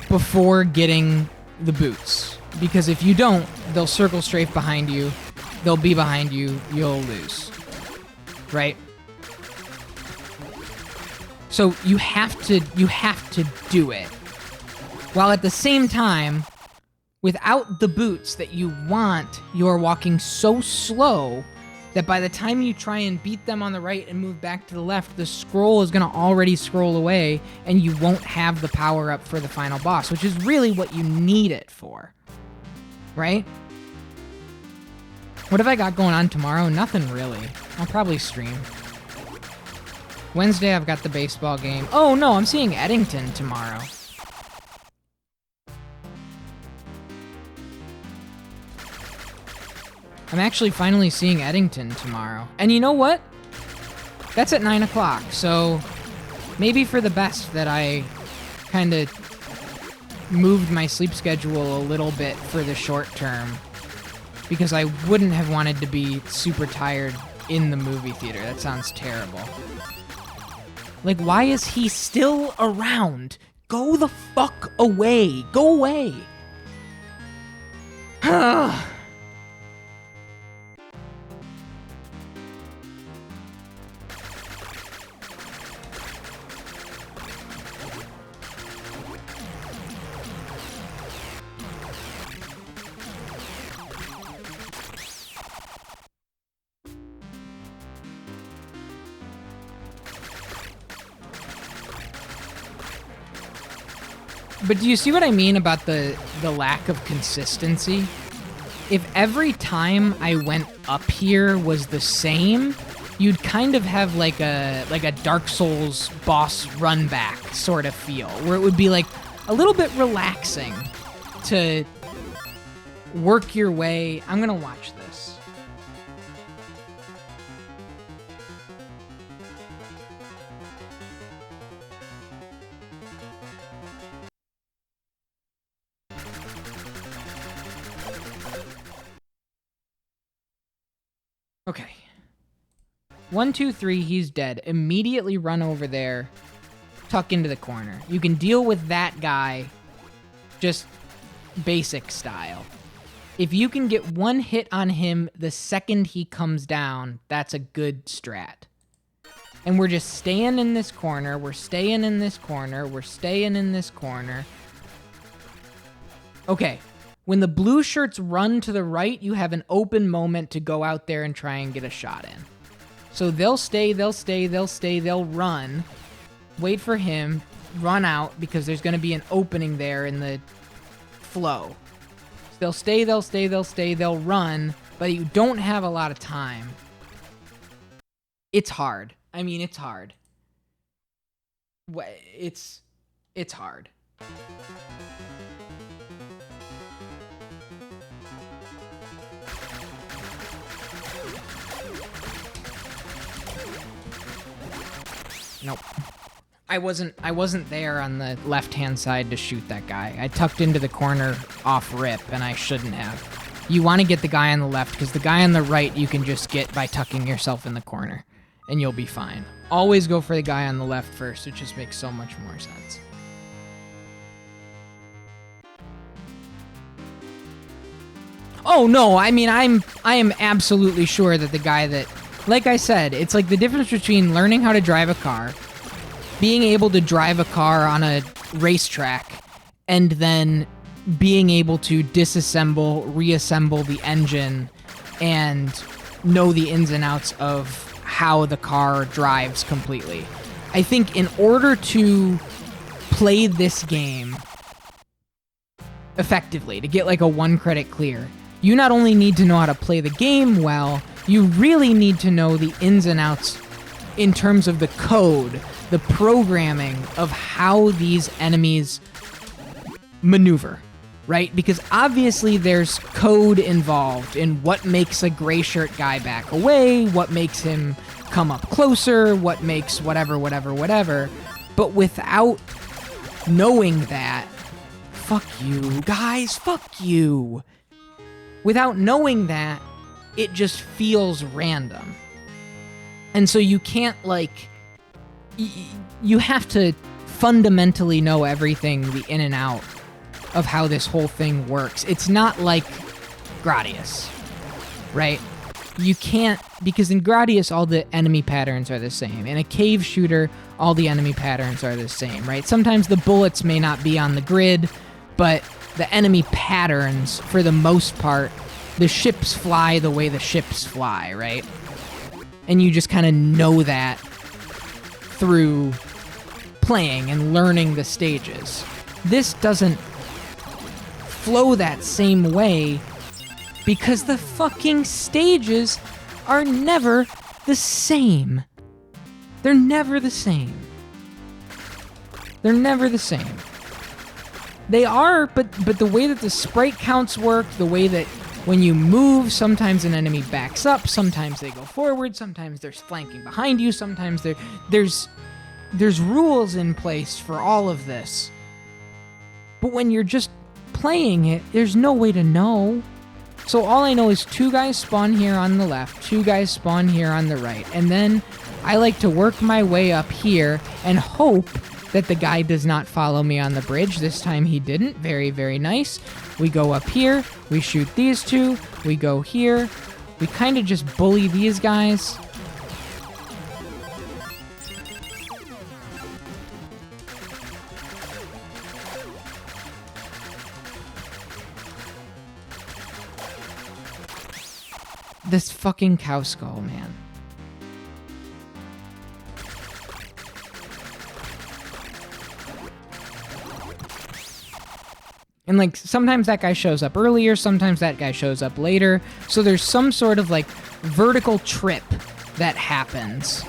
before getting the boots. Because if you don't, they'll circle strafe behind you. They'll be behind you. You'll lose. Right? So you have to do it. While at the same time, without the boots that you want, you are walking so slow that by the time you try and beat them on the right and move back to the left, the scroll is going to already scroll away, and you won't have the power-up for the final boss, which is really what you need it for. Right? What have I got going on tomorrow? Nothing really. I'll probably stream. Wednesday, I've got the baseball game. Oh, no, I'm seeing Eddington tomorrow. I'm actually finally seeing Eddington tomorrow. And you know what? That's at 9 o'clock, so maybe for the best that I kind of moved my sleep schedule a little bit for the short term, because I wouldn't have wanted to be super tired in the movie theater. That sounds terrible. Like, why is he still around? Go the fuck away. Go away. But do you see what I mean about the lack of consistency? If every time I went up here was the same, you'd kind of have like a Dark Souls boss run back sort of feel, where it would be like a little bit relaxing to work your way. I'm gonna watch this. Okay. 1, 2, 3, he's dead. Immediately run over there, tuck into the corner. You can deal with that guy just basic style. If you can get one hit on him the second he comes down, that's a good strat. And we're just staying in this corner, we're staying in this corner, we're staying in this corner. Okay, when the blue shirts run to the right, you have an open moment to go out there and try and get a shot in. So they'll stay, they'll run, wait for him, run out, because there's going to be an opening there in the flow. So they'll run, but you don't have a lot of time. It's hard. I mean, it's hard. It's hard. Nope. I wasn't there on the left-hand side to shoot that guy. I tucked into the corner off rip, and I shouldn't have. You want to get the guy on the left, because the guy on the right you can just get by tucking yourself in the corner, and you'll be fine. Always go for the guy on the left first. It just makes so much more sense. Oh, no, I mean, I am absolutely sure that the guy that... Like I said, it's like the difference between learning how to drive a car, being able to drive a car on a racetrack, and then being able to disassemble, reassemble the engine, and know the ins and outs of how the car drives completely. I think in order to play this game effectively, to get like a 1 credit clear, you not only need to know how to play the game well, you really need to know the ins and outs in terms of the code, the programming of how these enemies maneuver, right? Because obviously there's code involved in what makes a gray shirt guy back away, what makes him come up closer, what makes whatever. But without knowing that, fuck you, guys, fuck you. Without knowing that, it just feels random. And so you can't, like... You have to fundamentally know everything, the in and out of how this whole thing works. It's not like Gradius, right? You can't... Because in Gradius, all the enemy patterns are the same. In a cave shooter, all the enemy patterns are the same, right? Sometimes the bullets may not be on the grid, but the enemy patterns, for the most part, the ships fly the way the ships fly, right? And you just kind of know that through playing and learning the stages. This doesn't flow that same way because the fucking stages are never the same. They're never the same. They're never the same. They are, but the way that the sprite counts work, the way that when you move, sometimes an enemy backs up, sometimes they go forward, sometimes they're flanking behind you, sometimes there's rules in place for all of this. But when you're just playing it, there's no way to know. So all I know is 2 guys spawn here on the left, 2 guys spawn here on the right, and then I like to work my way up here and hope that the guy does not follow me on the bridge. This time he didn't. Very, very nice. We go up here. We shoot these 2. We go here. We kind of just bully these guys. This fucking cow skull, man. And like sometimes that guy shows up earlier, sometimes that guy shows up later. So there's some sort of like vertical trip that happens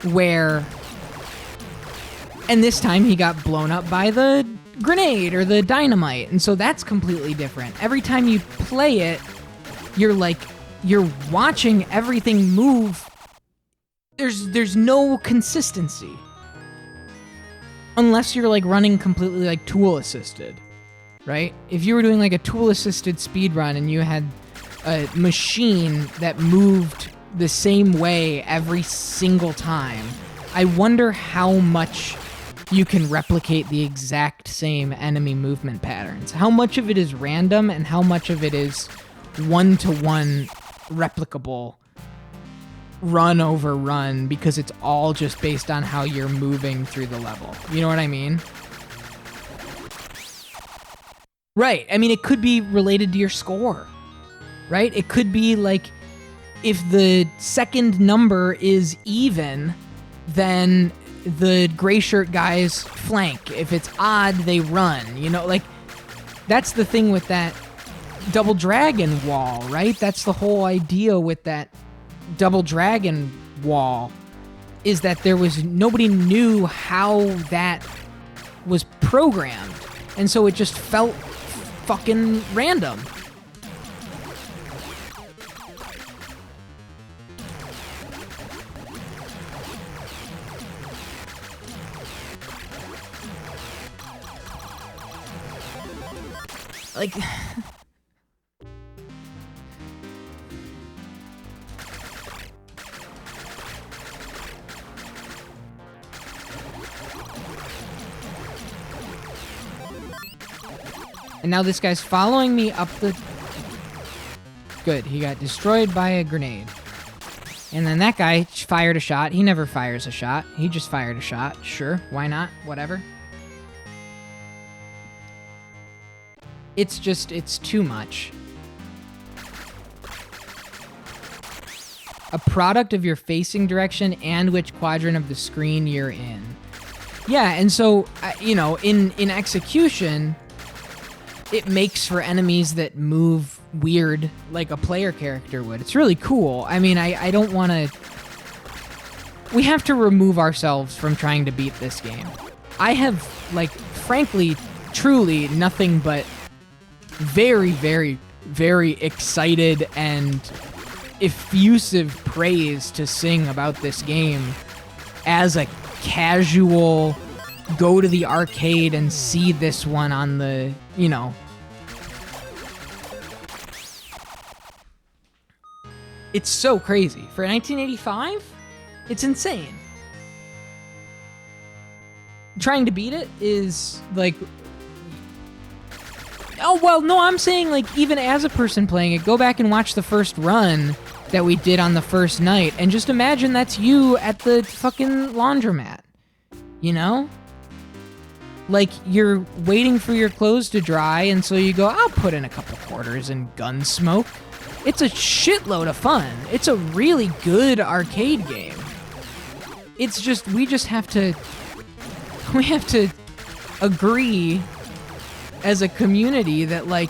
where, and this time he got blown up by the grenade or the dynamite. And so that's completely different. Every time you play it, you're watching everything move. There's no consistency. Unless you're like running completely like tool assisted, right? If you were doing like a tool assisted speed run and you had a machine that moved the same way every single time, I wonder how much you can replicate the exact same enemy movement patterns. How much of it is random and how much of it is one-to-one replicable run over run, because it's all just based on how you're moving through the level. You know what I mean? Right. I mean, it could be related to your score, right? It could be like if the second number is even, then the gray shirt guys flank. If it's odd, they run. You know, like that's the thing with that double dragon wall, right? That's the whole idea with that double dragon wall, is that there was nobody knew how that was programmed, and so it just felt fucking random. Like and now this guy's following me up the... Good, he got destroyed by a grenade. And then that guy fired a shot. He never fires a shot. He just fired a shot. Sure, why not? Whatever. It's just, it's too much. A product of your facing direction and which quadrant of the screen you're in. Yeah, and so, you know, in execution, it makes for enemies that move weird like a player character would. It's really cool. I mean, I don't want to... We have to remove ourselves from trying to beat this game. I have, like, frankly, truly nothing but very, very, very excited and effusive praise to sing about this game as a casual go to the arcade and see this one on the, you know. It's so crazy. For 1985, it's insane. Trying to beat it is like... Oh, well, no, I'm saying, like, even as a person playing it, go back and watch the first run that we did on the first night, and just imagine that's you at the fucking laundromat. You know? Like, you're waiting for your clothes to dry, and so you go, I'll put in a couple quarters in Gun.Smoke. It's a shitload of fun. It's a really good arcade game. It's just, we have to agree as a community that, like,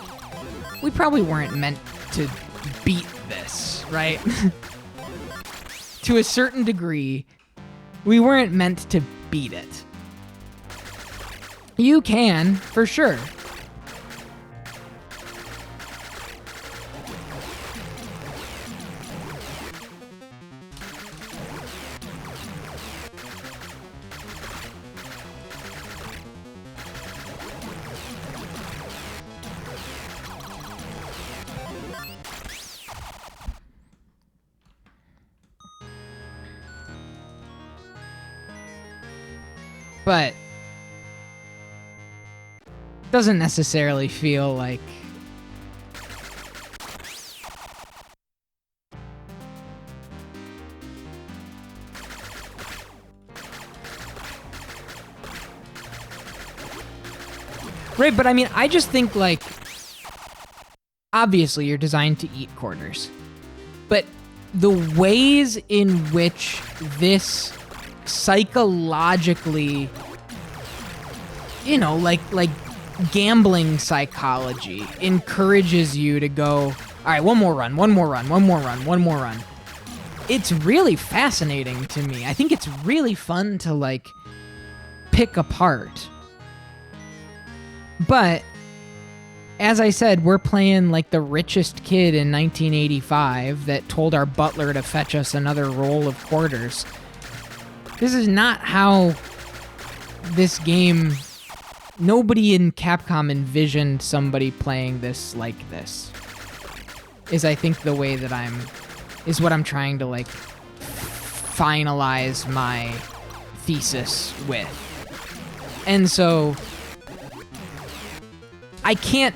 we probably weren't meant to beat this, right? To a certain degree, we weren't meant to beat it. You can, for sure. But doesn't necessarily feel like right, but I mean, I just think, like, obviously you're designed to eat quarters, but the ways in which this psychologically, you know, like gambling psychology encourages you to go, all right, one more run, one more run, one more run, one more run. It's really fascinating to me. I think it's really fun to, like, pick apart. But, as I said, we're playing like the richest kid in 1985 that told our butler to fetch us another roll of quarters. This is not how this game... Nobody in Capcom envisioned somebody playing this like this. Is I think the way that is what I'm trying to, like, finalize my thesis with. And so I can't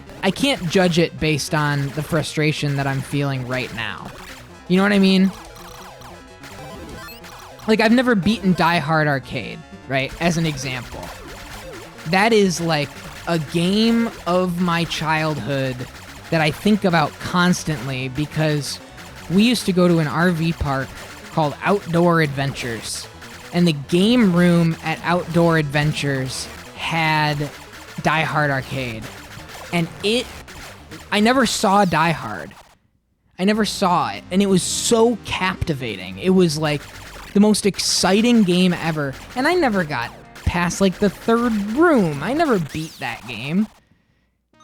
judge it based on the frustration that I'm feeling right now. You know what I mean? Like, I've never beaten Die Hard Arcade, right? As an example. That is like a game of my childhood that I think about constantly because we used to go to an RV park called Outdoor Adventures. And the game room at Outdoor Adventures had Die Hard Arcade. And I never saw Die Hard. I never saw it. And it was so captivating. It was like the most exciting game ever. And I never got past like the third room. I never beat that game.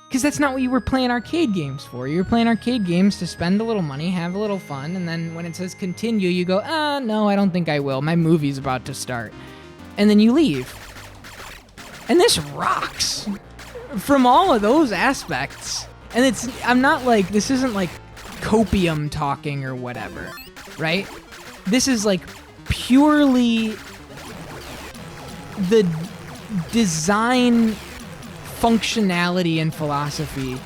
Because that's not what you were playing arcade games for. You were playing arcade games to spend a little money, have a little fun, and then when it says continue, you go, no, I don't think I will. My movie's about to start. And then you leave. And this rocks from all of those aspects. And I'm not like, this isn't like copium talking or whatever, right? This is like purely the design functionality and philosophy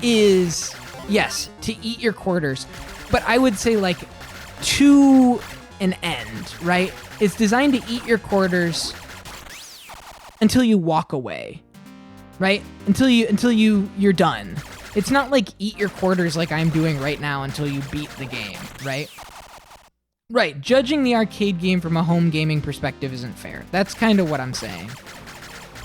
is, yes, to eat your quarters, but I would say like to an end, right? It's designed to eat your quarters until you walk away, right? Until you're done. It's not like eat your quarters like I'm doing right now until you beat the game, right? Right, judging the arcade game from a home gaming perspective isn't fair. That's kind of what I'm saying.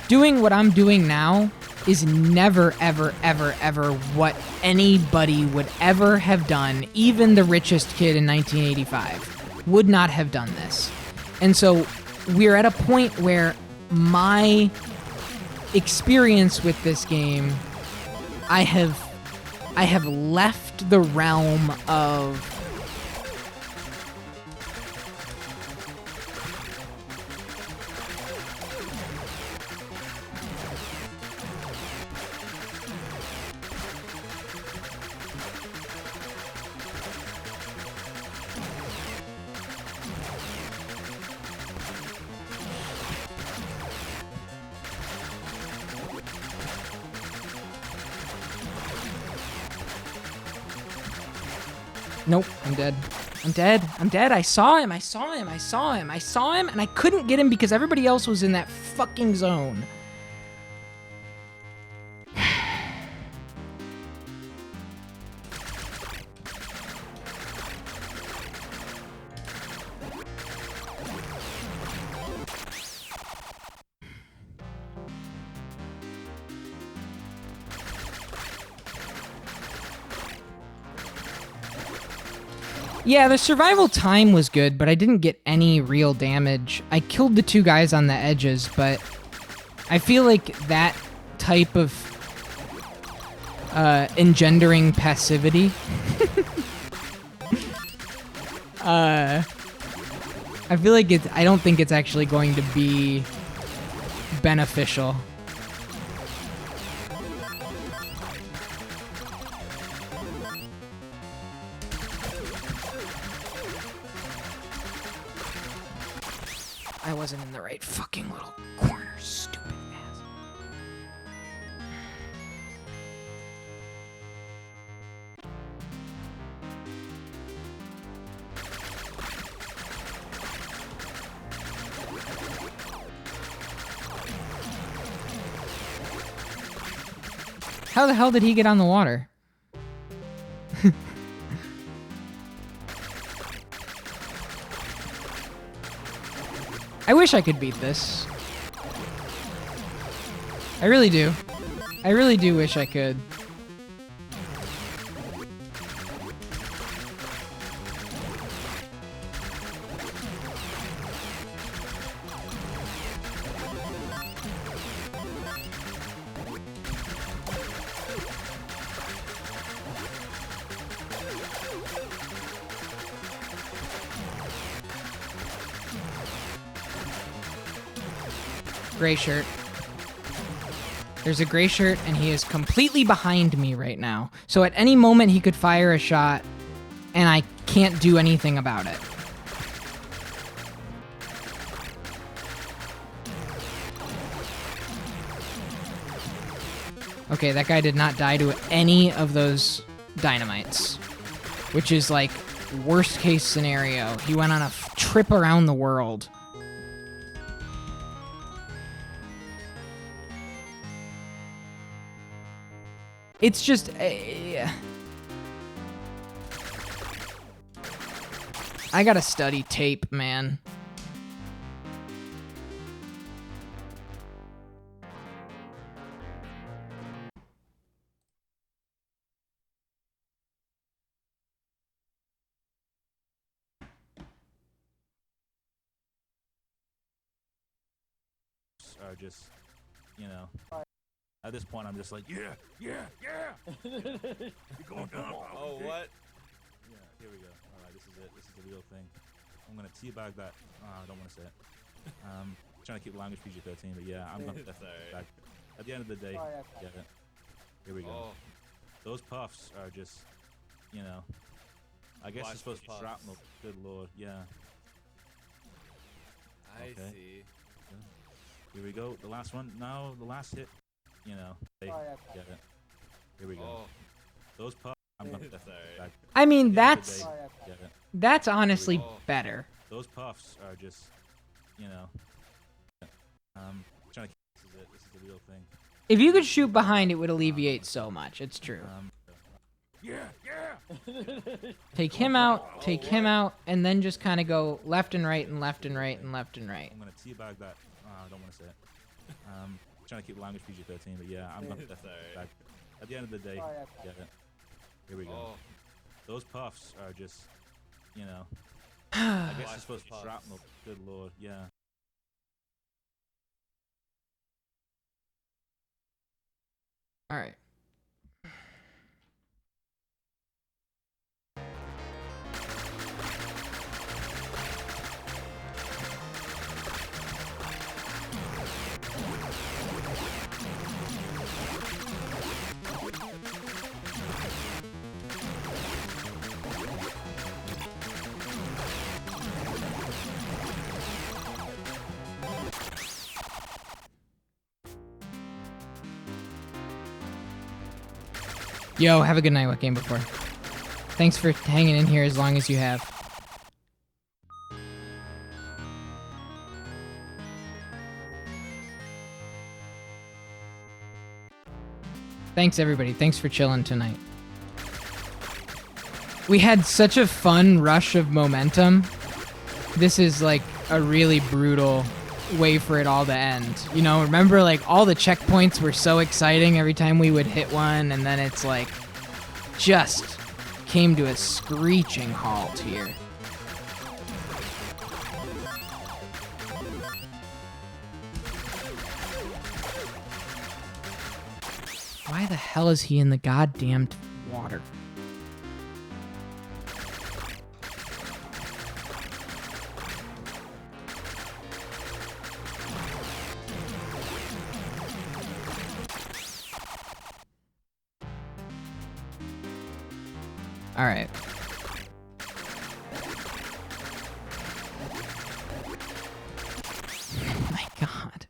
Doing what I'm doing now is never, ever, ever, ever what anybody would ever have done. Even the richest kid in 1985 would not have done this. And so we're at a point where my experience with this game, I have left the realm of Nope, I'm dead. I'm dead. I'm dead. I saw him. I saw him. I saw him. I saw him, and I couldn't get him because everybody else was in that fucking zone. Yeah, the survival time was good, but I didn't get any real damage. I killed the two guys on the edges, but I feel like that type of engendering passivity I feel like I don't think it's actually going to be beneficial. I wasn't in the right fucking little corner, stupid ass. How the hell did he get on the water? I wish I could beat this. I really do. I really do wish I could. Gray shirt. There's a gray shirt, and he is completely behind me right now. So at any moment, he could fire a shot, and I can't do anything about it. Okay, that guy did not die to any of those dynamites, which is like worst case scenario. He went on a trip around the world. It's just... I gotta study tape, man. Are just, you know... At this point, I'm just like, yeah! You're going down. Oh, what? Yeah, here we go. All right, this is it. This is the real thing. I'm gonna teabag that. I don't want to say it. Trying to keep the language PG-13, but yeah, I'm gonna definitely. At the end of the day, get it. Here we go. Those puffs are just, you know. I guess it's supposed to be shrapnel. Good lord, yeah. I see. Here we go. The last one. Now the last hit. You know, get it. Here we go. Those puffs. I'm gonna definitely. I mean, that's honestly better. Those puffs are just, you know. Trying to. This is it. This is the real thing. If you could shoot behind, it would alleviate so much. It's true. Take him out, and then just kind of go left and right and left and right and left and right. I'm gonna teabag that. I don't want to say it. Trying to keep the language PG-13, but yeah, I'm gonna definitely. At the end of the day, get it. Here we go. Those puffs are just, you know. I guess it's supposed to be shrapnel. Good lord, yeah. All right. Yo, have a good night. What game before? Thanks for hanging in here as long as you have. Thanks, everybody. Thanks for chilling tonight. We had such a fun rush of momentum. This is like a really brutal way for it all to end. You know, remember like all the checkpoints were so exciting every time we would hit one, and then it's like just came to a screeching halt here. Why the hell is he in the goddamn water? All right. Oh my God.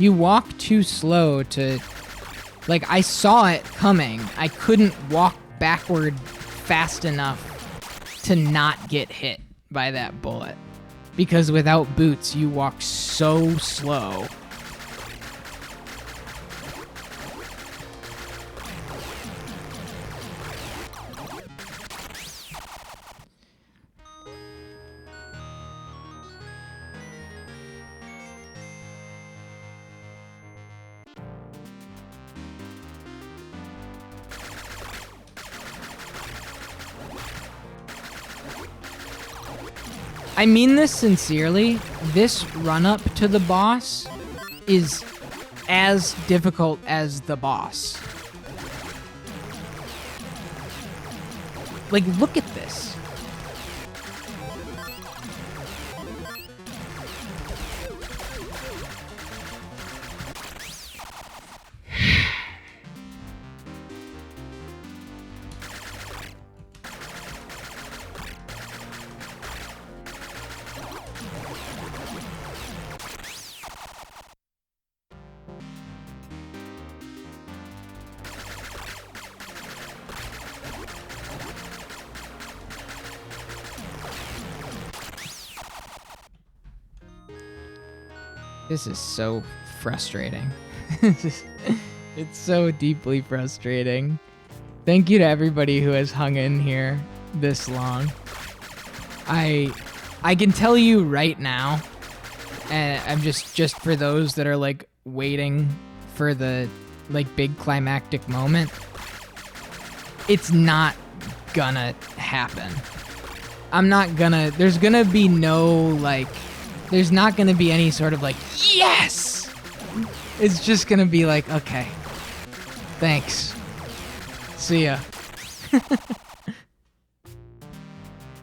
You walk too slow to... Like, I saw it coming. I couldn't walk backward fast enough to not get hit. by that bullet. Because without boots, you walk so slow. I mean this sincerely. This run-up to the boss is as difficult as the boss. Like, look at this. This is so frustrating. It's so deeply frustrating. Thank you to everybody who has hung in here this long. I can tell you right now, and I'm just for those that are like waiting for the like big climactic moment, it's not gonna happen. There's gonna be no like, there's not gonna be any sort of like, yes! It's just gonna be like, okay, thanks. See ya.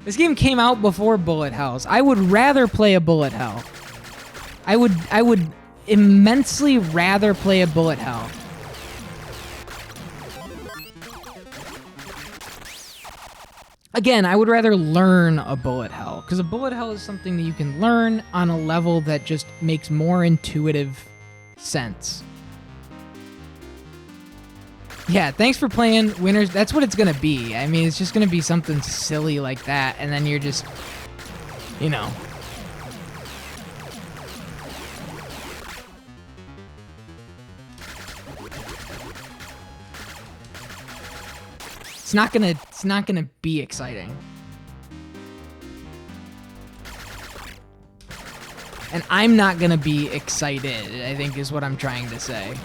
This game came out before bullet hells. I would rather play a bullet hell. I would immensely rather play a bullet hell. Again, I would rather learn a bullet hell, because a bullet hell is something that you can learn on a level that just makes more intuitive sense. Yeah, thanks for playing Winners. That's what it's going to be. I mean, it's just going to be something silly like that, and then you're just, you know. It's not gonna be exciting. And I'm not gonna be excited, I think is what I'm trying to say.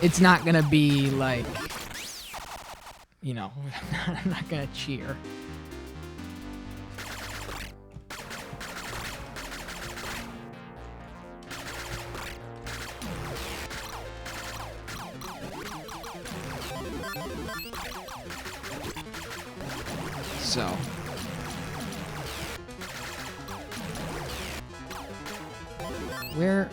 It's not gonna be like, you know, I'm not gonna cheer. So, where?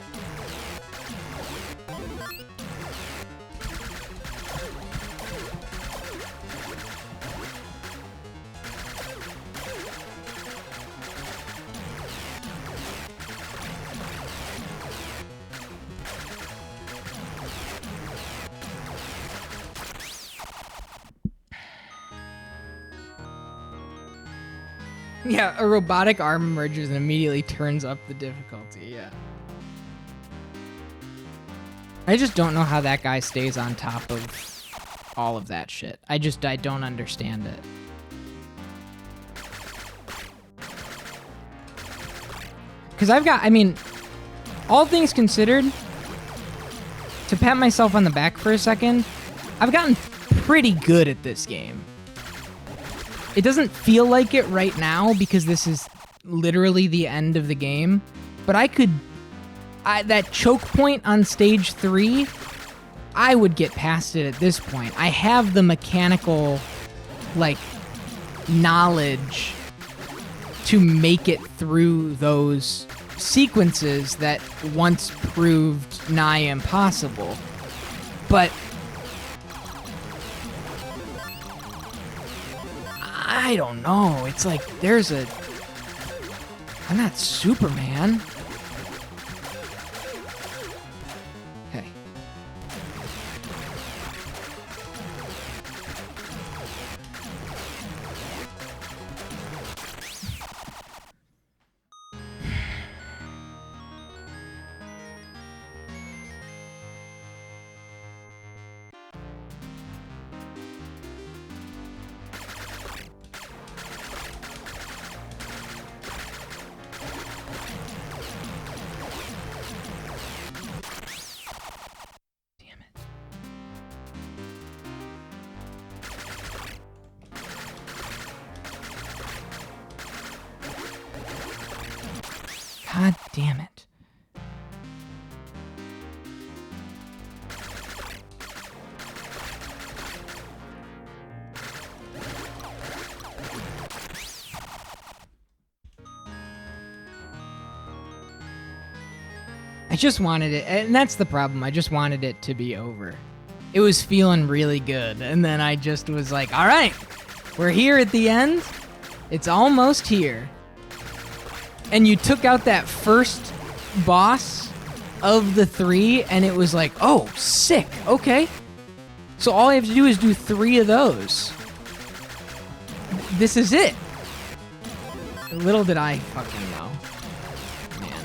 Yeah, a robotic arm emerges and immediately turns up the difficulty, yeah. I just don't know how that guy stays on top of all of that shit. I don't understand it. Because I mean, all things considered, to pat myself on the back for a second, I've gotten pretty good at this game. It doesn't feel like it right now because this is literally the end of the game, but that choke point on stage 3, I would get past it at this point. I have the mechanical, like, knowledge to make it through those sequences that once proved nigh impossible. But I don't know. It's like I'm not Superman. Okay. just wanted it, and that's the problem. I just wanted it to be over. It was feeling really good, and then I just was like, all right, we're here at the end. It's almost here. And you took out that first boss of the 3, and it was like, oh, sick, okay. So all I have to do is do 3 of those. This is it. Little did I fucking know. Man.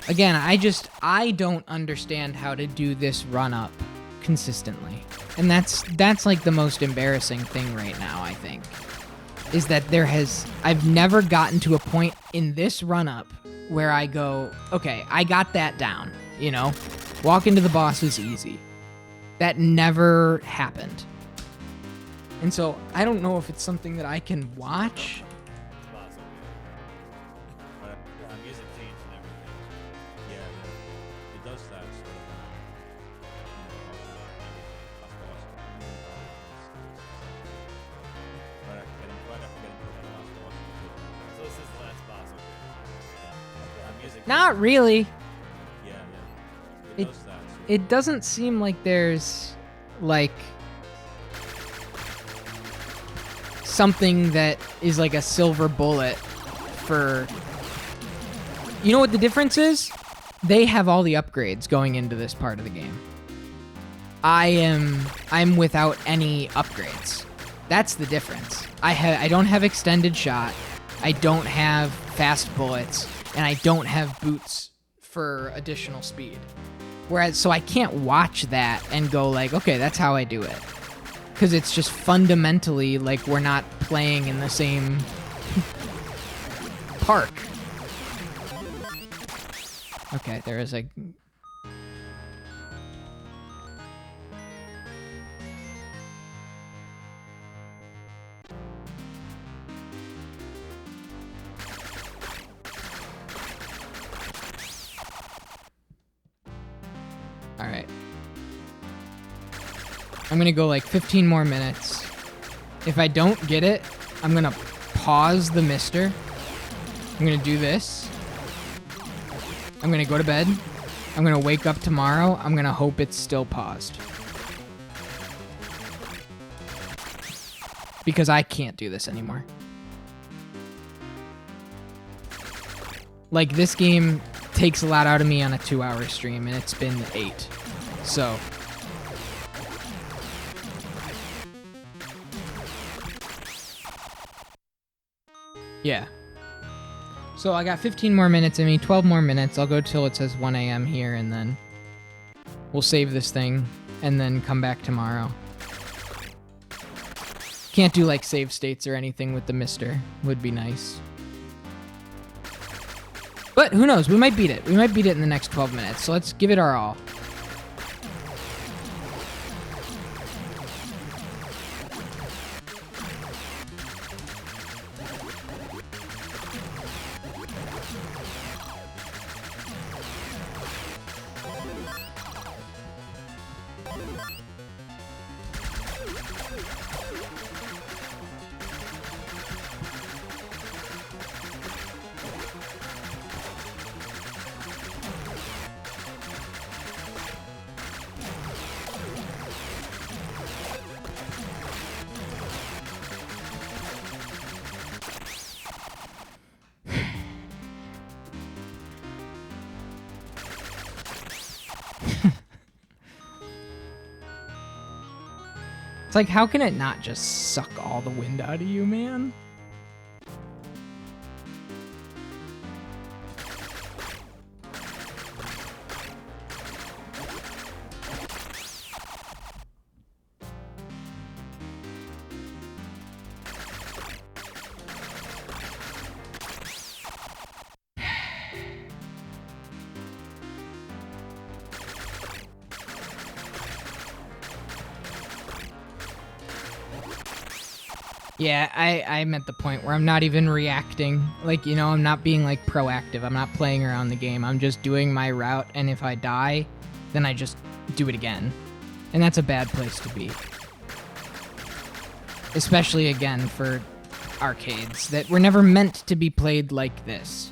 Again, I don't understand how to do this run up consistently. And that's like the most embarrassing thing right now, I think. Is that I've never gotten to a point in this run up where I go, okay, I got that down, you know? Walk into the boss was easy. That never happened. And so I don't know if it's something that I can watch. Music changed and everything. Yeah. It does that. So this is the last boss. Not really. Yeah. It doesn't seem like there's like something that is like a silver bullet for. You know what the difference is? They have all the upgrades going into this part of the game. I'm without any upgrades. That's the difference. I don't have extended shot. I don't have fast bullets, and I don't have boots for additional speed. Whereas, so I can't watch that and go like, okay, that's how I do it. Because it's just fundamentally like we're not playing in the same park. Okay, there is a... Alright. I'm gonna go like 15 more minutes. If I don't get it, I'm gonna pause the mister. I'm gonna do this. I'm gonna go to bed. I'm gonna wake up tomorrow. I'm gonna hope it's still paused. Because I can't do this anymore. Like, this game takes a lot out of me on a 2-hour stream, and it's been 8. So... yeah. So I got 15 more minutes in me, 12 more minutes. I'll go till it says 1 a.m. here, and then we'll save this thing, and then come back tomorrow. Can't do like save states or anything with the mister. Would be nice. But who knows? We might beat it. We might beat it in the next 12 minutes. So let's give it our all. It's like, how can it not just suck all the wind out of you, man? Yeah, I'm at the point where I'm not even reacting. Like, you know, I'm not being, like, proactive. I'm not playing around the game. I'm just doing my route, and if I die, then I just do it again. And that's a bad place to be. Especially, again, for arcades that were never meant to be played like this.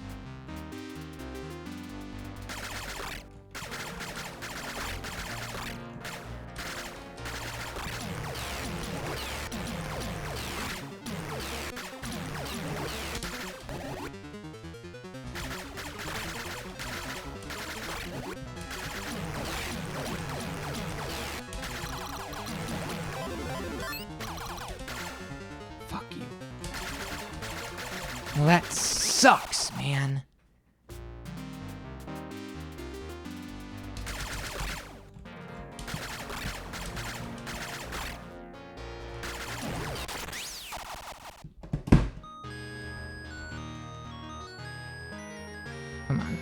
Well, that sucks, man. Come on.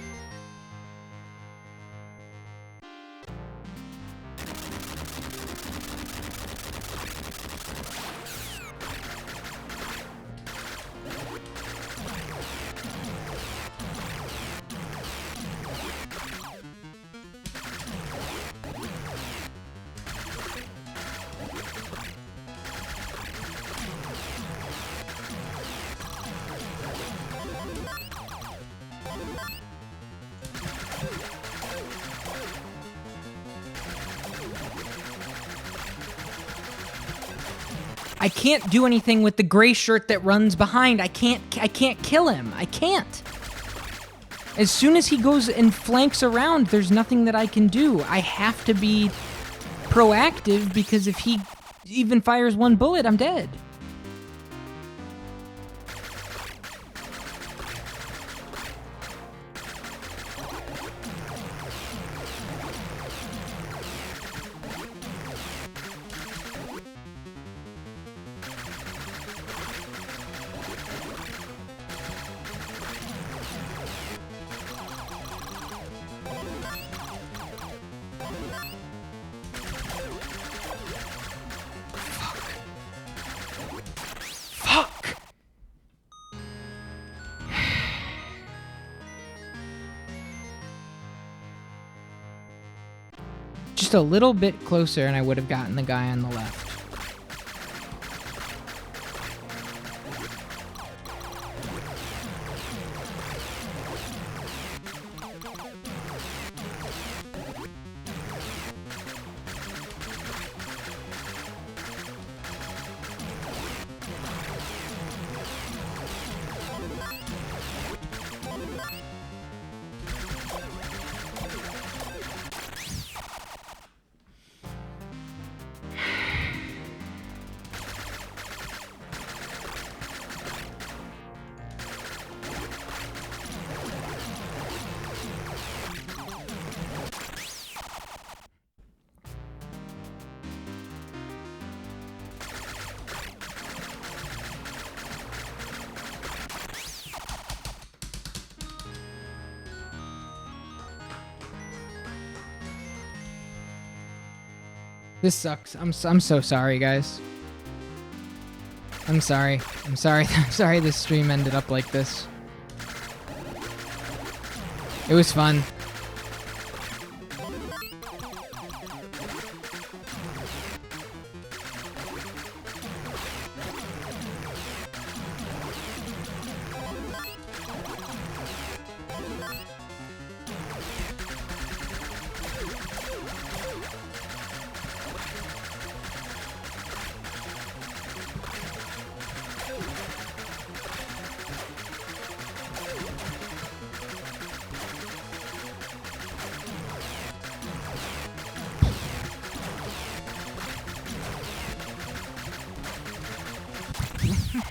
I can't do anything with the gray shirt that runs behind. I can't kill him. I can't. As soon as he goes and flanks around, there's nothing that I can do. I have to be proactive because if he even fires one bullet, I'm dead. Just a little bit closer and I would have gotten the guy on the left. This sucks. I'm so sorry, guys. I'm sorry. I'm sorry this stream ended up like this. It was fun.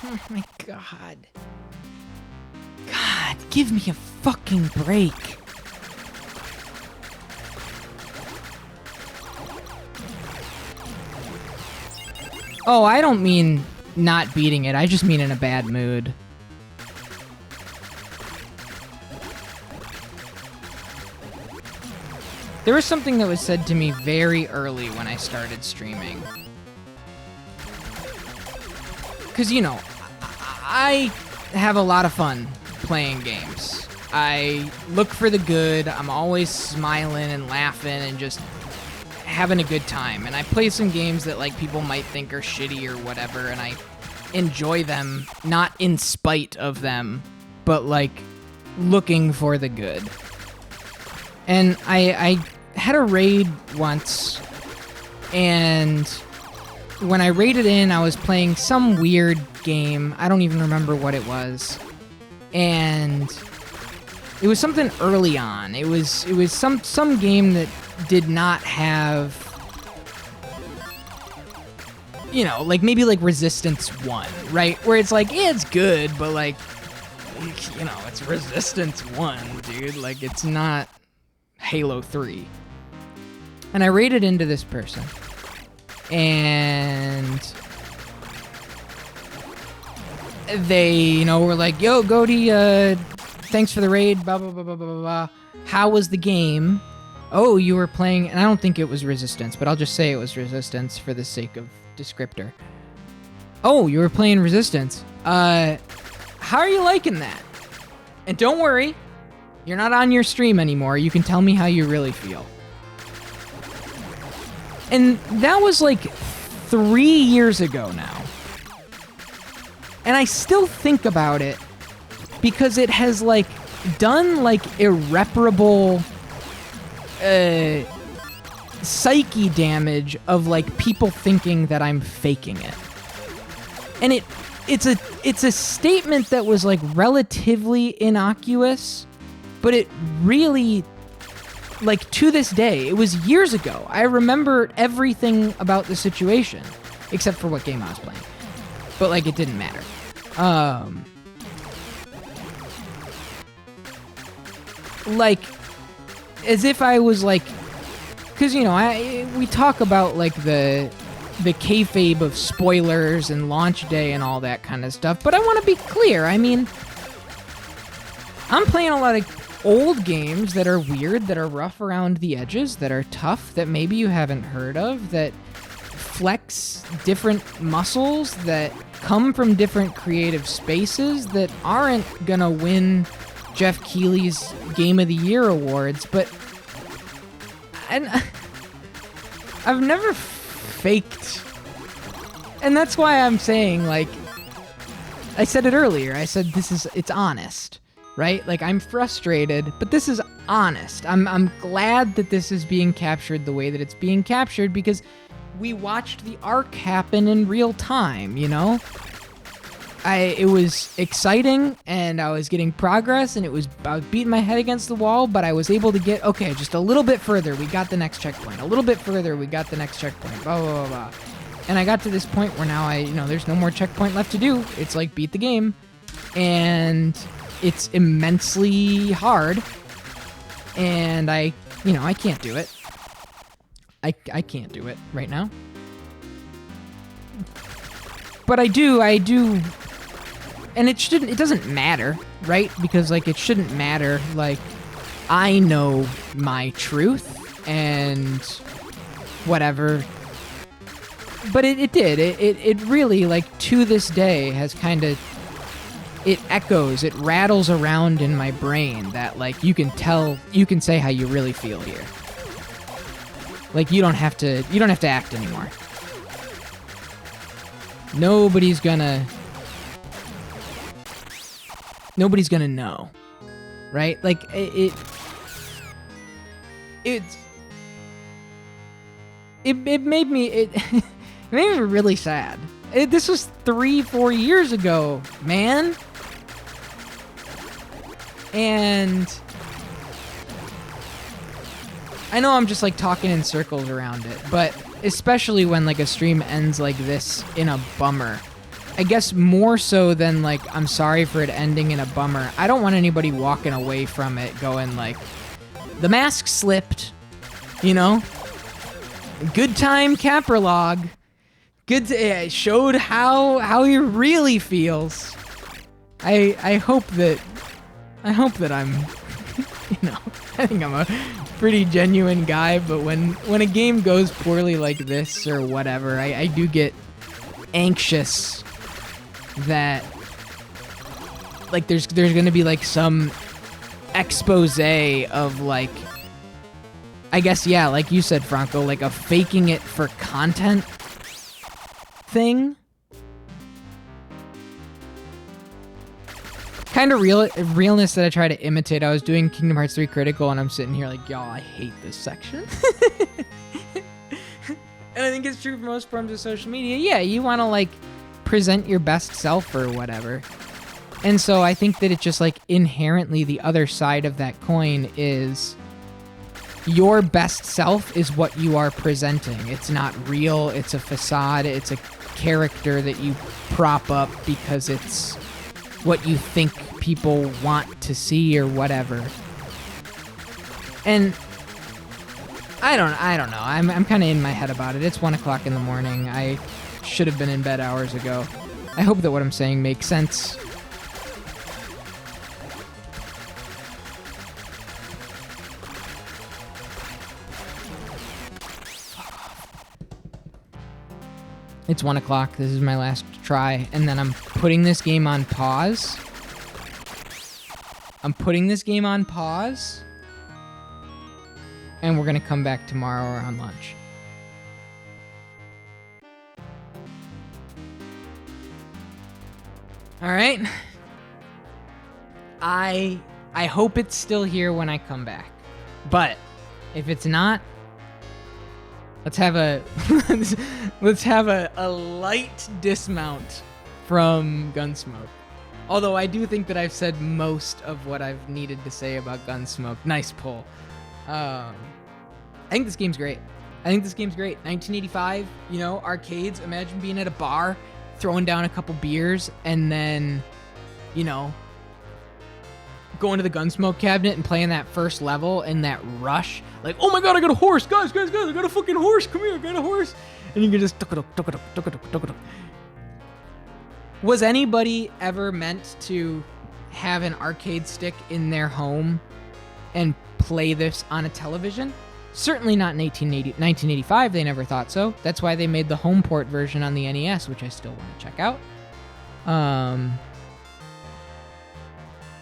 Oh my god. God, give me a fucking break. Oh, I don't mean not beating it. I just mean in a bad mood. There was something that was said to me very early when I started streaming. Because, you know, I have a lot of fun playing games. I look for the good. I'm always smiling and laughing and just having a good time, and I play some games that like people might think are shitty or whatever, and I enjoy them, not in spite of them, but like looking for the good. And I had a raid once, and when I raided in, I was playing some weird game. I don't even remember what it was. And it was something early on. It was some game that did not have, you know, like maybe like Resistance 1, right? Where it's like, yeah, it's good, but like, you know, it's Resistance 1, dude. Like, it's not Halo 3. And I raided into this person. And they, you know, were like, yo, Goaty, thanks for the raid, blah, blah, blah, blah, blah, blah. How was the game? Oh, you were playing, and I don't think it was Resistance, but I'll just say it was Resistance for the sake of descriptor. Oh, you were playing Resistance. How are you liking that? And don't worry, you're not on your stream anymore. You can tell me how you really feel. And that was like 3 years ago now. And I still think about it because it has like done like irreparable psyche damage of like people thinking that I'm faking it. And it's a statement that was like relatively innocuous, but it really, like, to this day, it was years ago. I remember everything about the situation, except for what game I was playing. But, like, it didn't matter. Like, as if I was, like... Because, you know, we talk about, like, the kayfabe of spoilers and launch day and all that kind of stuff, but I want to be clear. I mean, I'm playing a lot of old games that are weird, that are rough around the edges, that are tough, that maybe you haven't heard of, that flex different muscles, that come from different creative spaces, that aren't gonna win Jeff Keighley's Game of the Year awards, but I've never faked. And that's why I'm saying, like, I said it earlier, I said it's honest. Right? Like, I'm frustrated, but this is honest. I'm glad that this is being captured the way that it's being captured because we watched the arc happen in real time, you know? It was exciting, and I was getting progress, and I was beating my head against the wall, but I was able to get, okay, just a little bit further, we got the next checkpoint. A little bit further, we got the next checkpoint. Blah, blah, blah, blah. And I got to this point where now there's no more checkpoint left to do. It's like, beat the game. And it's immensely hard, and I can't do it. I can't do it right now. But I do, and it doesn't matter, right? Because, like, it shouldn't matter. Like, I know my truth, and whatever. But it did. It really, like, to this day has kind of... It echoes, it rattles around in my brain that, like, you can say how you really feel here. Like, you don't have to act anymore. Nobody's gonna know. Right? Like, it made me, it made me really sad. This was 3-4 years ago, man. And I know I'm just like talking in circles around it, but especially when like a stream ends like this in a bummer. I guess more so than like, I'm sorry for it ending in a bummer. I don't want anybody walking away from it going like, the mask slipped, you know? Good time Capralog. It showed how he really feels. I hope that I'm, you know, I think I'm a pretty genuine guy, but when a game goes poorly like this or whatever, I do get anxious that, like, there's gonna be like some expose of like, I guess, yeah, like you said, Franco, like a faking it for content thing. Kind of realness that I try to imitate. I was doing Kingdom Hearts 3 Critical, and I'm sitting here like, y'all, I hate this section. And I think it's true for most forms of social media. Yeah, you want to, like, present your best self or whatever. And so I think that it's just, like, inherently the other side of that coin is your best self is what you are presenting. It's not real. It's a facade. It's a character that you prop up because it's what you think people want to see or whatever. And I don't know. I'm kind of in my head about it. It's 1 o'clock in the morning. I should have been in bed hours ago. I hope that what I'm saying makes sense. It's 1 o'clock. This is my last try. And then I'm putting this game on pause. And we're going to come back tomorrow around lunch. All right. I hope it's still here when I come back. But if it's not, let's have a light dismount from Gun.Smoke. Although I do think that I've said most of what I've needed to say about Gun.Smoke. Nice pull. I think this game's great. 1985, you know, arcades. Imagine being at a bar, throwing down a couple beers, and then, you know, going to the Gun.Smoke cabinet and playing that first level and that rush. Like, oh my god, I got a horse! Guys, I got a fucking horse! Come here, I got a horse! And you can just... Was anybody ever meant to have an arcade stick in their home and play this on a television? Certainly not in 1985, they never thought so. That's why they made the home port version on the NES, which I still want to check out.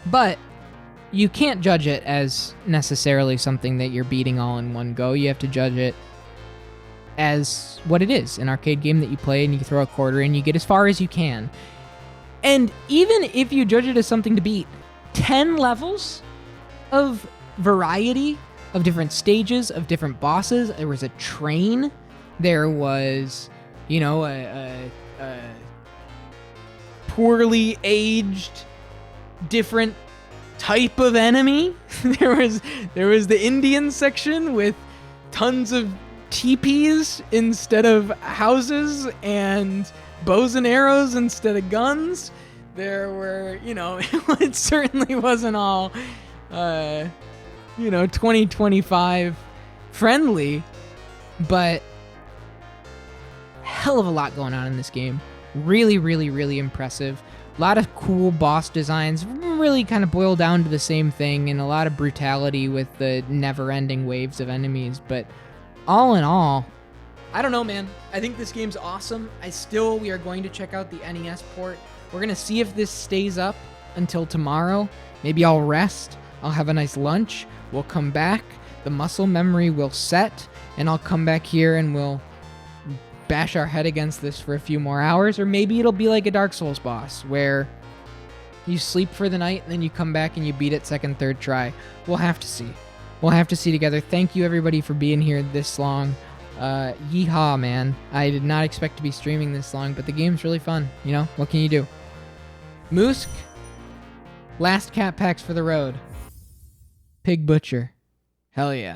But you can't judge it as necessarily something that you're beating all in one go. You have to judge it as what it is, an arcade game that you play and you throw a quarter in, you get as far as you can. And even if you judge it as something to beat, 10 levels of variety, of different stages, of different bosses. There was a train. There was, you know, a poorly aged, different type of enemy. There was the Indian section with tons of teepees instead of houses and bows and arrows instead of guns. There were, you know, it certainly wasn't all, 2025 friendly, but hell of a lot going on in this game. Really, really, really impressive. A lot of cool boss designs, really kind of boil down to the same thing, and a lot of brutality with the never-ending waves of enemies. But all in all, I don't know, man. I think this game's awesome. We are going to check out the NES port. We're going to see if this stays up until tomorrow. Maybe I'll rest. I'll have a nice lunch. We'll come back. The muscle memory will set, and I'll come back here and we'll bash our head against this for a few more hours. Or maybe it'll be like a Dark Souls boss where you sleep for the night and then you come back and you beat it second, third try. We'll have to see. We'll have to see together. Thank you, everybody, for being here this long. Yeehaw, man. I did not expect to be streaming this long, but the game's really fun. You know, what can you do? Moosk, last cat packs for the road. Pig Butcher. Hell yeah.